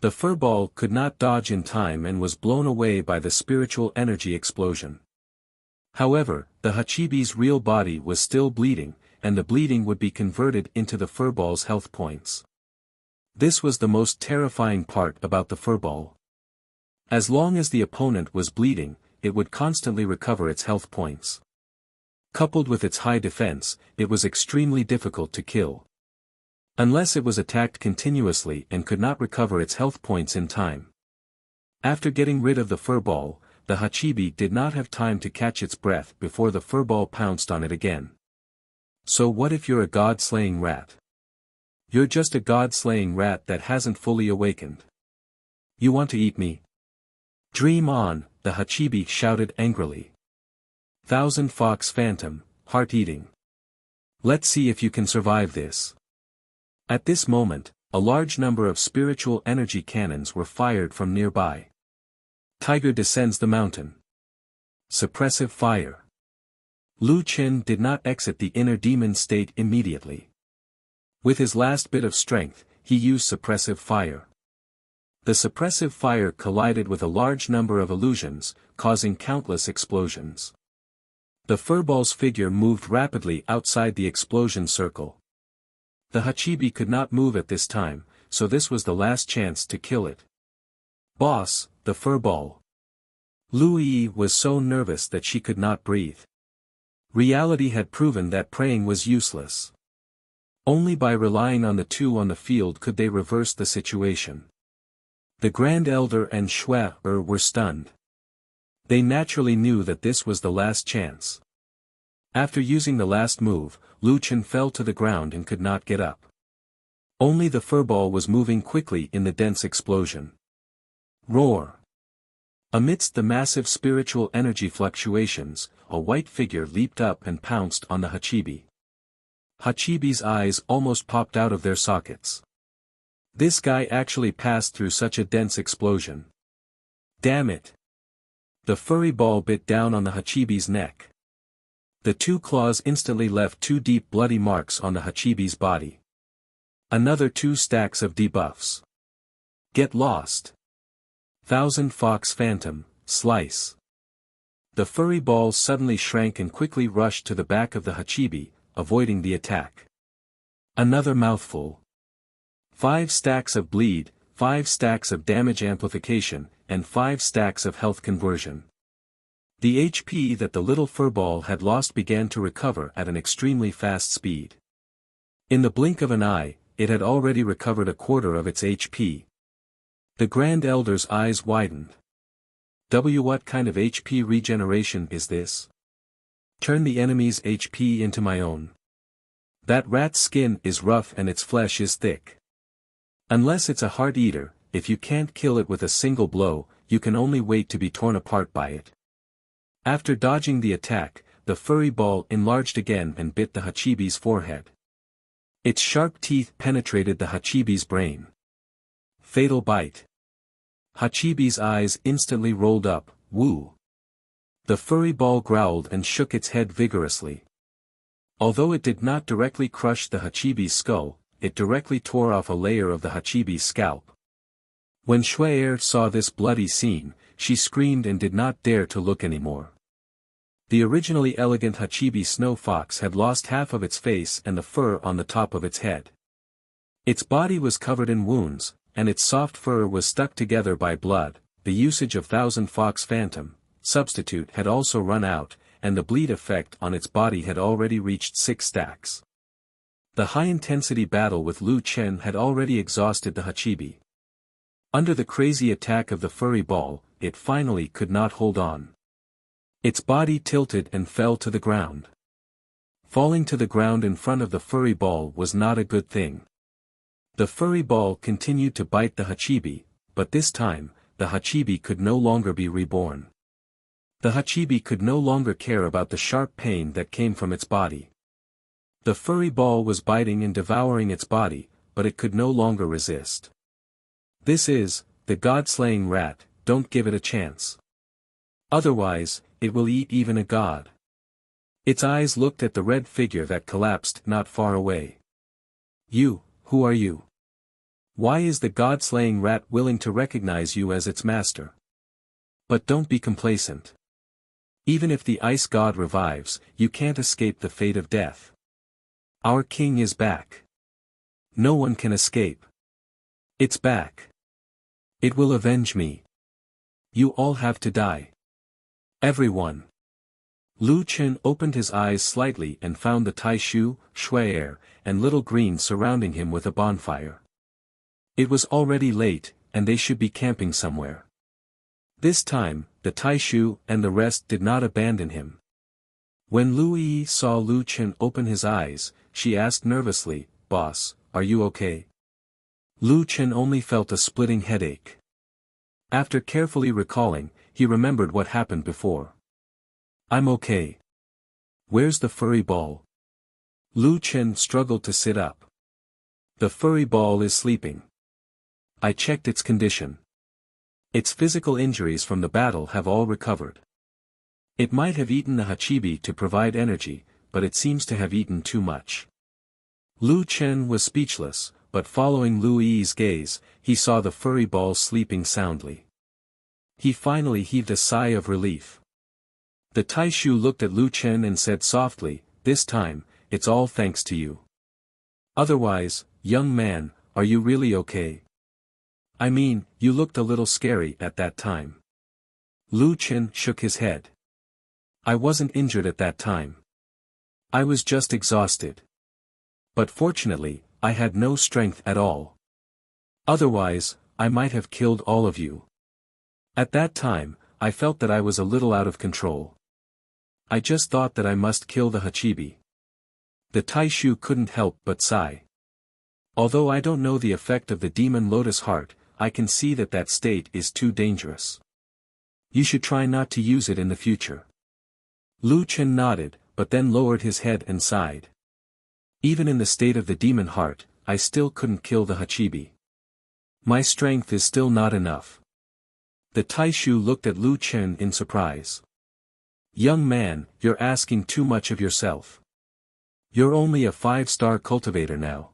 Speaker 1: The furball could not dodge in time and was blown away by the spiritual energy explosion. However, the Hachibi's real body was still bleeding, and the bleeding would be converted into the furball's health points. This was the most terrifying part about the furball. As long as the opponent was bleeding, it would constantly recover its health points. Coupled with its high defense, it was extremely difficult to kill. Unless it was attacked continuously and could not recover its health points in time. After getting rid of the furball, the Hachibi did not have time to catch its breath before the furball pounced on it again. So what if you're a god-slaying rat? You're just a god-slaying rat that hasn't fully awakened. You want to eat me? Dream on, the Hachibi shouted angrily. Thousand Fox Phantom, heart-eating. Let's see if you can survive this. At this moment, a large number of spiritual energy cannons were fired from nearby. Tiger descends the mountain. Suppressive fire. Lu Qin did not exit the inner demon state immediately. With his last bit of strength, he used suppressive fire. The suppressive fire collided with a large number of illusions, causing countless explosions. The furball's figure moved rapidly outside the explosion circle. The Hachibi could not move at this time, so this was the last chance to kill it. Boss, the furball. Lu Yi was so nervous that she could not breathe. Reality had proven that praying was useless. Only by relying on the 2 on the field could they reverse the situation. The Grand Elder and Shui were stunned. They naturally knew that this was the last chance. After using the last move, Lu Qin fell to the ground and could not get up. Only the furball was moving quickly in the dense explosion. Roar! Amidst the massive spiritual energy fluctuations, a white figure leaped up and pounced on the Hachibi. Hachibi's eyes almost popped out of their sockets. This guy actually passed through such a dense explosion. Damn it! The furry ball bit down on the Hachibi's neck. The 2 claws instantly left 2 deep bloody marks on the Hachibi's body. Another 2 stacks of debuffs. Get lost. Thousand Fox Phantom, slice. The furry ball suddenly shrank and quickly rushed to the back of the Hachibi, avoiding the attack. Another mouthful. 5 stacks of bleed, 5 stacks of damage amplification, and 5 stacks of health conversion. The HP that the little furball had lost began to recover at an extremely fast speed. In the blink of an eye, it had already recovered a quarter of its HP. The Grand Elder's eyes widened. What kind of HP regeneration is this? Turn the enemy's HP into my own. That rat's skin is rough and its flesh is thick. Unless it's a heart eater, if you can't kill it with a single blow, you can only wait to be torn apart by it. After dodging the attack, the furry ball enlarged again and bit the Hachibi's forehead. Its sharp teeth penetrated the Hachibi's brain. Fatal bite. Hachibi's eyes instantly rolled up, woo. The furry ball growled and shook its head vigorously. Although it did not directly crush the Hachibi's skull, it directly tore off a layer of the Hachibi's scalp. When Shui saw this bloody scene, she screamed and did not dare to look anymore. The originally elegant Hachibi snow fox had lost half of its face and the fur on the top of its head. Its body was covered in wounds, and its soft fur was stuck together by blood. The usage of Thousand Fox Phantom, substitute had also run out, and the bleed effect on its body had already reached 6 stacks. The high-intensity battle with Lu Chen had already exhausted the Hachibi. Under the crazy attack of the furry ball, it finally could not hold on. Its body tilted and fell to the ground. Falling to the ground in front of the furry ball was not a good thing. The furry ball continued to bite the Hachibi, but this time, the Hachibi could no longer be reborn. The Hachibi could no longer care about the sharp pain that came from its body. The furry ball was biting and devouring its body, but it could no longer resist. This is, the god-slaying rat, don't give it a chance. Otherwise, it will eat even a god. Its eyes looked at the red figure that collapsed not far away. You, who are you? Why is the god-slaying rat willing to recognize you as its master? But don't be complacent. Even if the ice god revives, you can't escape the fate of death. Our king is back. No one can escape. It's back. It will avenge me. You all have to die. Everyone. Lu Chen opened his eyes slightly and found the Taishu, Shui'er, and Little Green surrounding him with a bonfire. It was already late, and they should be camping somewhere. This time, the Taishu and the rest did not abandon him. When Lu Yi saw Lu Chen open his eyes, she asked nervously, "Boss, are you okay?" Lu Chen only felt a splitting headache. After carefully recalling, he remembered what happened before. "I'm okay. Where's the furry ball?" Lu Chen struggled to sit up. "The furry ball is sleeping. I checked its condition. Its physical injuries from the battle have all recovered. It might have eaten the Hachibi to provide energy, but it seems to have eaten too much." Lu Chen was speechless, but following Lu Yi's gaze, he saw the furry ball sleeping soundly. He finally heaved a sigh of relief. The Taishu looked at Lu Chen and said softly, "This time, it's all thanks to you. Otherwise, young man, are you really okay? I mean, you looked a little scary at that time." Lu Chen shook his head. "I wasn't injured at that time. I was just exhausted. But fortunately, I had no strength at all. Otherwise, I might have killed all of you. At that time, I felt that I was a little out of control. I just thought that I must kill the Hachibi." The Taishu couldn't help but sigh. "Although I don't know the effect of the demon lotus heart, I can see that that state is too dangerous. You should try not to use it in the future." Lu Chen nodded, but then lowered his head and sighed. "Even in the state of the demon heart, I still couldn't kill the Hachibi. My strength is still not enough." The Taishu looked at Lu Chen in surprise. "Young man, you're asking too much of yourself. You're only a 5-star cultivator now.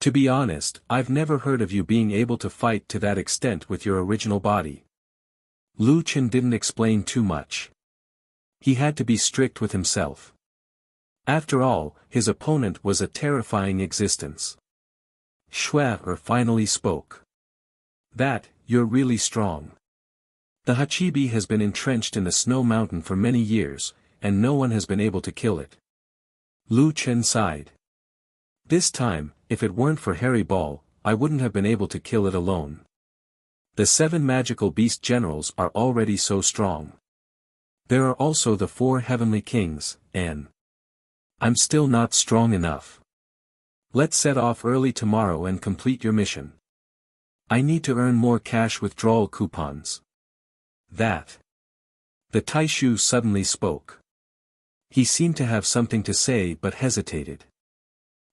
Speaker 1: To be honest, I've never heard of you being able to fight to that extent with your original body." Lu Chen didn't explain too much. He had to be strict with himself. After all, his opponent was a terrifying existence. Shui'er finally spoke. "That, you're really strong. The Hachibi has been entrenched in the snow mountain for many years, and no one has been able to kill it." Lu Chen sighed. "This time, if it weren't for Harry Ball, I wouldn't have been able to kill it alone. The 7 magical beast generals are already so strong. There are also the 4 heavenly kings, and I'm still not strong enough. Let's set off early tomorrow and complete your mission. I need to earn more cash withdrawal coupons." "That." The Taishu suddenly spoke. He seemed to have something to say but hesitated.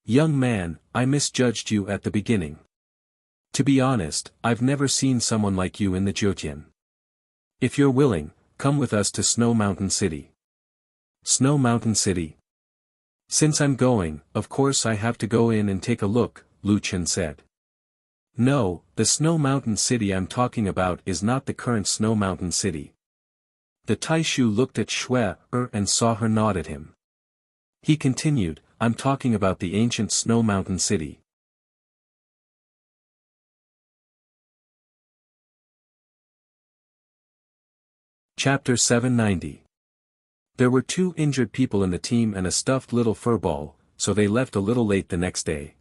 Speaker 1: "Young man, I misjudged you at the beginning. To be honest, I've never seen someone like you in the Jyotian. If you're willing, come with us to Snow Mountain City." "Snow Mountain City? Since I'm going, of course I have to go in and take a look," Lu Chen said. "No, the Snow Mountain City I'm talking about is not the current Snow Mountain City." The Taishu looked at Shui'er and saw her nod at him. He continued, "I'm talking about the ancient Snow Mountain City." Chapter 790. There were 2 injured people in the team and a stuffed little furball, so they left a little late the next day.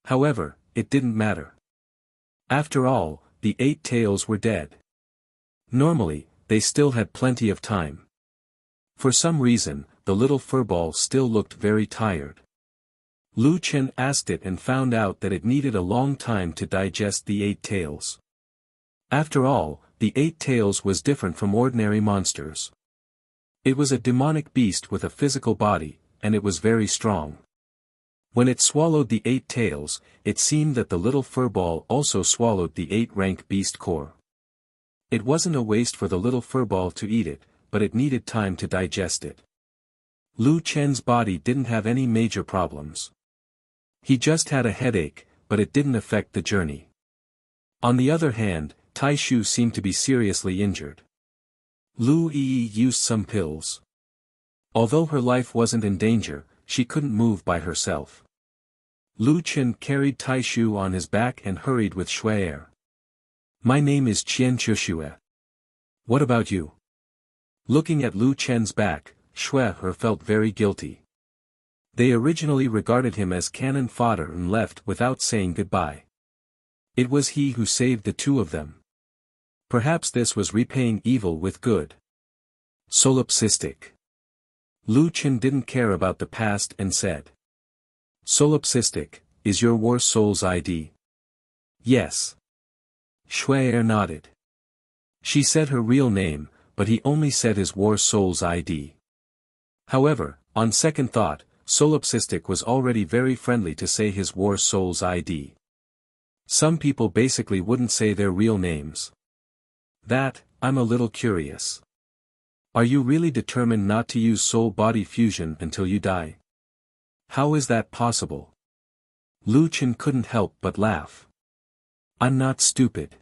Speaker 1: However, it didn't matter. After all, the 8 tails were dead. Normally, they still had plenty of time. For some reason, the little furball still looked very tired. Lu Chen asked it and found out that it needed a long time to digest the 8 tails. After all, the 8 tails was different from ordinary monsters. It was a demonic beast with a physical body, and it was very strong. When it swallowed the 8 tails, it seemed that the little furball also swallowed the 8-rank beast core. It wasn't a waste for the little furball to eat it, but it needed time to digest it. Lu Chen's body didn't have any major problems. He just had a headache, but it didn't affect the journey. On the other hand, Tai Shu seemed to be seriously injured. Lu Yi used some pills. Although her life wasn't in danger, she couldn't move by herself. Lu Chen carried Tai Shu on his back and hurried with Shuai. "My name is Qian Chushue. What about you?" Looking at Lu Chen's back, Shuai felt very guilty. They originally regarded him as cannon fodder and left without saying goodbye. It was he who saved the 2 of them. Perhaps this was repaying evil with good. Solipsistic. Lu Chen didn't care about the past and said. "Solipsistic, is your war soul's ID?" "Yes." Shuai nodded. She said her real name, but he only said his war soul's ID. However, on second thought, Solipsistic was already very friendly to say his war soul's ID. Some people basically wouldn't say their real names. "That, I'm a little curious. Are you really determined not to use soul-body fusion until you die? How is that possible?" Lu Chen couldn't help but laugh. "I'm not stupid.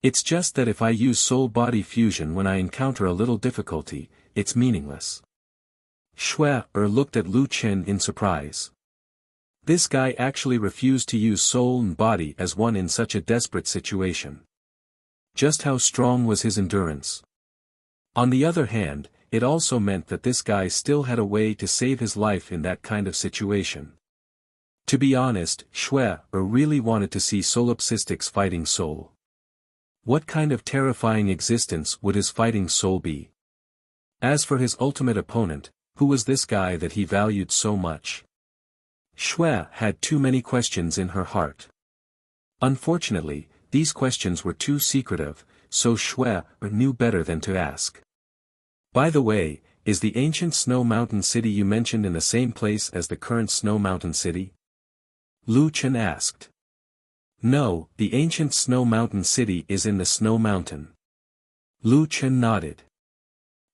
Speaker 1: It's just that if I use soul-body fusion when I encounter a little difficulty, it's meaningless." Shuai looked at Lu Chen in surprise. This guy actually refused to use soul and body as one in such a desperate situation. Just how strong was his endurance? On the other hand, it also meant that this guy still had a way to save his life in that kind of situation. To be honest, Shuai really wanted to see Solipsistic's fighting soul. What kind of terrifying existence would his fighting soul be? As for his ultimate opponent, who was this guy that he valued so much? Shuai had too many questions in her heart. Unfortunately, these questions were too secretive, so Shuai knew better than to ask. "By the way, is the ancient Snow Mountain City you mentioned in the same place as the current Snow Mountain City?" Lu Chen asked. "No, the ancient Snow Mountain City is in the Snow Mountain." Lu Chen nodded.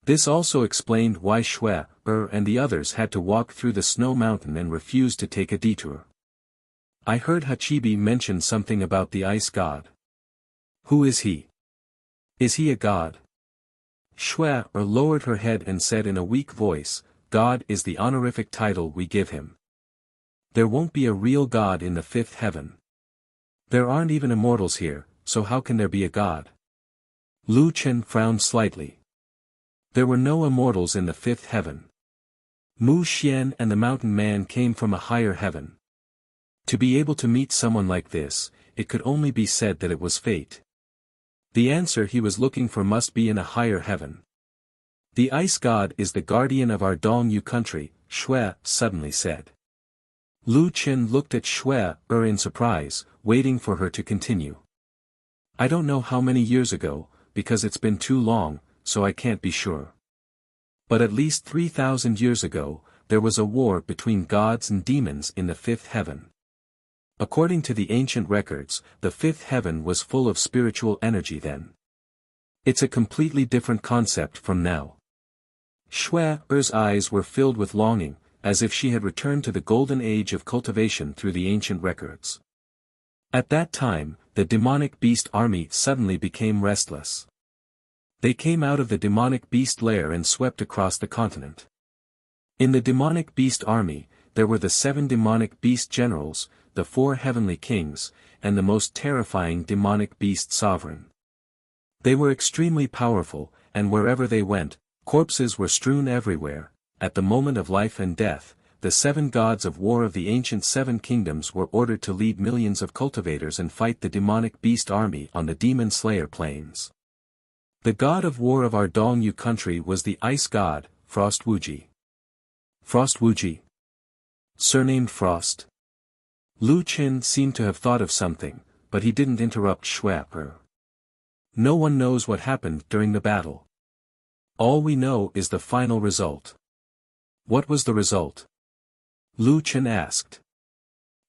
Speaker 1: This also explained why Shuai and the others had to walk through the Snow Mountain and refused to take a detour. "I heard Hachibi mention something about the ice god. Who is he? Is he a god?" Shuai lowered her head and said in a weak voice, "God is the honorific title we give him. There won't be a real god in the 5th heaven. There aren't even immortals here, so how can there be a god?" Lu Chen frowned slightly. There were no immortals in the 5th heaven. Mu Xian and the mountain man came from a higher heaven. To be able to meet someone like this, it could only be said that it was fate. The answer he was looking for must be in a higher heaven. "The ice god is the guardian of our Dongyu country," Shuai suddenly said. Lu Chen looked at Shuai in surprise, waiting for her to continue. "I don't know how many years ago, because it's been too long, so I can't be sure. But at least 3,000 years ago, there was a war between gods and demons in the 5th heaven. According to the ancient records, the 5th heaven was full of spiritual energy then. It's a completely different concept from now." Shuai's eyes were filled with longing, as if she had returned to the golden age of cultivation through the ancient records. At that time, the demonic beast army suddenly became restless. They came out of the demonic beast lair and swept across the continent. In the demonic beast army, there were the 7 demonic beast generals, the 4 heavenly kings, and the most terrifying demonic beast sovereign. They were extremely powerful, and wherever they went, corpses were strewn everywhere. At the moment of life and death, the 7 gods of war of the ancient 7 kingdoms were ordered to lead millions of cultivators and fight the demonic beast army on the demon slayer plains. The god of war of our Dongyu country was the ice god, Frost Wuji. Frost Wuji? Surnamed Frost? Lu Qin seemed to have thought of something, but he didn't interrupt Schwapper. No one knows what happened during the battle. All we know is the final result. What was the result? Lu Qin asked.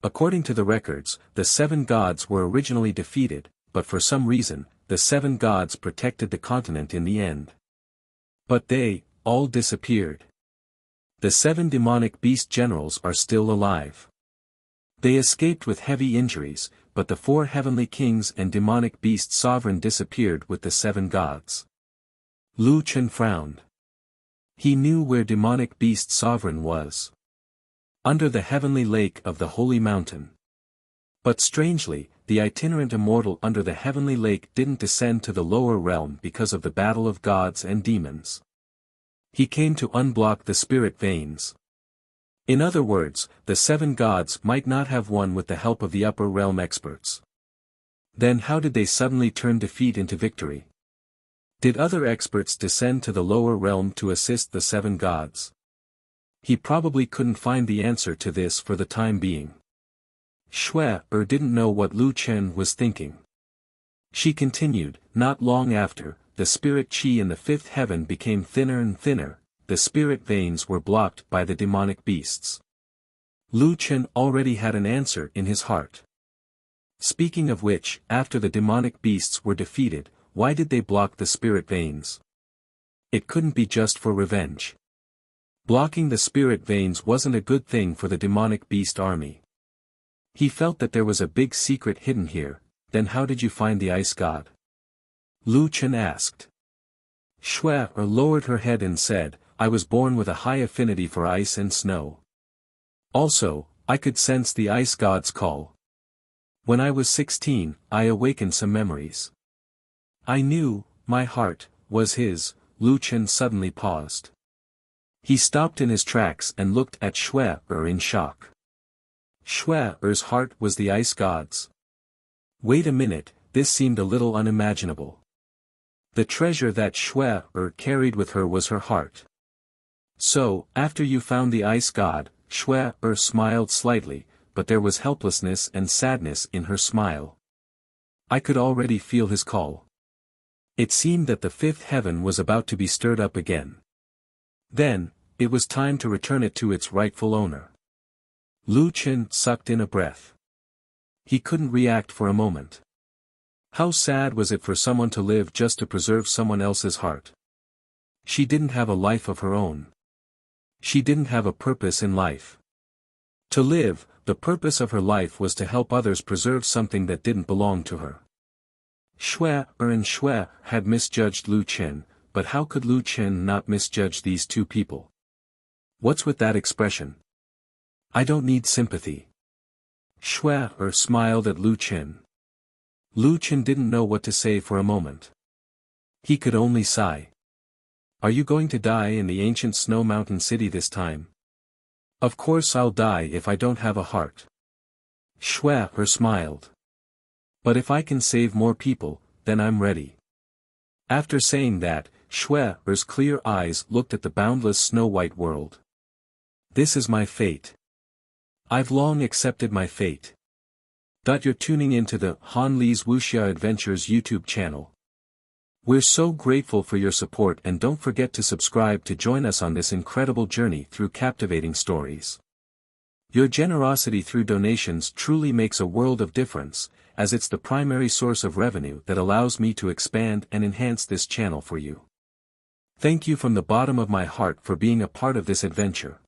Speaker 1: According to the records, the 7 gods were originally defeated, but for some reason, the 7 gods protected the continent in the end. But they, all disappeared. The 7 demonic beast generals are still alive. They escaped with heavy injuries, but the 4 heavenly kings and demonic beast sovereign disappeared with the 7 gods. Lu Qin frowned. He knew where demonic beast sovereign was. Under the heavenly lake of the holy mountain. But strangely, the itinerant immortal under the heavenly lake didn't descend to the lower realm because of the battle of gods and demons. He came to unblock the spirit veins. In other words, the 7 gods might not have won with the help of the upper realm experts. Then how did they suddenly turn defeat into victory? Did other experts descend to the lower realm to assist the 7 gods? He probably couldn't find the answer to this for the time being. Schwapper didn't know what Lu Qin was thinking. She continued, not long after, the spirit chi in the 5th heaven became thinner and thinner, the spirit veins were blocked by the demonic beasts. Lu Qin already had an answer in his heart. Speaking of which, after the demonic beasts were defeated, why did they block the spirit veins? It couldn't be just for revenge. Blocking the spirit veins wasn't a good thing for the demonic beast army. He felt that there was a big secret hidden here. Then how did you find the ice god? Lu Qin asked. Schwapper lowered her head and said, I was born with a high affinity for ice and snow. Also, I could sense the ice god's call. When I was 16, I awakened some memories. I knew, my heart, was his. Lu Qin suddenly paused. He stopped in his tracks and looked at Schwapper in shock. Schwapper's heart was the ice god's. Wait a minute, this seemed a little unimaginable. The treasure that Schwapper carried with her was her heart. So, after you found the ice god, Schwapper smiled slightly, but there was helplessness and sadness in her smile. I could already feel his call. It seemed that the 5th heaven was about to be stirred up again. Then, it was time to return it to its rightful owner. Lu Qin sucked in a breath. He couldn't react for a moment. How sad was it for someone to live just to preserve someone else's heart? She didn't have a life of her own. She didn't have a purpose in life. To live, the purpose of her life was to help others preserve something that didn't belong to her. Schwapper and Schwapper had misjudged Lu Qin, but how could Lu Qin not misjudge these 2 people? What's with that expression? I don't need sympathy. Schwapper smiled at Lu Qin. Lu Qin didn't know what to say for a moment. He could only sigh. Are you going to die in the ancient snow mountain city this time? Of course I'll die if I don't have a heart. Schwapper smiled. But if I can save more people, then I'm ready. After saying that, Schwapper's clear eyes looked at the boundless snow-white world. This is my fate. I've long accepted my fate. You're tuning into the Han Li's Wuxia Adventures YouTube channel. We're so grateful for your support, and don't forget to subscribe to join us on this incredible journey through captivating stories. Your generosity through donations truly makes a world of difference, as it's the primary source of revenue that allows me to expand and enhance this channel for you. Thank you from the bottom of my heart for being a part of this adventure.